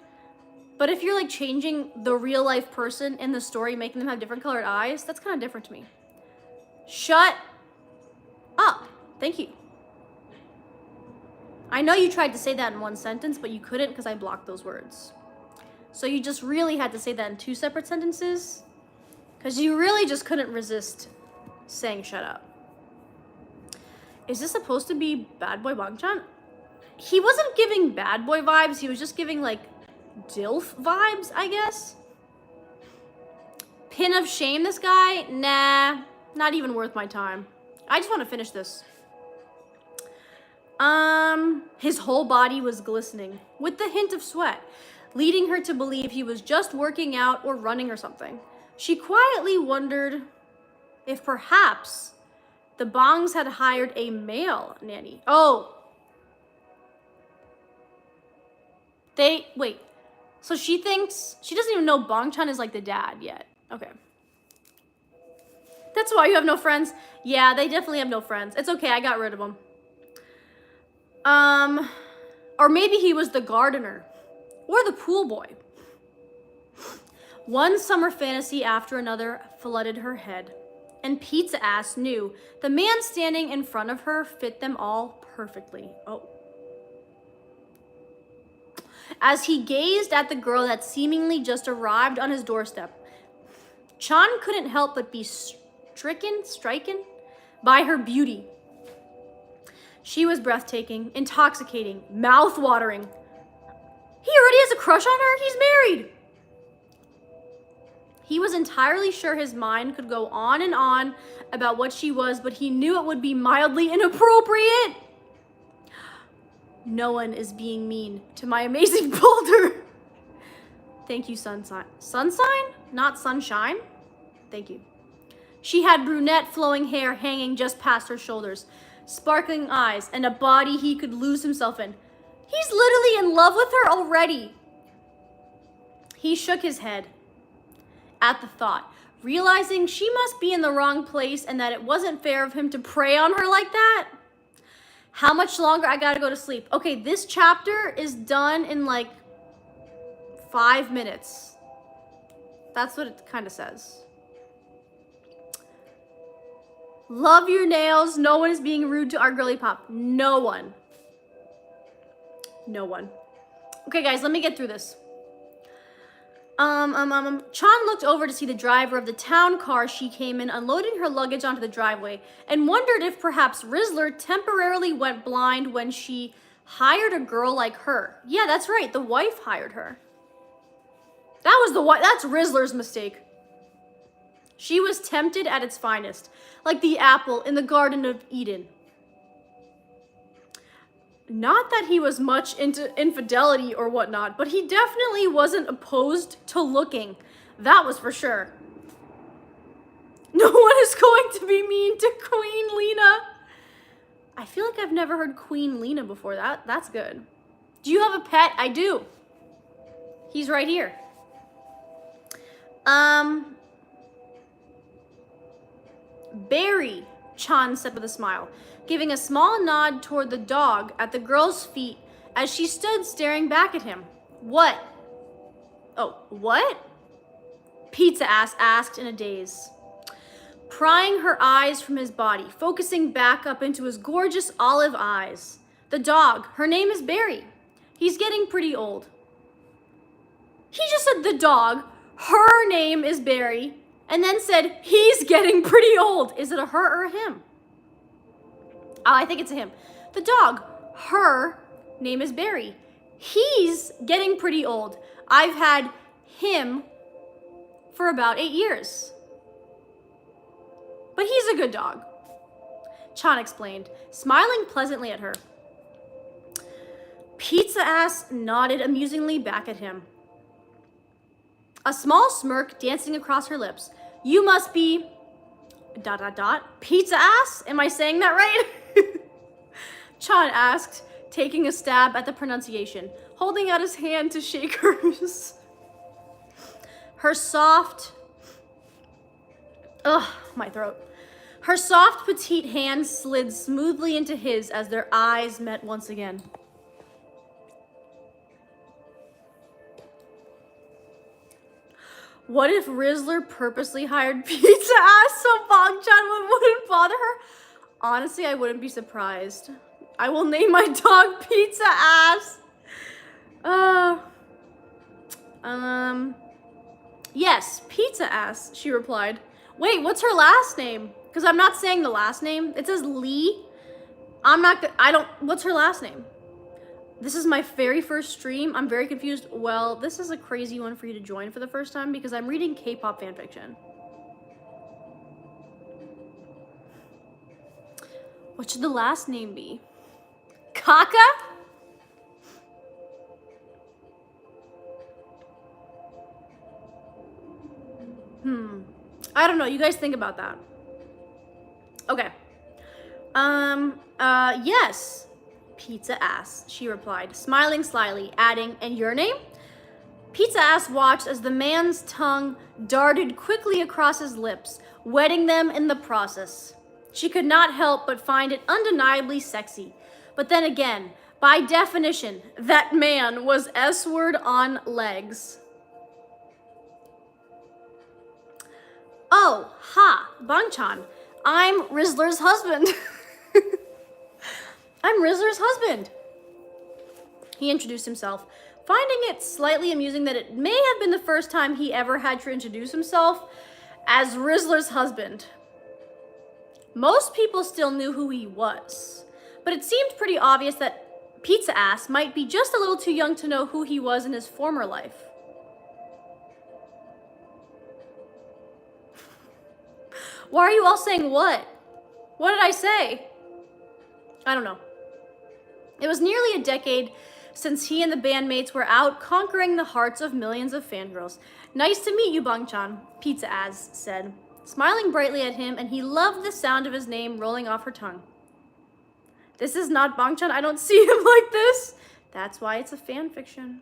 A: But if you're like changing the real life person in the story, making them have different colored eyes, that's kind of different to me. Shut up. Thank you. I know you tried to say that in one sentence, but you couldn't because I blocked those words. So you just really had to say that in 2 separate sentences because you really just couldn't resist saying shut up. Is this supposed to be Bad Boy Bangchan? He wasn't giving bad boy vibes. He was just giving like DILF vibes, I guess. Pin of shame, this guy? Nah, not even worth my time. I just want to finish this. His whole body was glistening with the hint of sweat, leading her to believe he was just working out or running or something. She quietly wondered if perhaps the Bongs had hired a male nanny. Oh. Wait. So she thinks, she doesn't even know Bangchan is like the dad yet. Okay. That's why you have no friends? Yeah, they definitely have no friends. It's okay, I got rid of them. Or maybe he was the gardener. Or the pool boy. One summer fantasy after another flooded her head. And Pizza Ass knew the man standing in front of her fit them all perfectly. Oh. As he gazed at the girl that seemingly just arrived on his doorstep, Chan couldn't help but be stricken by her beauty. She was breathtaking, intoxicating, mouth-watering. He already has a crush on her? He's married! He was entirely sure his mind could go on and on about what she was, but he knew it would be mildly inappropriate. No one is being mean to my amazing boulder. Thank you, Sunshine. Sunshine? Not sunshine? Thank you. She had brunette flowing hair hanging just past her shoulders, sparkling eyes, and a body he could lose himself in. He's literally in love with her already. He shook his head at the thought, realizing she must be in the wrong place and that it wasn't fair of him to prey on her like that. How much longer? I gotta go to sleep. Okay, this chapter is done in like 5 minutes. That's what it kind of says. Love your nails. No one is being rude to our girly pop. No one. No one. Okay, guys, let me get through this. Chan looked over to see the driver of the town car she came in unloading her luggage onto the driveway and wondered if perhaps Rizzler temporarily went blind when she hired a girl like her. Yeah, that's right. The wife hired her. That's Rizzler's mistake. She was tempted at its finest, like the apple in the Garden of Eden. Not that he was much into infidelity or whatnot, but he definitely wasn't opposed to looking. That was for sure. No one is going to be mean to Queen Lena. I feel like I've never heard Queen Lena before. That's good. Do you have a pet? I do. He's right here. Barry, Chan said with a smile, giving a small nod toward the dog at the girl's feet as she stood staring back at him. What? Oh, what? Pizza ass asked in a daze, prying her eyes from his body, focusing back up into his gorgeous olive eyes. The dog, her name is Barry. He's getting pretty old. He just said the dog, her name is Barry, and then said he's getting pretty old. Is it a her or a him? Oh, I think it's a him. The dog, her name is Barry. He's getting pretty old. I've had him for about 8 years. But he's a good dog, Chan explained, smiling pleasantly at her. Pizza ass nodded amusingly back at him, a small smirk dancing across her lips. You must be ... Pizza ass? Am I saying that right? Chan asked, taking a stab at the pronunciation, holding out his hand to shake hers. Her soft... Ugh, my throat. Her soft, petite hand slid smoothly into his as their eyes met once again. What if Rizzler purposely hired Pizza Ass so Bong-chan wouldn't bother her? Honestly, I wouldn't be surprised. I will name my dog Pizza Ass. Yes, Pizza Ass, she replied. Wait, what's her last name? Because I'm not saying the last name. It says Lee. What's her last name? This is my very first stream. I'm very confused. Well, this is a crazy one for you to join for the first time because I'm reading K-pop fanfiction. What should the last name be? Kaka? I don't know. You guys think about that. Okay. Yes. Pizza Ass, she replied, smiling slyly, adding, and your name? Pizza Ass watched as the man's tongue darted quickly across his lips, wetting them in the process. She could not help but find it undeniably sexy. But then again, by definition, that man was S-word on legs. Oh, ha, Bang-chan. I'm Rizzler's husband. I'm Rizzler's husband. He introduced himself, finding it slightly amusing that it may have been the first time he ever had to introduce himself as Rizzler's husband. Most people still knew who he was, but it seemed pretty obvious that Pizza Ass might be just a little too young to know who he was in his former life. Why are you all saying what? What did I say? I don't know. It was nearly a decade since he and the bandmates were out conquering the hearts of millions of fangirls. Nice to meet you, Bang-chan, Pizza Ass said, smiling brightly at him, and he loved the sound of his name rolling off her tongue. This is not Bang-chan. I don't see him like this. That's why it's a fan fiction.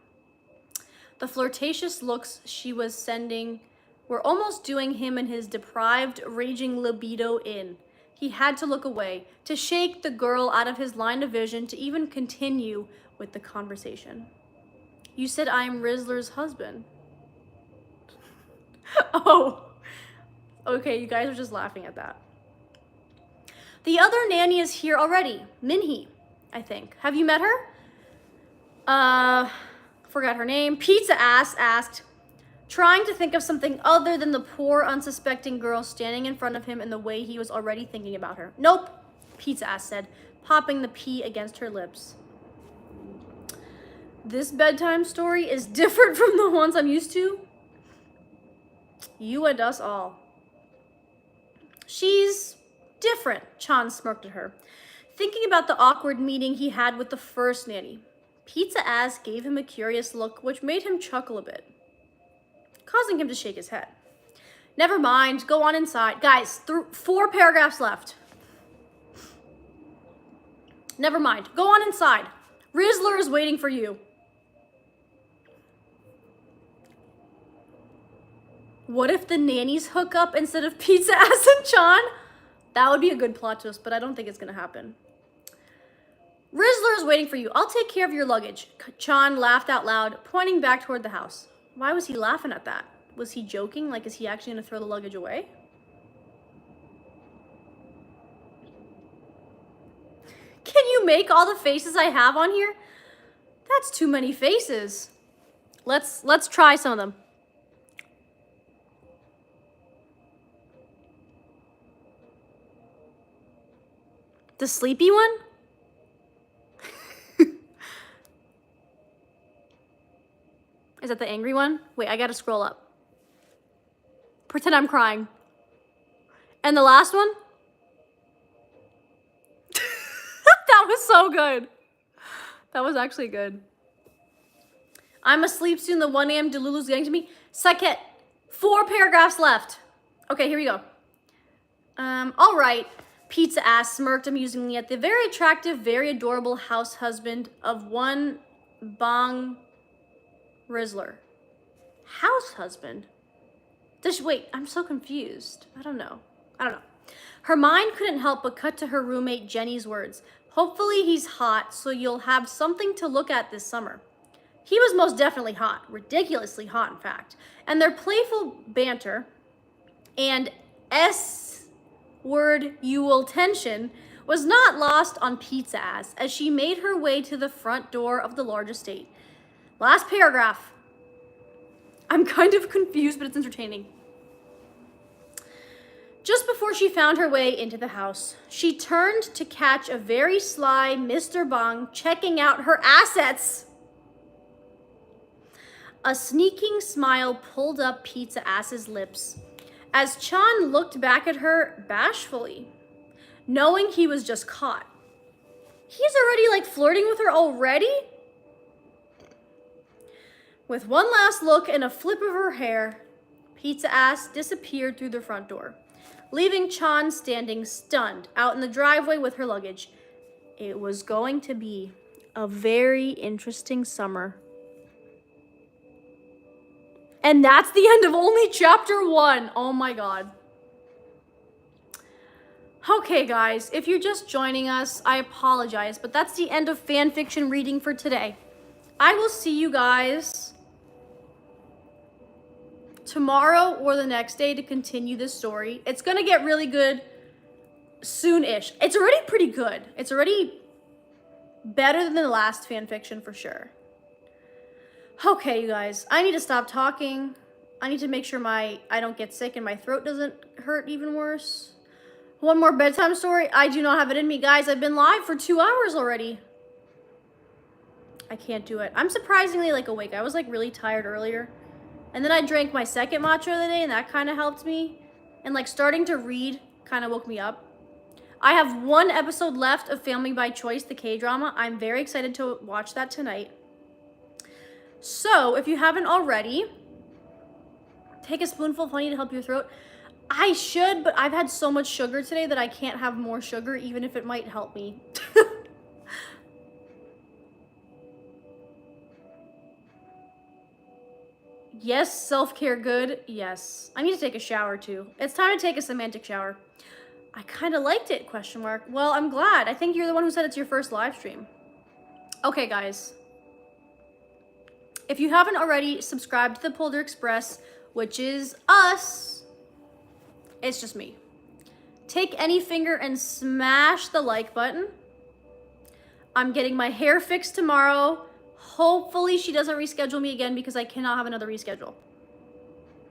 A: The flirtatious looks she was sending were almost doing him and his deprived, raging libido in. He had to look away, to shake the girl out of his line of vision, to even continue with the conversation. You said I'm Rizzler's husband. Oh. Okay, you guys are just laughing at that. The other nanny is here already. Minhee, I think. Have you met her? Forgot her name. Pizza Ass asked, trying to think of something other than the poor, unsuspecting girl standing in front of him in the way he was already thinking about her. Nope, Pizza Ass said, popping the P against her lips. This bedtime story is different from the ones I'm used to. You and us all. She's different, Chan smirked at her, thinking about the awkward meeting he had with the first nanny. Pizza Ass gave him a curious look, which made him chuckle a bit, causing him to shake his head. Never mind, go on inside. Guys, 4 paragraphs left. Never mind, go on inside. Rizzler is waiting for you. What if the nannies hook up instead of Pizza Ass and Chan? That would be a good plot twist, but I don't think it's gonna happen. Rizzler is waiting for you. I'll take care of your luggage. Chan laughed out loud, pointing back toward the house. Why was he laughing at that? Was he joking? Like, is he actually going to throw the luggage away? Can you make all the faces I have on here? That's too many faces. Let's try some of them. The sleepy one? Is that the angry one? Wait, I gotta scroll up. Pretend I'm crying. And the last one? That was so good. That was actually good. I'm asleep soon. The 1 a.m. Delulu's getting to me. Second, 4 paragraphs left. Okay, here we go. All right. Pizza ass smirked amusingly at the very attractive, very adorable house husband of one Bong Rizzler. House husband? Wait, I'm so confused. I don't know. Her mind couldn't help but cut to her roommate Jenny's words. Hopefully he's hot, so you'll have something to look at this summer. He was most definitely hot, ridiculously hot in fact. And their playful banter and S-word you-will tension was not lost on Pizza Ass as she made her way to the front door of the large estate. Last paragraph. I'm kind of confused, but it's entertaining. Just before she found her way into the house, she turned to catch a very sly Mr. Bong checking out her assets. A sneaking smile pulled up Pizza Ass's lips as Chan looked back at her bashfully, knowing he was just caught. He's already like flirting with her already? With one last look and a flip of her hair, Pizza Ass disappeared through the front door, leaving Chan standing stunned out in the driveway with her luggage. It was going to be a very interesting summer. And that's the end of only chapter 1. Oh my god. Okay, guys, if you're just joining us, I apologize, but that's the end of fanfiction reading for today. I will see you guys tomorrow or the next day to continue this story. It's gonna get really good soon-ish. It's already pretty good. It's already better than the last fanfiction for sure. Okay, you guys, I need to stop talking. I need to make sure I don't get sick and my throat doesn't hurt even worse. One more bedtime story. I do not have it in me, guys. I've been live for 2 hours already. I can't do it. I'm surprisingly like awake. I was like really tired earlier. And then I drank my second matcha of the day and that kind of helped me. And like starting to read kind of woke me up. I have 1 episode left of Family by Choice, the K-drama. I'm very excited to watch that tonight. So if you haven't already, take a spoonful of honey to help your throat. I should, but I've had so much sugar today that I can't have more sugar, even if it might help me. Yes, self-care good. Yes. I need to take a shower too. It's time to take a semantic shower. I kind of liked it, question mark. Well, I'm glad. I think you're the one who said it's your first live stream. Okay, guys. If you haven't already subscribed to the Polder Express, which is us, it's just me. Take any finger and smash the like button. I'm getting my hair fixed tomorrow. Hopefully she doesn't reschedule me again because I cannot have another reschedule.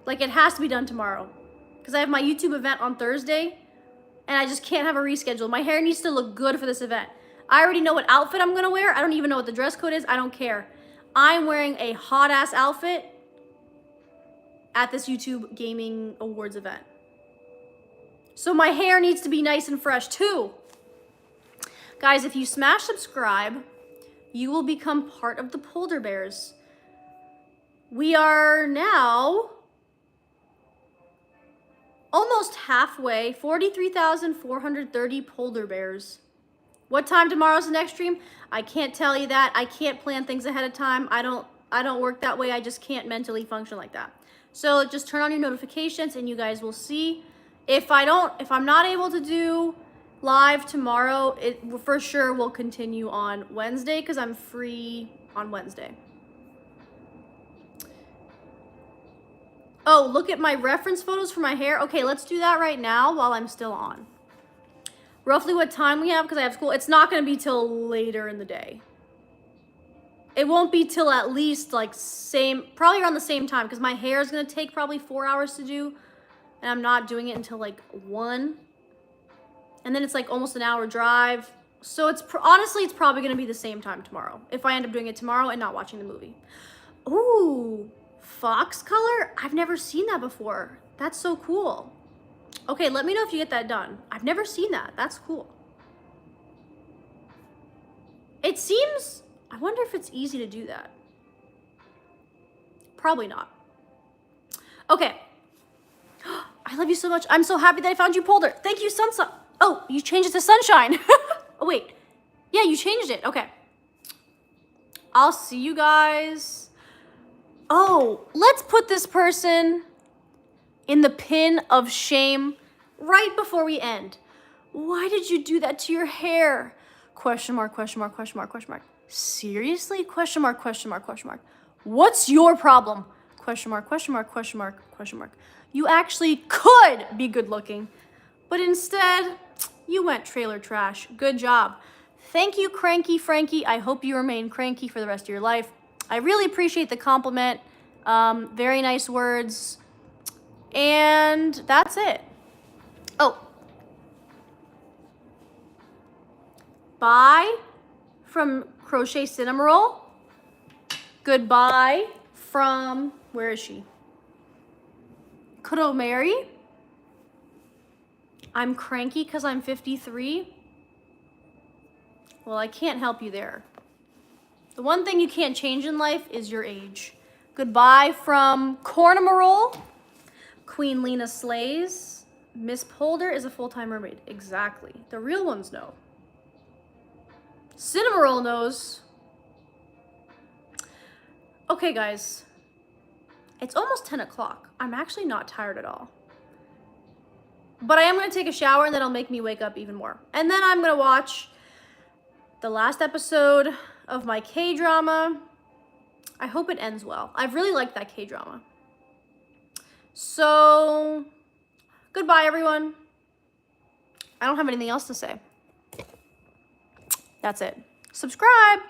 A: Like it has to be done tomorrow because I have my YouTube event on Thursday and I just can't have a reschedule. My hair needs to look good for this event. I already know what outfit I'm gonna wear. I don't even know what the dress code is. I don't care. I'm wearing a hot ass outfit at this YouTube Gaming Awards event. So my hair needs to be nice and fresh too. Guys, if you smash subscribe, you will become part of the Polder Bears. We are now almost halfway, 43,430 Polder Bears. What time tomorrow's the next stream? I can't tell you that. I can't plan things ahead of time. I don't work that way. I just can't mentally function like that. So just turn on your notifications and you guys will see. If I'm not able to do live tomorrow. It for sure will continue on Wednesday because I'm free on Wednesday. Oh, look at my reference photos for my hair. Okay, let's do that right now while I'm still on. Roughly what time we have because I have school. It's not going to be till later in the day. It won't be till at least like probably around the same time because my hair is going to take probably 4 hours to do. And I'm not doing it until like 1. And then it's like almost an hour drive. So it's honestly, it's probably going to be the same time tomorrow. If I end up doing it tomorrow and not watching the movie. Ooh, fox color? I've never seen that before. That's so cool. Okay, let me know if you get that done. I've never seen that. That's cool. It seems, I wonder if it's easy to do that. Probably not. Okay. I love you so much. I'm so happy that I found you, Polder. Thank you, Sunshine. Oh, you changed it to Sunshine. Oh, wait. Yeah, you changed it. Okay. I'll see you guys. Oh, let's put this person in the pin of shame right before we end. Why did you do that to your hair? Question mark, question mark, question mark, question mark. Seriously? Question mark, question mark, question mark. What's your problem? Question mark, question mark, question mark, question mark. You actually could be good looking, but instead you went trailer trash. Good job. Thank you, Cranky Frankie. I hope you remain cranky for the rest of your life. I really appreciate the compliment. Very nice words. And that's it. Oh. Bye from Crochet Cinnamoroll. Goodbye from, where is she? Kudo Mary. I'm cranky because I'm 53. Well, I can't help you there. The one thing you can't change in life is your age. Goodbye from Cornamarole. Queen Lena slays. Miss Polder is a full-time mermaid. Exactly. The real ones know. Cinnamoroll knows. Okay, guys. It's almost 10 o'clock. I'm actually not tired at all. But I am going to take a shower and then it'll make me wake up even more. And then I'm going to watch the last episode of my K-drama. I hope it ends well. I've really liked that K-drama. So, goodbye, everyone. I don't have anything else to say. That's it. Subscribe.